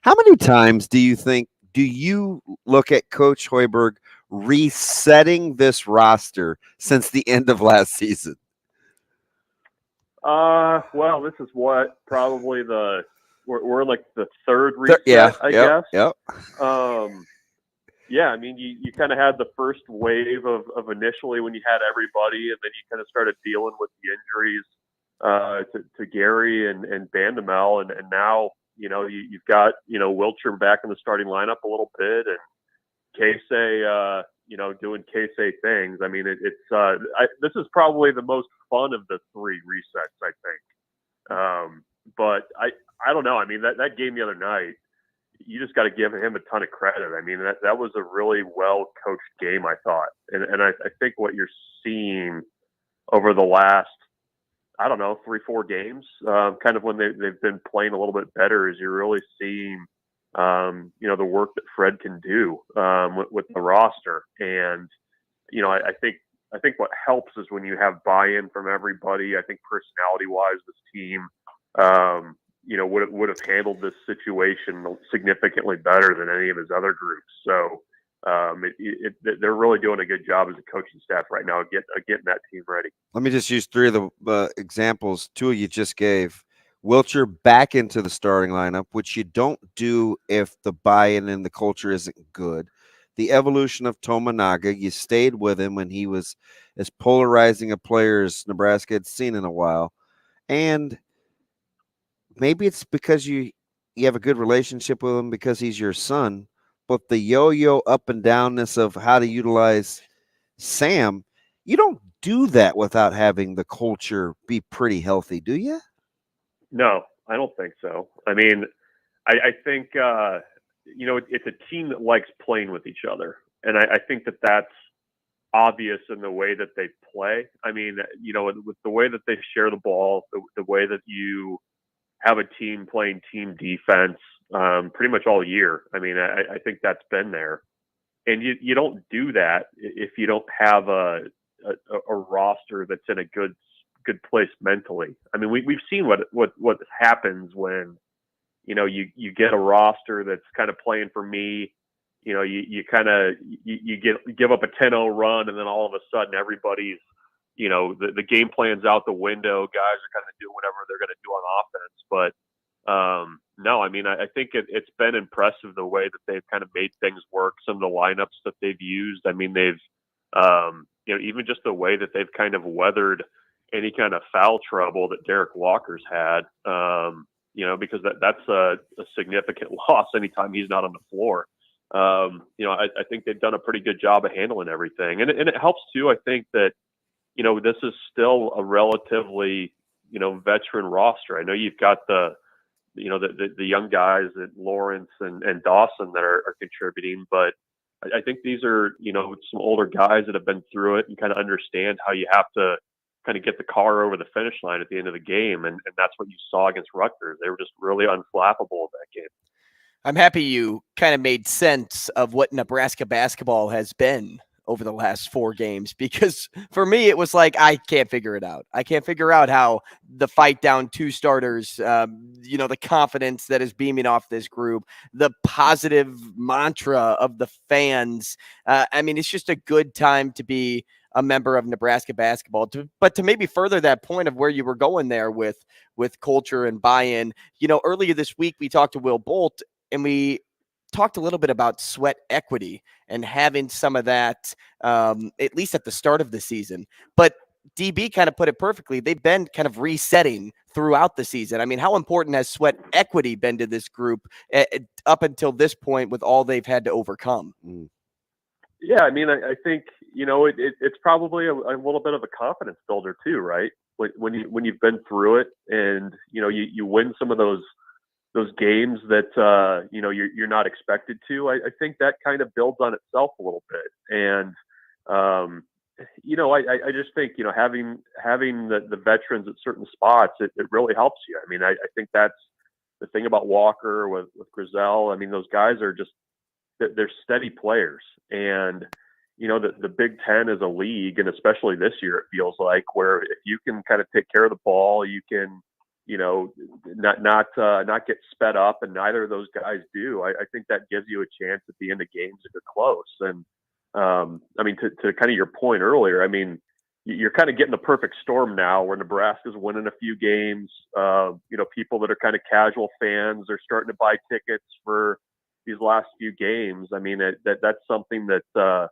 How many times do you look at Coach Hoiberg resetting this roster since the end of last season? Well, this is probably we're like the third reset, I guess. Yep. Yeah, I mean, you kind of had the first wave of initially when you had everybody, and then you kind of started dealing with the injuries to Gary and Bandamel, and now you've got Wilcher back in the starting lineup a little bit, and Casey doing Casey things. I mean, this is probably the most fun of the 3 resets, I think. But I don't know. I mean, that game the other night, you just got to give him a ton of credit. I mean, that was a really well coached game, I thought. And I think what you're seeing over the last, I don't know, 3-4 games, kind of when they've been playing a little bit better, is you're really seeing the work that Fred can do with the roster. And I think what helps is when you have buy-in from everybody. I think personality-wise, this team would have handled this situation significantly better than any of his other groups. So they're really doing a good job as a coaching staff right now getting that team ready. Let me just use 3 of the examples. 2 you just gave. Wilcher back into the starting lineup, which you don't do if the buy-in and the culture isn't good. The evolution of Tominaga, you stayed with him when he was as polarizing a player as Nebraska had seen in a while. And maybe it's because you have a good relationship with him because he's your son, but the yo-yo up and downness of how to utilize Sam, you don't do that without having the culture be pretty healthy, do you? No, I don't think so. I mean, I think, it's a team that likes playing with each other. And I think that's obvious in the way that they play. I mean, with the way that they share the ball, the way that you have a team playing team defense pretty much all year. I mean, I think that's been there. And you don't do that if you don't have a roster that's in a good place mentally. I mean, we've seen what happens when you get a roster that's kind of playing for me. You give up a 10-0 run, and then all of a sudden everybody's the game plan's out the window. Guys are kind of doing whatever they're going to do on offense. But no, I mean, I think it's been impressive the way that they've kind of made things work. Some of the lineups that they've used. I mean, they've even just the way that they've kind of weathered any kind of foul trouble that Derek Walker's had, because that's a significant loss anytime he's not on the floor. I think they've done a pretty good job of handling everything. And it helps too, I think that, this is still a relatively, veteran roster. I know you've got the the young guys at Lawrence and Dawson that are contributing. But I think these are, some older guys that have been through it and kind of understand how you have to kind of get the car over the finish line at the end of the game. And that's what you saw against Rutgers. They were just really unflappable in that game. I'm happy you kind of made sense of what Nebraska basketball has been over the last 4 games, because for me, it was like, I can't figure it out. I can't figure out how the fight down 2 starters, the confidence that is beaming off this group, the positive mantra of the fans. It's just a good time to be a member of Nebraska basketball. But to maybe further that point of where you were going there with culture and buy-in, earlier this week, we talked to Will Bolt, and we talked a little bit about sweat equity and having some of that, at least at the start of the season. But DB kind of put it perfectly. They've been kind of resetting throughout the season. How important has sweat equity been to this group up until this point with all they've had to overcome? Yeah, I think, it's probably a little bit of a confidence builder too, right? When you've been through it and, you win some of those games that, you're not expected to, I think that kind of builds on itself a little bit. And, I just think, having the veterans at certain spots, it really helps you. I think that's the thing about Walker with Grizel. Those guys are just, they're steady players. And, the Big Ten is a league, and especially this year, it feels like, where if you can kind of take care of the ball, you can, not get sped up, and neither of those guys do. I think that gives you a chance at the end of games if you're close. And to kind of your point earlier, you're kind of getting the perfect storm now where Nebraska's winning a few games. People that are kind of casual fans are starting to buy tickets for these last few games. That's something that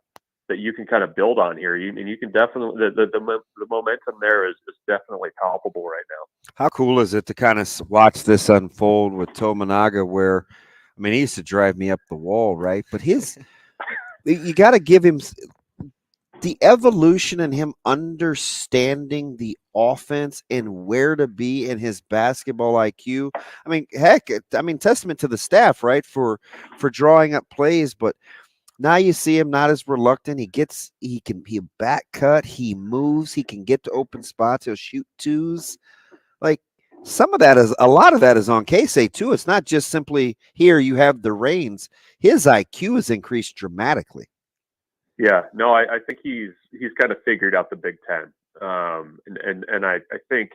you can kind of build on here. And you can definitely, the momentum there is definitely palpable right now. How cool is it to kind of watch this unfold with Tominaga, where, he used to drive me up the wall, right? But you got to give him the evolution in him understanding the offense and where to be in his basketball IQ. Testament to the staff, right? For drawing up plays, but now you see him not as reluctant. He back cut, he moves, he can get to open spots, he'll shoot 2s. Like, a lot of that is on Casey too. It's not just simply here you have the reins. His IQ has increased dramatically. Yeah, no, I think he's kind of figured out the Big Ten, and I think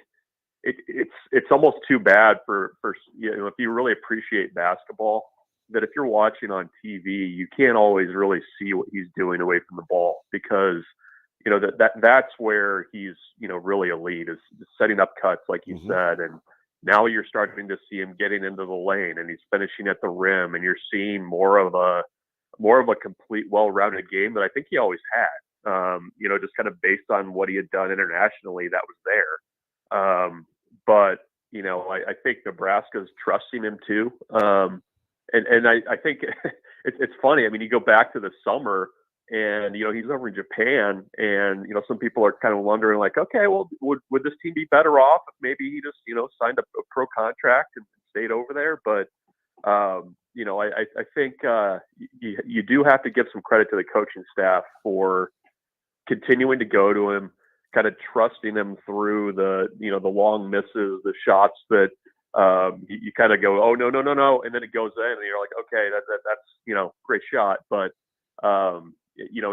it's almost too bad for if you really appreciate basketball, that if you're watching on TV, you can't always really see what he's doing away from the ball, because that's where he's really elite, is setting up cuts like you said. And now you're starting to see him getting into the lane, and he's finishing at the rim, and you're seeing more of a complete, well-rounded game that I think he always had. Just kind of based on what he had done internationally, that was there. But I think Nebraska's trusting him too. And I think it's funny. You go back to the summer, and he's over in Japan, and some people are kind of wondering, like, okay, well, would this team be better off if maybe he just signed a pro contract and stayed over there? But I think you do have to give some credit to the coaching staff for continuing to go to him, kind of trusting him through the long misses, the shots that you kind of go, oh, no, and then it goes in, and you're like, okay, that's great shot. But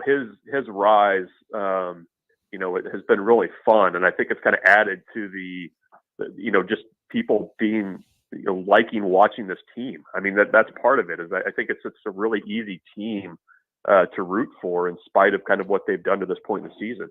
his rise, it has been really fun, and I think it's kind of added to the just people being liking watching this team. That's part of it. Is I think it's a really easy team to root for, in spite of kind of what they've done to this point in the season.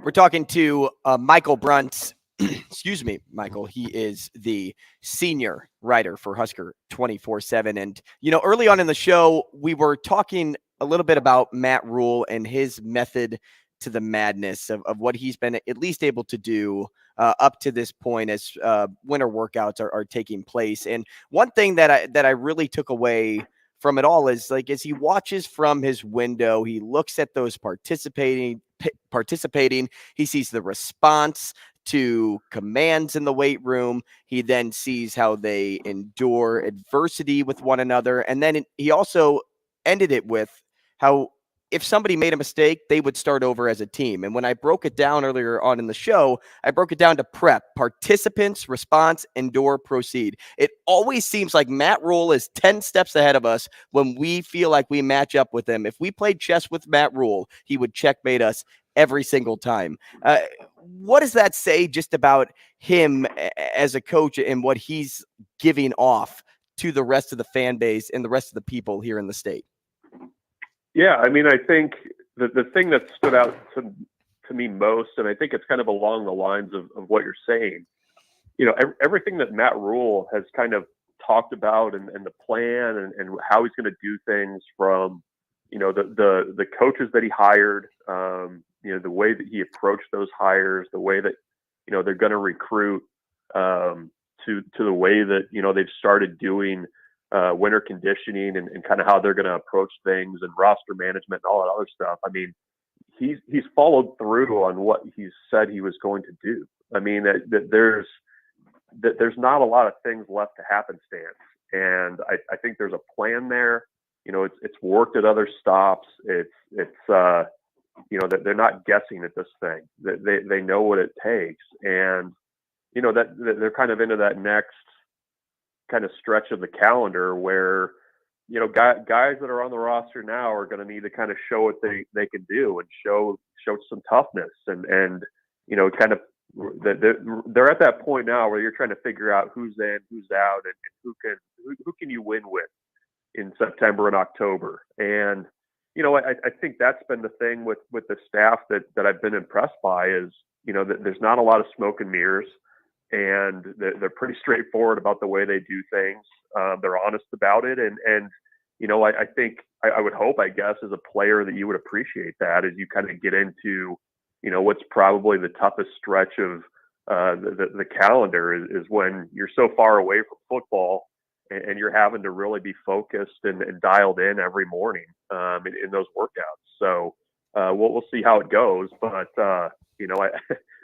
We're talking to Michael Bruntz. Excuse me, Michael. He is the senior writer for Husker 24/7. And, early on in the show, we were talking a little bit about Matt Rhule and his method to the madness of what he's been at least able to do up to this point as winter workouts are taking place. And one thing that I really took away from it all is, like, as he watches from his window, he looks at those participating, he sees the response to commands in the weight room. He then sees how they endure adversity with one another. And then he also ended it with how if somebody made a mistake, they would start over as a team. And when I broke it down earlier on in the show, I broke it down to prep, participants, response, endure, proceed. It always seems like Matt Rhule is 10 steps ahead of us when we feel like we match up with him. If we played chess with Matt Rhule, he would checkmate us every single time. What does that say just about him as a coach and what he's giving off to the rest of the fan base and the rest of the people here in the state? Yeah, I mean, I think the thing that stood out to me most, and I think it's kind of along the lines of what you're saying, everything that Matt Rhule has kind of talked about and the plan and how he's going to do things from, the coaches that he hired, the way that he approached those hires, the way that, they're going to recruit, to the way that, they've started doing winter conditioning and kind of how they're going to approach things and roster management and all that other stuff. I mean, he's followed through on what he said he was going to do. I mean, there's not a lot of things left to happenstance. And I think there's a plan there. It's worked at other stops. They're not guessing at this thing. They know what it takes. And, that they're kind of into that next kind of stretch of the calendar where, guys that are on the roster now are going to need to kind of show what they can do and show some toughness and kind of they're at that point now where you're trying to figure out who's in, who's out, and who can you win with in September and October. And, I think that's been the thing with the staff that I've been impressed by is, that there's not a lot of smoke and mirrors. And they're pretty straightforward about the way they do things. They're honest about it. And I think I would hope, I guess, as a player that you would appreciate that as you kind of get into, what's probably the toughest stretch of the calendar is when you're so far away from football and you're having to really be focused and dialed in every morning in those workouts. So we'll see how it goes. But,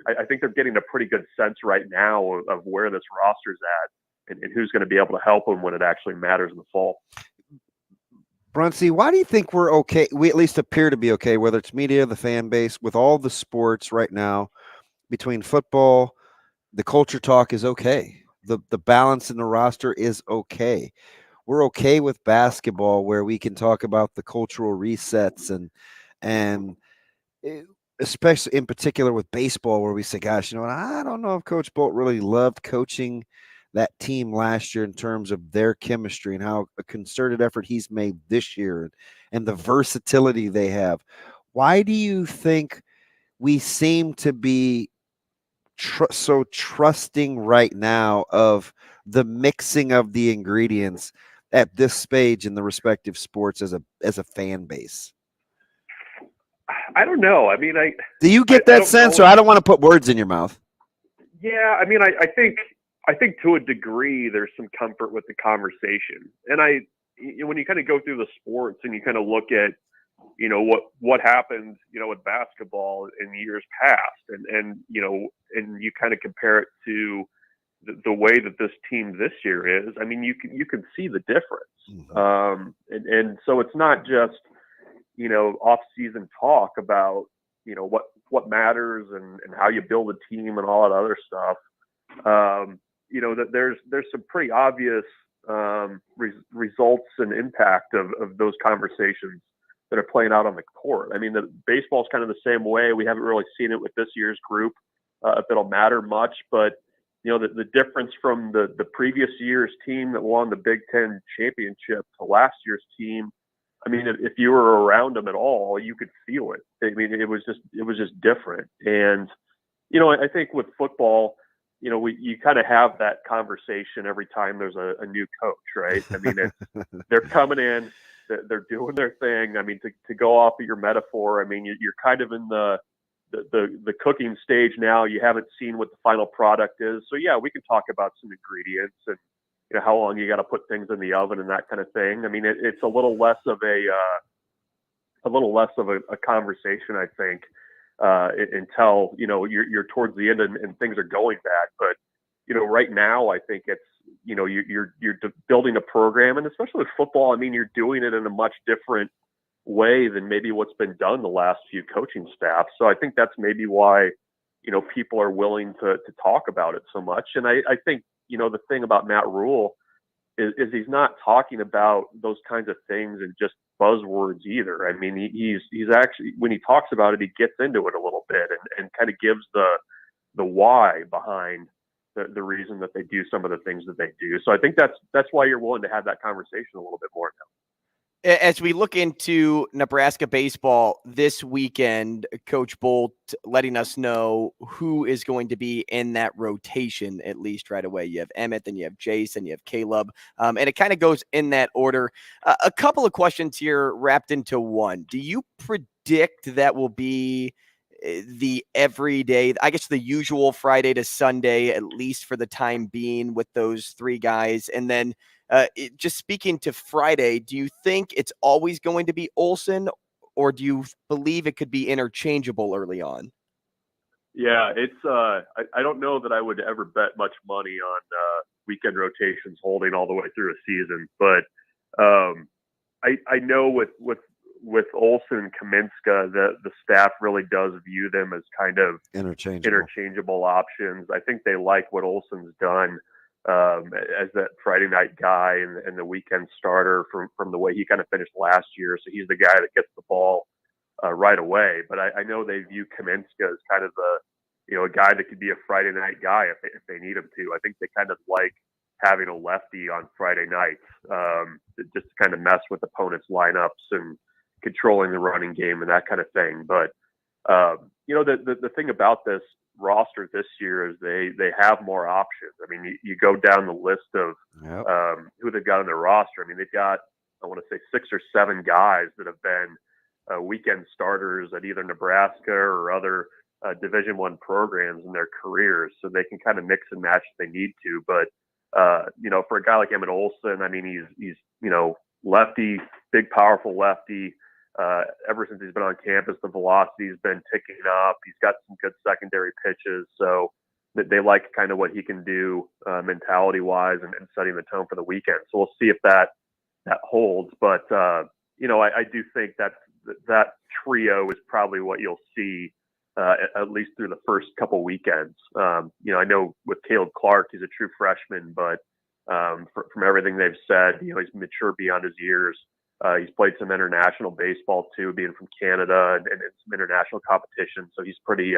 I think they're getting a pretty good sense right now of where this roster's at and who's going to be able to help them when it actually matters in the fall. Bruntz, why do you think we're okay? We at least appear to be okay, whether it's media, the fan base, with all the sports right now, between football, the culture talk is okay. The balance in the roster is okay. We're okay with basketball where we can talk about the cultural resets and especially in particular with baseball where we say, gosh, I don't know if Coach Bolt really loved coaching that team last year in terms of their chemistry and how a concerted effort he's made this year and the versatility they have. Why do you think we seem to be so trusting right now of the mixing of the ingredients at this stage in the respective sports as a fan base? I don't know. I mean, do you get that sense, or I don't want to put words in your mouth? Yeah, I mean, I think to a degree there's some comfort with the conversation, and when you kind of go through the sports and you kind of look at what happened with basketball in years past, and you kind of compare it to the way that this team this year is. I mean, you can see the difference, and so it's not just off-season talk about what matters and how you build a team and all that other stuff. That there's some pretty obvious results and impact of those conversations that are playing out on the court. I mean, the baseball's kind of the same way. We haven't really seen it with this year's group, if it'll matter much, but the difference from the previous year's team that won the Big Ten championship to last year's team, I mean, if you were around them at all, you could feel it. I mean, it was just different. And, I think with football, you kind of have that conversation every time there's a new coach, right? I mean, they're coming in, they're doing their thing. I mean, to go off of your metaphor, I mean, you're kind of in the cooking stage now. You haven't seen what the final product is. So yeah, we can talk about some ingredients and, how long you got to put things in the oven and that kind of thing. I mean, it's a little less of a conversation, I think, until, you're towards the end and things are going bad. But, right now I think it's, you're building a program, and especially with football, I mean, you're doing it in a much different way than maybe what's been done the last few coaching staffs. So I think that's maybe why, people are willing to talk about it so much. And I think, the thing about Matt Rhule is he's not talking about those kinds of things and just buzzwords either. I mean, he's actually, when he talks about it, he gets into it a little bit and kind of gives the why behind the reason that they do some of the things that they do. So I think that's why you're willing to have that conversation a little bit more now. As we look into Nebraska baseball this weekend, Coach Bolt letting us know who is going to be in that rotation, at least right away. You have Emmett, then you have Jason, you have Caleb, and it kind of goes in that order. A couple of questions here wrapped into one. Do you predict that will be the everyday, I guess the usual Friday to Sunday, at least for the time being, with those three guys? And then just speaking to Friday, do you think it's always going to be Olsen, or do you believe it could be interchangeable early on? Yeah, it's I don't know that I would ever bet much money on weekend rotations holding all the way through a season, but I know with Olsen and Kaminska, the staff really does view them as kind of interchangeable options. I think they like what Olsen's done as that Friday night guy and the weekend starter from the way he kind of finished last year. So he's the guy that gets the ball right away. But I know they view Kaminska as kind of a guy that could be a Friday night guy if they need him to. I think they kind of like having a lefty on Friday nights just to kind of mess with opponents' lineups and controlling the running game and that kind of thing. But the thing about this roster this year is they have more options. I mean, you go down the list of who they've got on their roster. I mean, they've got, I want to say 6 or 7 guys that have been weekend starters at either Nebraska or other Division I programs in their careers, so they can kind of mix and match if they need to. But for a guy like Emmett Olsen, I mean, he's lefty, big, powerful lefty. Ever since he's been on campus, the velocity's been ticking up. He's got some good secondary pitches, so they like kind of what he can do mentality-wise and setting the tone for the weekend. So we'll see if that holds. But I do think that trio is probably what you'll see at least through the first couple weekends. I know with Caleb Clark, he's a true freshman, but from everything they've said, he's mature beyond his years. He's played some international baseball too, being from Canada and some international competition. So he's pretty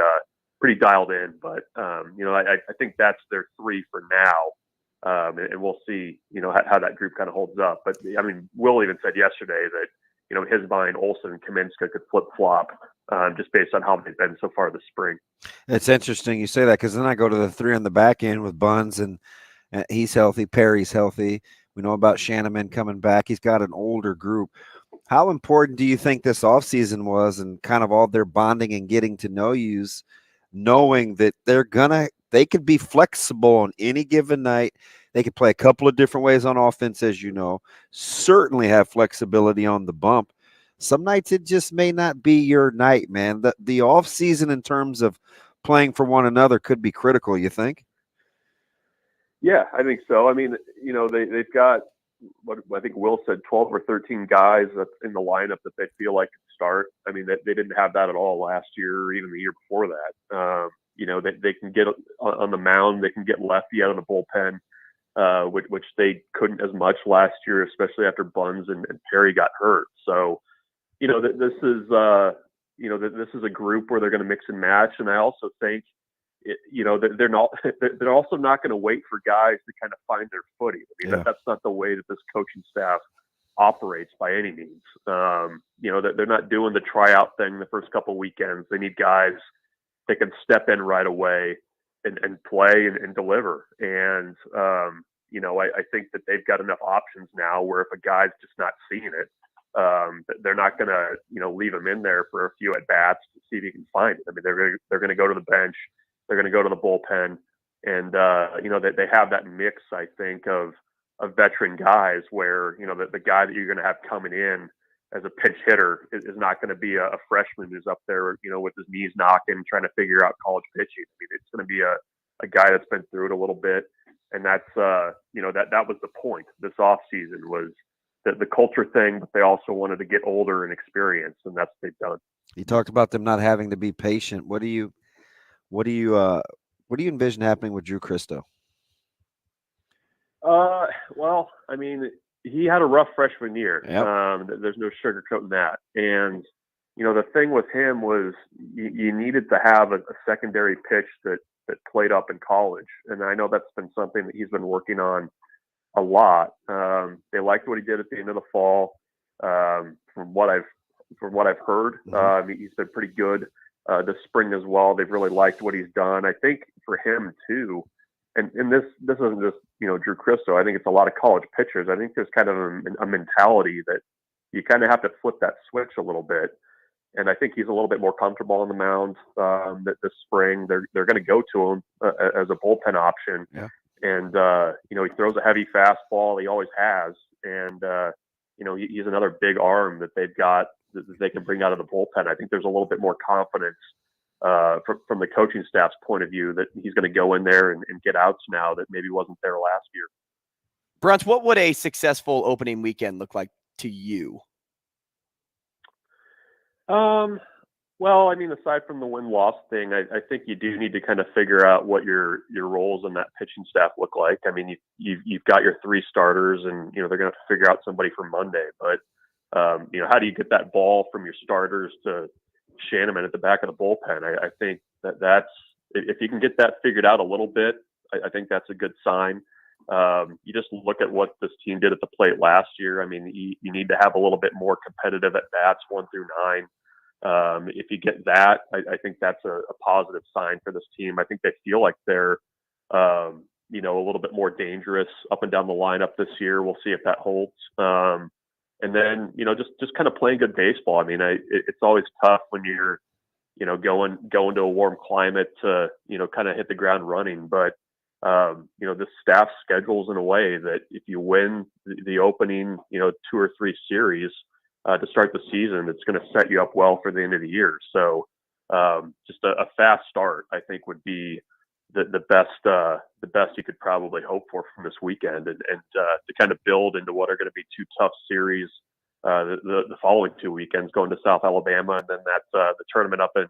dialed in. But I think that's their three for now, and we'll see how that group kind of holds up. But I mean, Will even said yesterday that in his mind, Olsen and Kaminska could flip flop just based on how they've been so far this spring. It's interesting you say that, because then I go to the three on the back end with Buns, and he's healthy. Perry's healthy. We know about Shanneman coming back. He's got an older group. How important do you think this offseason was, and kind of all their bonding and getting to know yous, knowing that they could be flexible on any given night? They could play a couple of different ways on offense, as you know, certainly have flexibility on the bump. Some nights it just may not be your night, man. The offseason in terms of playing for one another could be critical, you think? Yeah, I think so. I mean, they've got what I think Will said, 12 or 13 guys that's in the lineup that they feel like could start. I mean, they didn't have that at all last year or even the year before that. They can get on the mound, they can get lefty out of the bullpen, which they couldn't as much last year, especially after Buns and Perry got hurt. So, this is a group where they're going to mix and match. And I also think, they're also not going to wait for guys to kind of find their footing. I mean, that's not the way that this coaching staff operates by any means. They're not doing the tryout thing the first couple weekends. They need guys that can step in right away and play and deliver. And, I think that they've got enough options now where if a guy's just not seeing it, they're not going to, leave him in there for a few at bats to see if he can find it. I mean, they're going to go to the bench. They're going to go to the bullpen, and they have that mix, I think, of veteran guys where the guy that you're going to have coming in as a pinch hitter is not going to be a freshman who's up there, with his knees knocking, trying to figure out college pitching. I mean, it's going to be a guy that's been through it a little bit. And that's, that was the point this offseason was the culture thing, but they also wanted to get older and experience, and that's what they've done. You talked about them not having to be patient. What do you envision happening with Drew Christo? Well, I mean, he had a rough freshman year. Yep. There's no sugarcoating that. And, the thing with him was you needed to have a secondary pitch that played up in college. And I know that's been something that he's been working on a lot. They liked what he did at the end of the fall. From what I've heard, he's been pretty good this spring as well. They've really liked what he's done. I think for him too, and this isn't just Drew Christo. I think it's a lot of college pitchers. I think there's kind of a mentality that you kind of have to flip that switch a little bit. And I think he's a little bit more comfortable on the mound this spring. They're going to go to him as a bullpen option. Yeah. And he throws a heavy fastball. He always has. And he's another big arm that they've got that they can bring out of the bullpen. I think there's a little bit more confidence from the coaching staff's point of view that he's going to go in there and get outs now that maybe wasn't there last year. Bruntz, what would a successful opening weekend look like to you? Well, I mean, aside from the win-loss thing, I think you do need to kind of figure out what your roles in that pitching staff look like. I mean, you've got your 3 starters, and they're going to have to figure out somebody for Monday. But how do you get that ball from your starters to Shanneman at the back of the bullpen? I think that's if you can get that figured out a little bit, I think that's a good sign. You just look at what this team did at the plate last year. I mean, you need to have a little bit more competitive at bats 1 through 9. If you get that, I think that's a positive sign for this team. I think they feel like they're, a little bit more dangerous up and down the lineup this year. We'll see if that holds. And then, just kind of playing good baseball. I mean, it's always tough when you're, going to a warm climate to, kind of hit the ground running. But, this staff schedules in a way that if you win the opening, 2 or 3 series, to start the season, it's going to set you up well for the end of the year. So just a fast start, I think, would be the best you could probably hope for from this weekend, and to kind of build into what are going to be 2 tough series the following 2 weekends, going to South Alabama, and then that's the tournament up in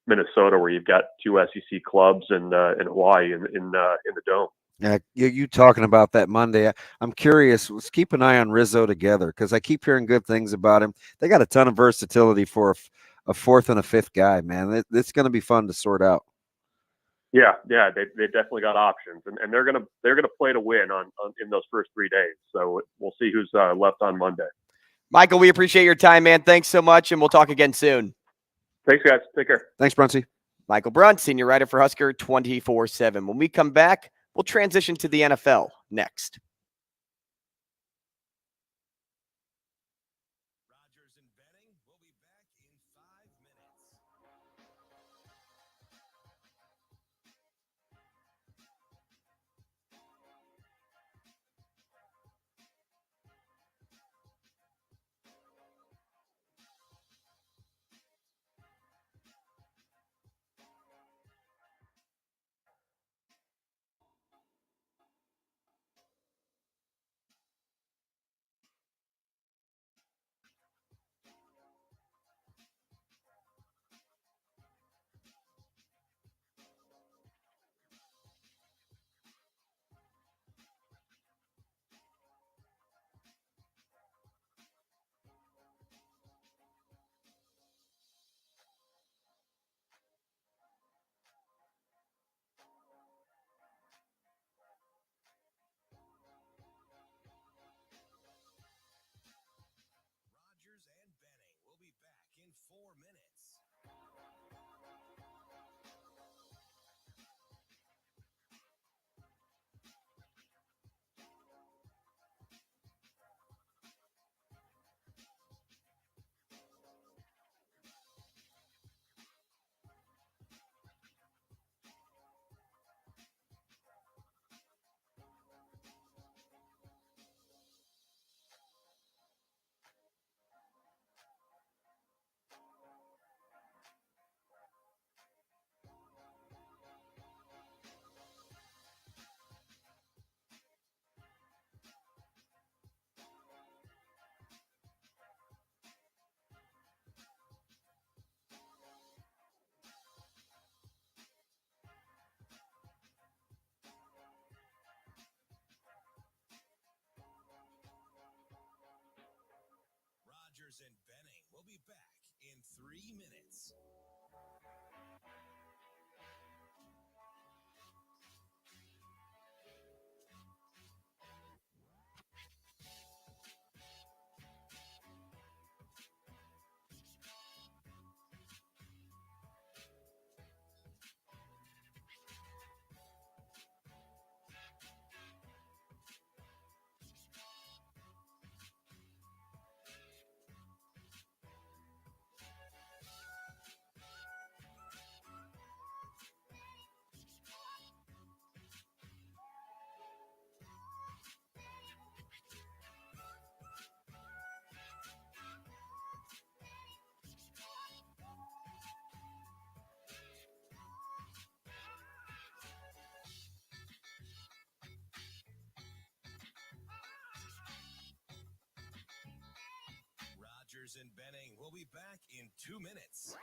Minnesota where you've got 2 SEC clubs and Hawaii in the Dome. Yeah, you talking about that Monday. I'm curious. Let's keep an eye on Rizzo together because I keep hearing good things about him. They got a ton of versatility for a 4th and a 5th guy, man. It's going to be fun to sort out. Yeah, they definitely got options, and they're gonna play to win on in those first 3 days. So we'll see who's left on Monday. Michael, we appreciate your time, man. Thanks so much, and we'll talk again soon. Thanks, guys. Take care. Thanks, Bruntz. Michael Bruntz, senior writer for Husker 24/7. When we come back, we'll transition to the NFL next. Rogers and Benning will be back in 5 minutes. Rogers and Benning will be back in 3 minutes. Rogers and Benning will be back in 2 minutes.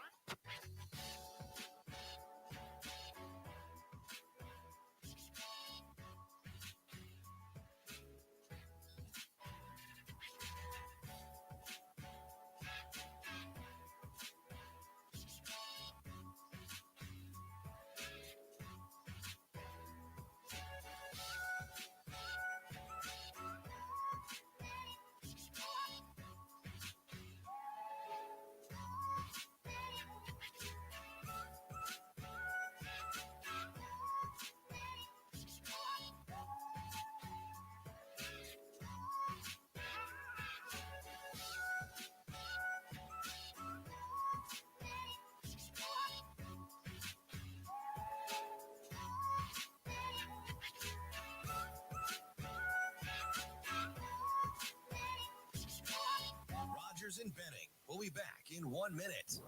Rogers and Benning will be back in 1 minute.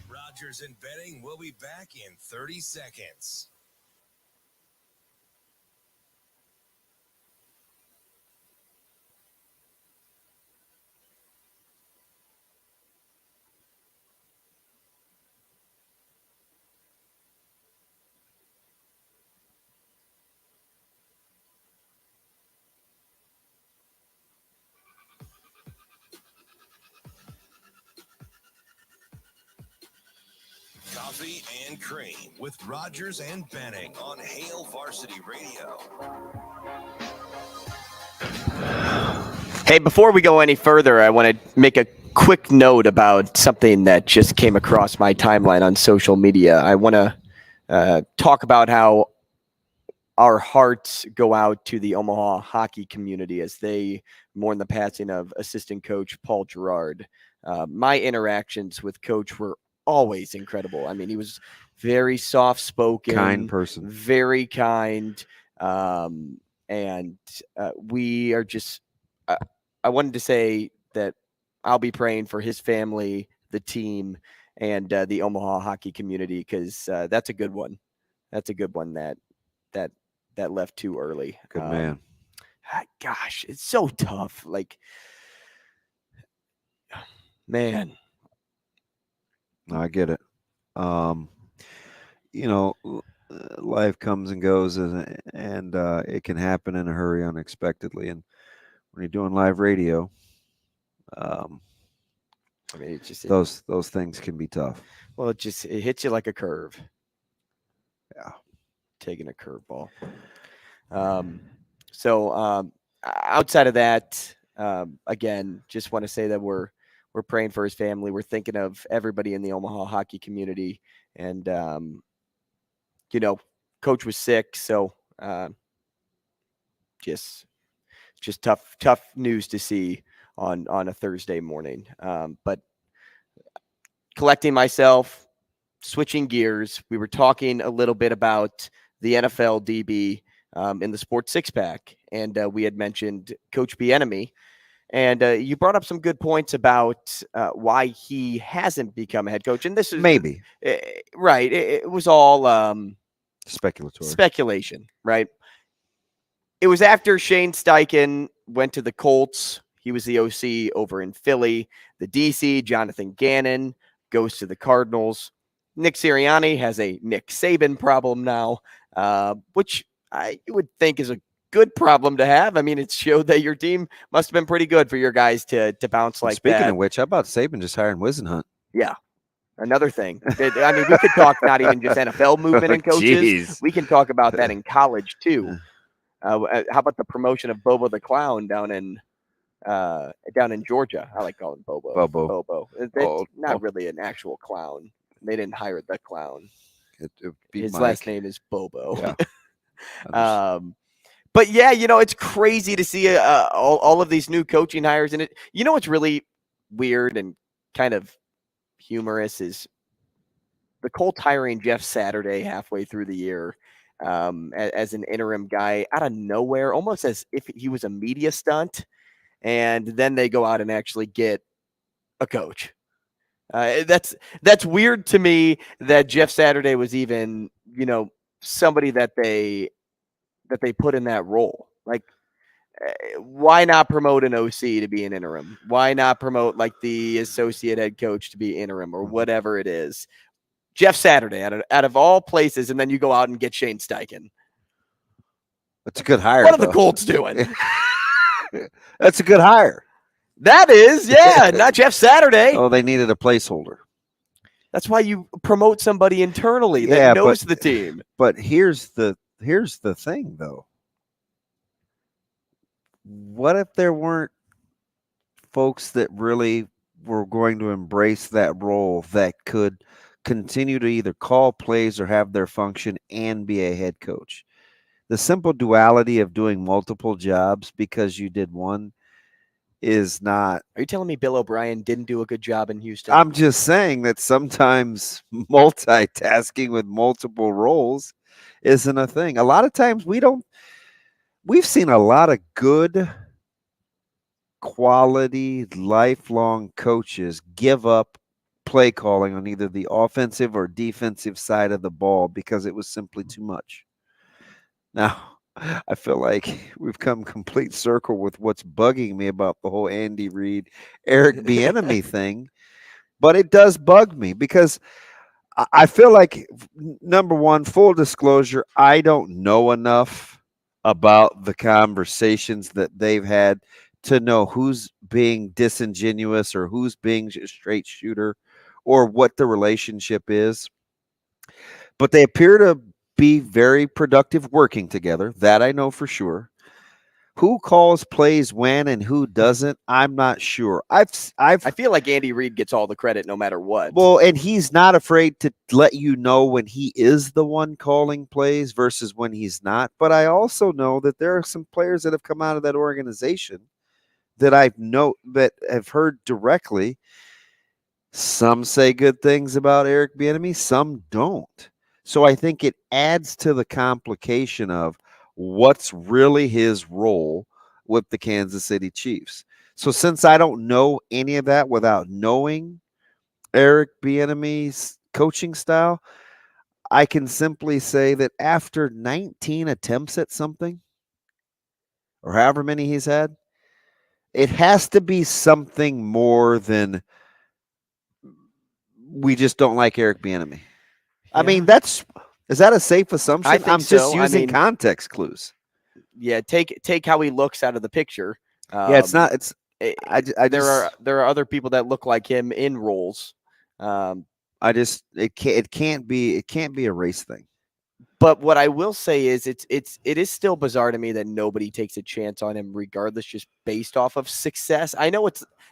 Rogers and Benning will be back in 30 seconds. Coffee and Cream with Rogers and Benning on Hail Varsity Radio. Hey, before we go any further, I want to make a quick note about something that just came across my timeline on social media. I want to talk about how our hearts go out to the Omaha hockey community as they mourn the passing of assistant coach Paul Gerard. My interactions with Coach were always incredible. I mean, he was very soft-spoken, kind person, very kind, and we are just. I wanted to say that I'll be praying for his family, the team, and the Omaha hockey community because that's a good one. That's a good one that left too early. Good man. Gosh, it's so tough. Like, man. I get it. Life comes and goes, and it can happen in a hurry, unexpectedly. And when you're doing live radio, I mean, it's just those things can be tough. Well, it hits you like a curve. Yeah, taking a curveball. So outside of that, again, just want to say that we're praying for his family. We're thinking of everybody in the Omaha hockey community, and Coach was sick, so just tough news to see on a Thursday morning. But collecting myself, switching gears, we were talking a little bit about the NFL DB in the Sports Six Pack, and we had mentioned Coach Bieniemy, And you brought up some good points about why he hasn't become a head coach. And this is maybe right. It was all speculation, right? It was after Shane Steichen went to the Colts. He was the OC over in Philly. The DC, Jonathan Gannon, goes to the Cardinals. Nick Sirianni has a Nick Saban problem now, which I would think is a good problem to have. I mean, it showed that your team must have been pretty good for your guys to bounce like that. Speaking of which, how about Saban just hiring Wisenhunt? Yeah. Another thing. I mean, we could talk not even just NFL movement and coaches. Geez. We can talk about that in college too. How about the promotion of Bobo the Clown down in Georgia? I like calling Bobo. It's not really an actual clown. They didn't hire the clown. His last name is Bobo. Yeah. But yeah, it's crazy to see all of these new coaching hires. And what's really weird and kind of humorous is the Colts hiring Jeff Saturday halfway through the year as an interim guy out of nowhere, almost as if he was a media stunt. And then they go out and actually get a coach. That's weird to me that Jeff Saturday was even, somebody that they put in that role. Like, why not promote an OC to be an interim? Why not promote like the associate head coach to be interim or whatever it is? Jeff Saturday out of all places, and then you go out and get Shane Steichen. That's a good hire. What are the Colts doing? That's a good hire. That is, yeah, not Jeff Saturday. Oh, they needed a placeholder. That's why you promote somebody internally that knows the team. But here's the thing, though. What if there weren't folks that really were going to embrace that role that could continue to either call plays or have their function and be a head coach? The simple duality of doing multiple jobs because you did one is not. Are you telling me Bill O'Brien didn't do a good job in Houston? I'm just saying that sometimes multitasking with multiple roles isn't a thing. A lot of times we've seen a lot of good quality lifelong coaches give up play calling on either the offensive or defensive side of the ball because it was simply too much. Now, I feel like we've come complete circle with what's bugging me about the whole Andy Reid, Eric Bieniemy thing, but it does bug me because I feel like, number one, full disclosure, I don't know enough about the conversations that they've had to know who's being disingenuous or who's being a straight shooter or what the relationship is. But they appear to be very productive working together. That I know for sure. Who calls plays when and who doesn't, I'm not sure. I feel like Andy Reid gets all the credit no matter what. Well, and he's not afraid to let you know when he is the one calling plays versus when he's not. But I also know that there are some players that have come out of that organization that that have heard directly. Some say good things about Eric Bieniemy, some don't. So I think it adds to the complication of what's really his role with the Kansas City Chiefs. So since I don't know any of that without knowing Eric Bieniemy's coaching style, I can simply say that after 19 attempts at something, or however many he's had, it has to be something more than we just don't like Eric Bieniemy. I mean, is that a safe assumption? I think I'm just using context clues. Yeah, take how he looks out of the picture. It's not. It's there are other people that look like him in roles. It can't be a race thing. But what I will say is it is still bizarre to me that nobody takes a chance on him regardless, just based off of success. I know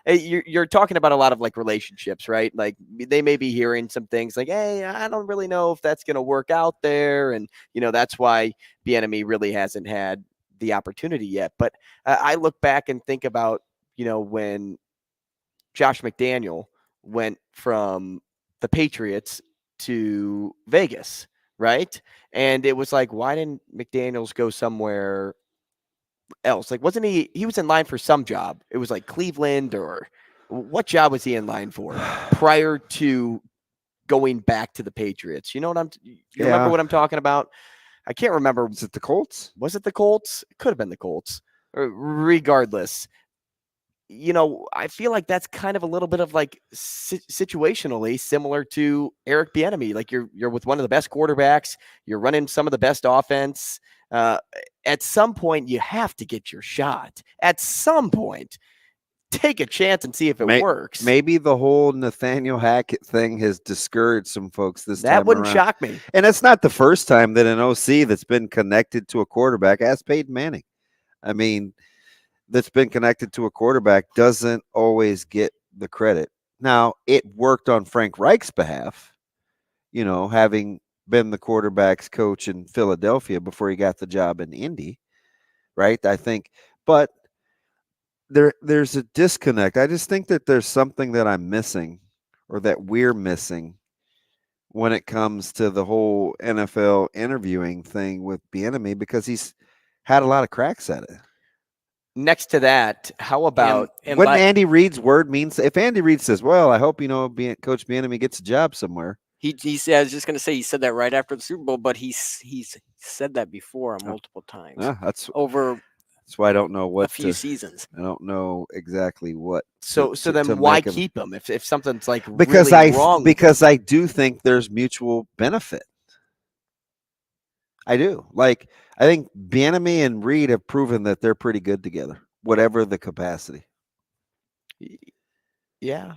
you're talking about a lot of like relationships, right? Like they may be hearing some things like, hey, I don't really know if that's going to work out there. And, that's why Bieniemy really hasn't had the opportunity yet. But I look back and think about, when Josh McDaniel went from the Patriots to Vegas, right? And it was like, why didn't McDaniels go somewhere else. Like, wasn't he was in line for some job? It was like Cleveland, or what job was he in line for prior to going back to the Patriots? You know what you remember what I'm talking about? I can't remember. Was it the Colts? Was it the Colts? It could have been the Colts. Regardless, I feel like that's kind of a little bit of like situationally similar to Eric Bieniemy. Like you're with one of the best quarterbacks, you're running some of the best offense. At some point, you have to get your shot. At some point, take a chance and see if it works. Maybe the whole Nathaniel Hackett thing has discouraged some folks this time around. That wouldn't shock me. And it's not the first time that an OC that's been connected to a quarterback, as Peyton Manning, I mean, that's been connected to a quarterback doesn't always get the credit. Now, it worked on Frank Reich's behalf, having been the quarterback's coach in Philadelphia before he got the job in Indy, right? I think, but there's a disconnect. I just think that there's something that I'm missing, or that we're missing, when it comes to the whole NFL interviewing thing with Bieniemy, because he's had a lot of cracks at it. Next to that, how about what Andy Reid's word means? If Andy Reid says, "Well, I hope Coach Bieniemy gets a job somewhere," he said, I was just going to say, he said that right after the Super Bowl, but he's said that before multiple times. That's why I don't know what a few seasons. I don't know exactly what. So then why keep him if something's like because really wrong? Because I do think there's mutual benefit. I do. Like, I think Bieniemy and Reid have proven that they're pretty good together, whatever the capacity. Yeah.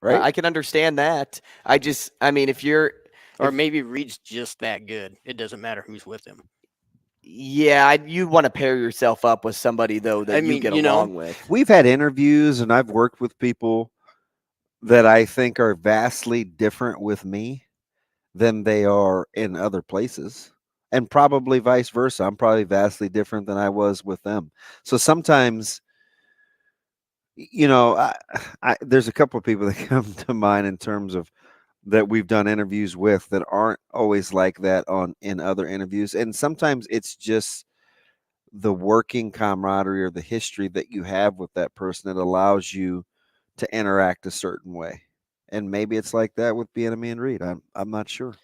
Right. I can understand that. If you're, or maybe Reid's just that good, it doesn't matter who's with him. Yeah, you want to pair yourself up with somebody though that you get along with. We've had interviews, and I've worked with people that I think are vastly different with me than they are in other places, and probably vice versa. I'm probably vastly different than I was with them. So sometimes, there's a couple of people that come to mind in terms of that we've done interviews with that aren't always like that in other interviews. And sometimes it's just the working camaraderie or the history that you have with that person that allows you to interact a certain way. And maybe it's like that with Bieniemy and Reid. I'm not sure.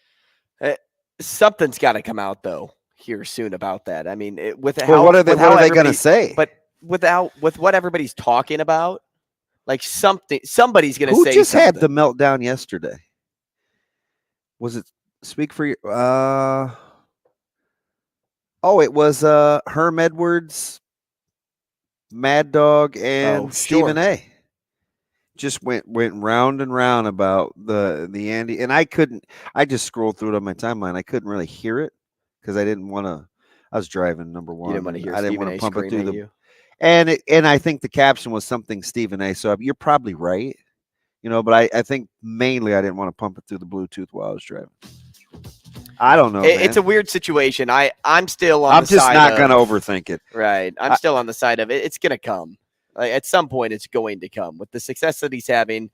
Something's got to come out though here soon about that. I mean, what are they going to say? But with what everybody's talking about, like somebody's going to say. Who just something. had the meltdown yesterday? Was it Speak for You? It was Herm Edwards, Mad Dog, and Stephen A. Just went round and round about the Andy, and I just scrolled through it on my timeline. I couldn't really hear it because I didn't want to. I was driving, number one. You didn't want to hear I didn't want to pump it through you. And I think the caption was something Stephen A. So you're probably right, but I think mainly I didn't want to pump it through the Bluetooth while I was driving. I don't know. It's a weird situation. I'm still on. I'm just not going to overthink it. Right. I'm still on the side of it. It's going to come. Like, at some point, it's going to come. With the success that he's having,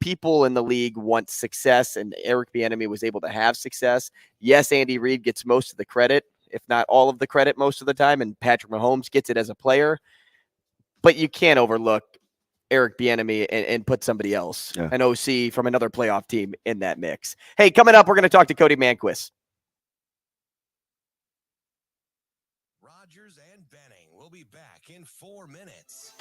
people in the league want success, and Eric Bieniemy was able to have success. Yes, Andy Reid gets most of the credit, if not all of the credit most of the time, and Patrick Mahomes gets it as a player. But you can't overlook Eric Bieniemy and put somebody else, an OC from another playoff team, in that mix. Hey, coming up, we're going to talk to Cody Mainquist. Rogers and Benning will be back in 4 minutes.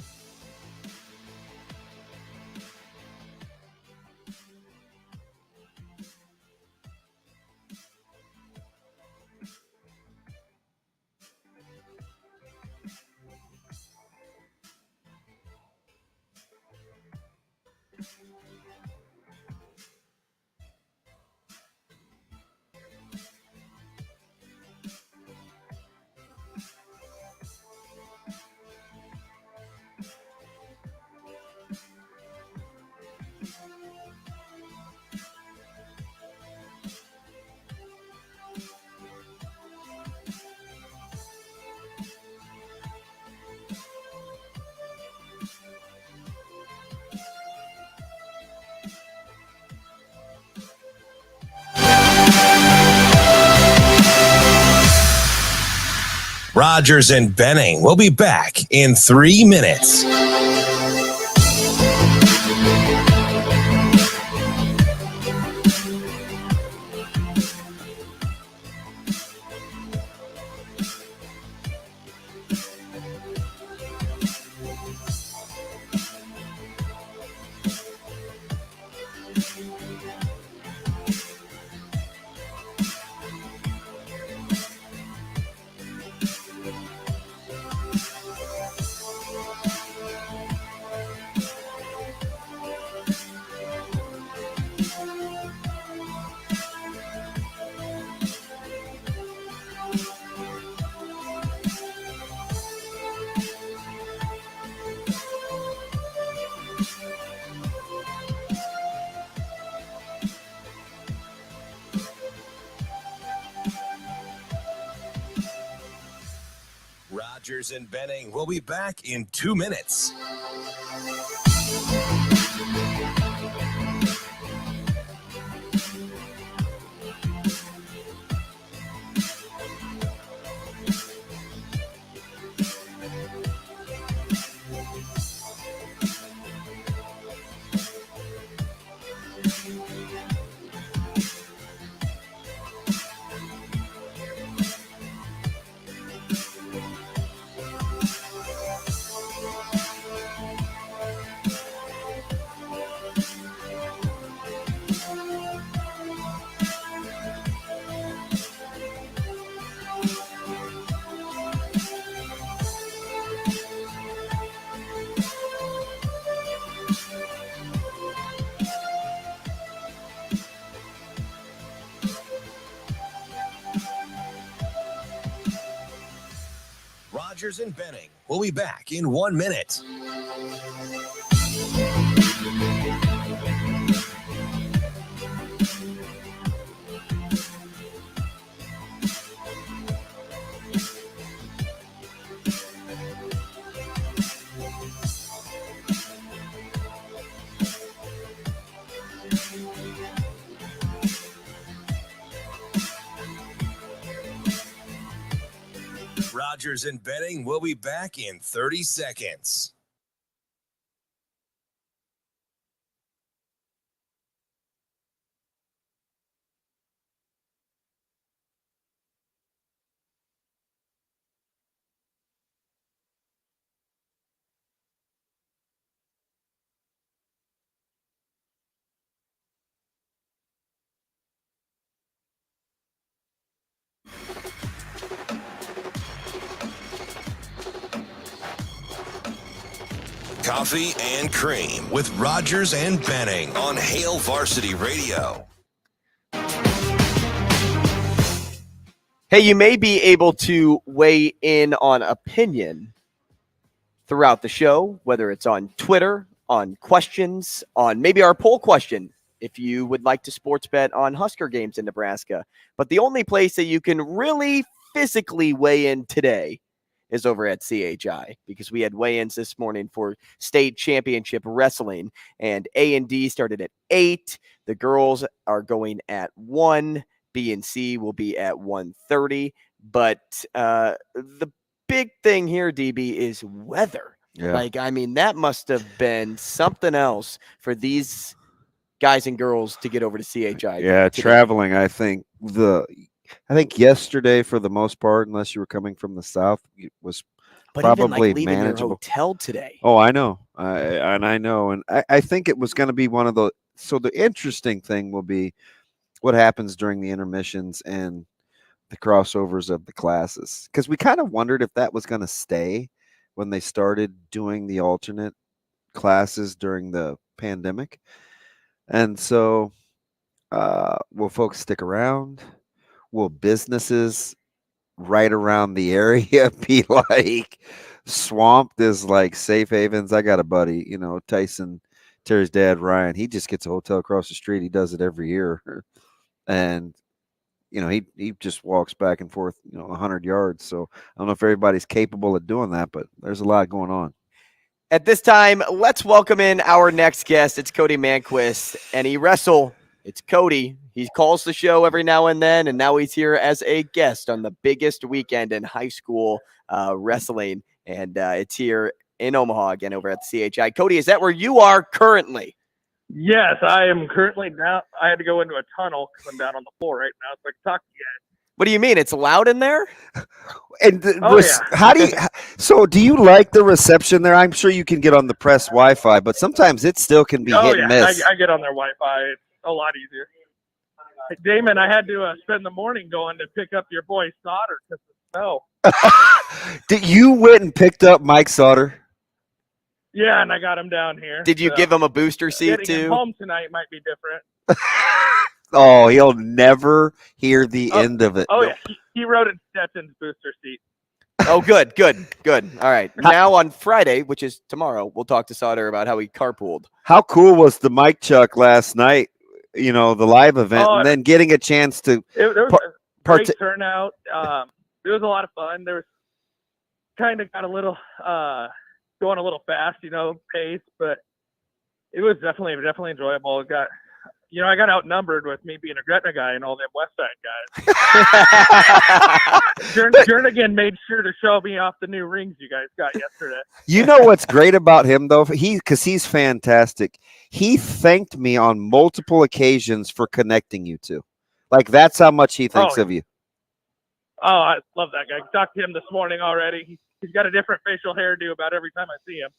Rogers and Benning will be back in 3 minutes. Rogers and Benning will be back in 2 minutes. Rogers and Benning will be back in 1 minute. Rogers and Benning will be back in 30 seconds. Coffee and Cream with Rogers and Benning on Hail Varsity Radio. Hey, you may be able to weigh in on opinion throughout the show, whether it's on Twitter, on questions, on maybe our poll question, if you would like to sports bet on Husker games in Nebraska. But the only place that you can really physically weigh in today is over at CHI, because we had weigh-ins this morning for state championship wrestling, and A&D started at 8. The girls are going at 1. B and C will be at 1:30. But the big thing here, DB, is weather. Yeah. Like, I mean, that must have been something else for these guys and girls to get over to CHI. Yeah, today. traveling, I think yesterday, for the most part, unless you were coming from the south, it was probably even like leaving manageable. your hotel today. Oh, I know. I know. And I think it was going to be one of the – so the interesting thing will be what happens during the intermissions and the crossovers of the classes. Because we kind of wondered if that was going to stay when they started doing the alternate classes during the pandemic. And so will folks stick around? Will businesses right around the area be like swamped as like safe havens? I got a buddy, Tyson, Terry's dad, Ryan. He just gets a hotel across the street. He does it every year. And, he just walks back and forth, 100 yards. So I don't know if everybody's capable of doing that, but there's a lot going on. At this time, let's welcome in our next guest. It's Cody Mainquist, NEWrestle It's Cody. He calls the show every now and then, and now he's here as a guest on the biggest weekend in high school wrestling, and it's here in Omaha again over at the CHI. Cody, is that where you are currently? Yes, I am currently down. I had to go into a tunnel because I'm down on the floor right now, so I can talk to you guys. What do you mean? It's loud in there? And how do you? So, do you like the reception there? I'm sure you can get on the press Wi-Fi, but sometimes it still can be hit and miss. I get on their Wi-Fi. It's a lot easier. Hey, Damon, I had to spend the morning going to pick up your boy Sauter because of the snow. Did you went and picked up Mike Sauter? Yeah, and I got him down here. Did you give him a booster seat getting him too? home tonight might be different. Oh, he'll never hear the end of it. Oh, yeah. He rode in Stetson's booster seat. Oh, good. All right. Now on Friday, which is tomorrow, we'll talk to Sauter about how he carpooled. How cool was the Mike Chuck last night? You know, the live event, and then getting a chance to. There was a great turnout. It was a lot of fun. There was kind of got a little going a little fast, pace, but it was definitely enjoyable. It got. I got outnumbered with me being a Gretna guy and all them West Side guys. Jernigan made sure to show me off the new rings you guys got yesterday. You know what's great about him, though? Because he's fantastic. He thanked me on multiple occasions for connecting you two. Like, that's how much he thinks of you. Oh, I love that guy. Talked to him this morning already. He's got a different facial hairdo about every time I see him.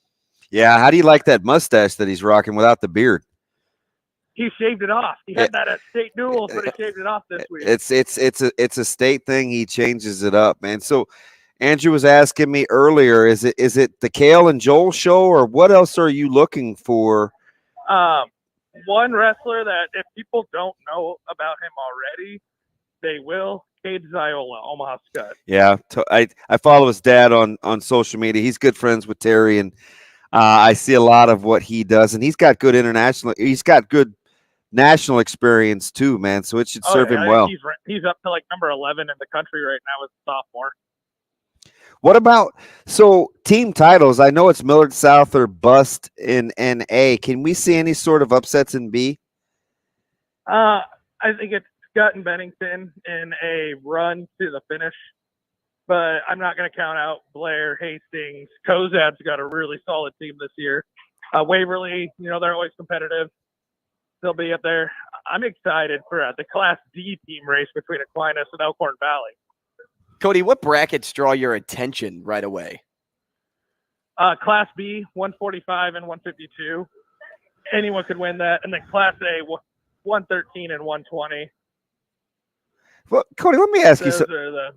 Yeah, how do you like that mustache that he's rocking without the beard? He shaved it off. He had that at state duels, but he shaved it off this week. It's a state thing. He changes it up, man. So Andrew was asking me earlier, is it the Kale and Joel show, or what else are you looking for? One wrestler that if people don't know about him already, they will. Cade Ziola, Omaha Scud. Yeah, I follow his dad on social media. He's good friends with Terry, and I see a lot of what he does, and he's got good national experience too, man. So it should serve him well. He's up to like number 11 in the country right now as a sophomore. What about team titles? I know it's Millard South or bust in NA. Can we see any sort of upsets in B? I think it's Scott and Bennington in a run to the finish, but I'm not going to count out Blair, Hastings. Cozad's got a really solid team this year. Waverly, they're always competitive. They'll be up there. I'm excited for the Class D team race between Aquinas and Elkhorn Valley. Cody, what brackets draw your attention right away? Class B, 145 and 152. Anyone could win that. And then Class A, 113 and 120. Well, Cody, let me ask you something.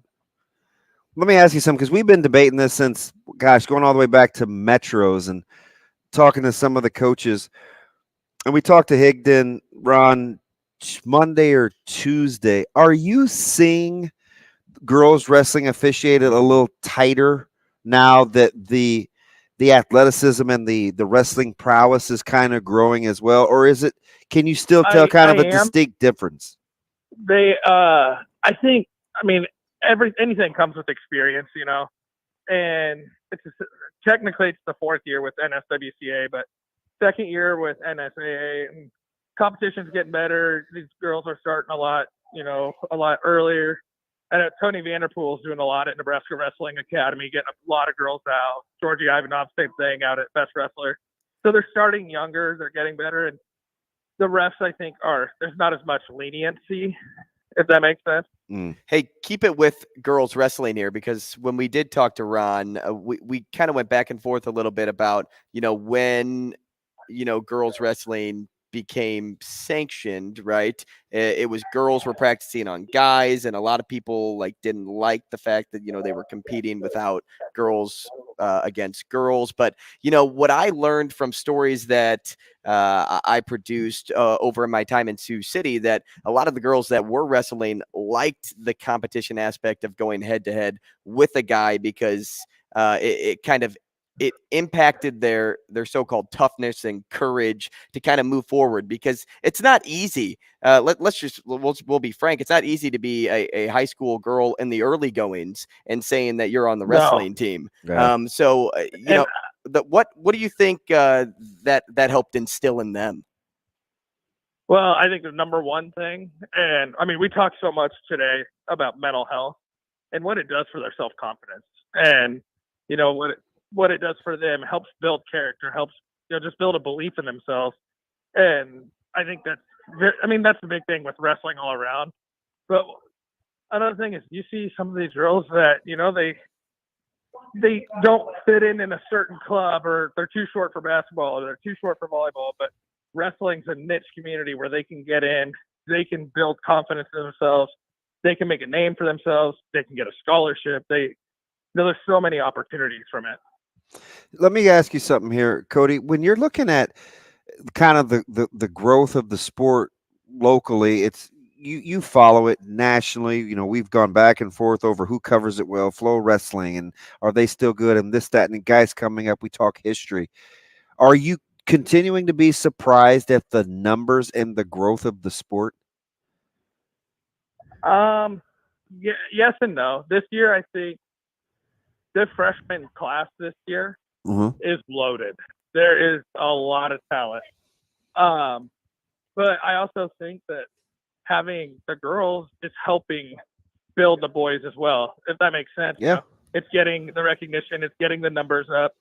Let me ask you something, because we've been debating this since, going all the way back to Metros and talking to some of the coaches. And we talked to Higdon, Ron, Monday or Tuesday. Are you seeing girls wrestling officiated a little tighter now that the athleticism and the wrestling prowess is kind of growing as well? Or can you still tell a distinct difference? Anything comes with experience, and technically it's the fourth year with NSWCA, but second year with NSAA, and competition's getting better. These girls are starting a lot earlier. And Tony Vanderpool's doing a lot at Nebraska Wrestling Academy, getting a lot of girls out. Georgie Ivanov, same thing, out at Best Wrestler. So they're starting younger. They're getting better. And the refs, I think, there's not as much leniency, if that makes sense. Hey, keep it with girls wrestling here, because when we did talk to Ron, we kind of went back and forth a little bit about, when girls wrestling became sanctioned, right? It was girls were practicing on guys, and a lot of people didn't like the fact that they were competing without girls against girls. But what I learned from stories that I produced over my time in Sioux City, that a lot of the girls that were wrestling liked the competition aspect of going head to head with a guy, because it impacted their so-called toughness and courage to kind of move forward, because it's not easy. We'll be frank. It's not easy to be a high school girl in the early goings and saying that you're on the wrestling team. Yeah. What do you think that helped instill in them? Well, I think the number one thing, and I mean, we talked so much today about mental health and what it does for their self-confidence, and you know what it does for them helps build character, helps just build a belief in themselves, and I think that's the big thing with wrestling all around. But another thing is you see some of these girls that they don't fit in a certain club, or they're too short for basketball, or they're too short for volleyball, but wrestling's a niche community where they can get in, they can build confidence in themselves, they can make a name for themselves, they can get a scholarship. There's so many opportunities from it. Let me ask you something here, Cody. When you're looking at kind of the growth of the sport locally, it's you follow it nationally. You know, we've gone back and forth over who covers it well, Flow Wrestling, and are they still good, and this, that, and guys coming up, we talk history. Are you continuing to be surprised at the numbers and the growth of the sport? Yes and no. This year, I think the freshman class this year is loaded. There is a lot of talent. But I also think that having the girls is helping build the boys as well, if that makes sense. Yeah. You know, it's getting the recognition, it's getting the numbers up.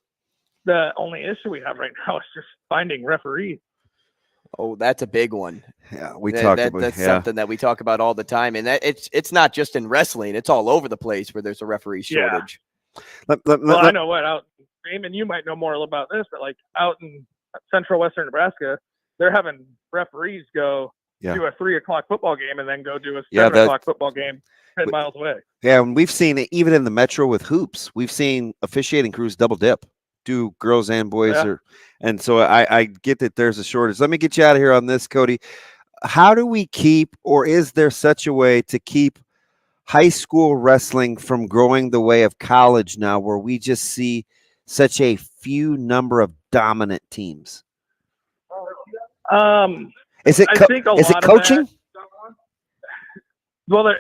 The only issue we have right now is just finding referees. Oh, that's a big one. Yeah, that's something that we talk about all the time, and it's not just in wrestling; it's all over the place where there's a referee shortage. I know what out, Damon, you might know more about this, but like out in central western Nebraska, they're having referees go do a 3:00 football game and then go do a 7:00 football game 10 miles away. Yeah, and we've seen it even in the metro with hoops. We've seen officiating crews double dip, do girls and boys, and so I get that there's a shortage. Let me get you out of here on this, Cody. How do we keep, or is there such a way to keep high school wrestling from growing the way of college now, where we just see such a few number of dominant teams? Is it coaching? Well,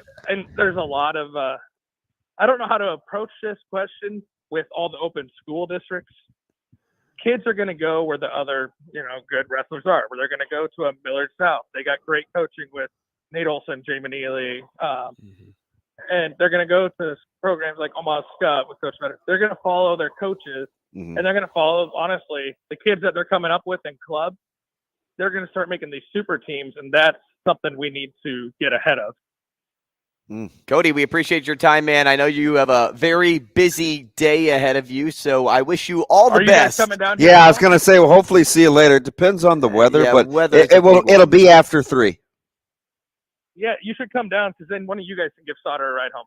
there's a lot of I don't know how to approach this question with all the open school districts. Kids are going to go where the other, good wrestlers are, where they're going to go to a Millard South. They got great coaching with Nate Olson, Jay Manili, and they're going to go to programs like Omaha Scott with Coach Metter. They're going to follow their coaches, and they're going to follow, honestly, the kids that they're coming up with in club. They're going to start making these super teams, and that's something we need to get ahead of. Cody, we appreciate your time, man. I know you have a very busy day ahead of you, so I wish you all the best. Guys coming down I was going to say, well, hopefully see you later. It depends on the weather, but it'll be after 3. Yeah, you should come down, because then one of you guys can give Sauter a ride home.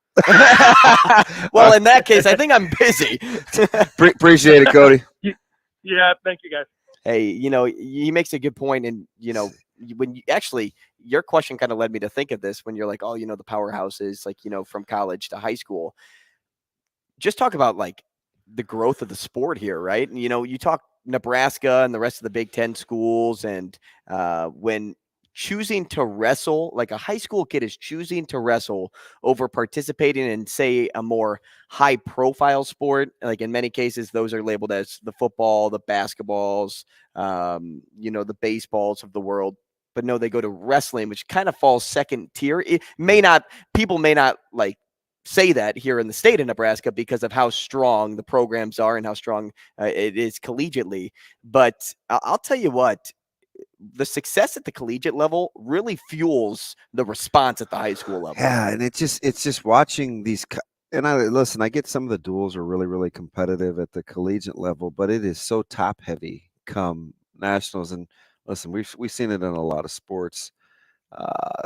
Well, in that case, I think I'm busy. Appreciate it, Cody. Yeah, thank you, guys. Hey, he makes a good point, and when you actually, your question kind of led me to think of this when you're like, oh, the powerhouses, like, from college to high school. Just talk about like the growth of the sport here, right? And, you talk Nebraska and the rest of the Big Ten schools, and when choosing to wrestle, like a high school kid is choosing to wrestle over participating in, say, a more high profile sport. Like in many cases, those are labeled as the football, the basketballs, the baseballs of the world. But no, they go to wrestling, which kind of falls second tier. People may not like say that here in the state of Nebraska because of how strong the programs are and how strong it is collegiately. But I'll tell you what, the success at the collegiate level really fuels the response at the high school level. Yeah, and it's just watching these. And I get some of the duels are really, really competitive at the collegiate level, but it is so top heavy come nationals. And listen, we've seen it in a lot of sports.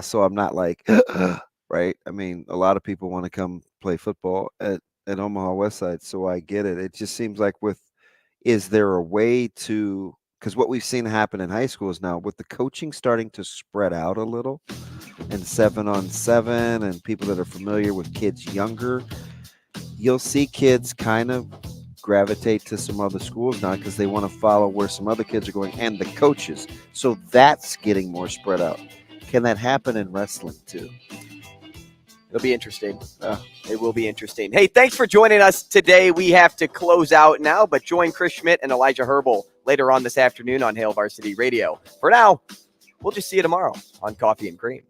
So I'm not like, right. I mean, a lot of people want to come play football at Omaha West Side. So I get it. It just seems like is there a way to, because what we've seen happen in high school is now with the coaching starting to spread out a little and 7-on-7 and people that are familiar with kids younger, you'll see kids kind of gravitate to some other schools now because they want to follow where some other kids are going and the coaches. So that's getting more spread out. Can that happen in wrestling too? It'll be interesting. It will be interesting. Hey, thanks for joining us today. We have to close out now, but join Chris Schmidt and Elijah Herbal later on this afternoon on Hail Varsity Radio. For now, We'll just see you tomorrow on Coffee and Cream.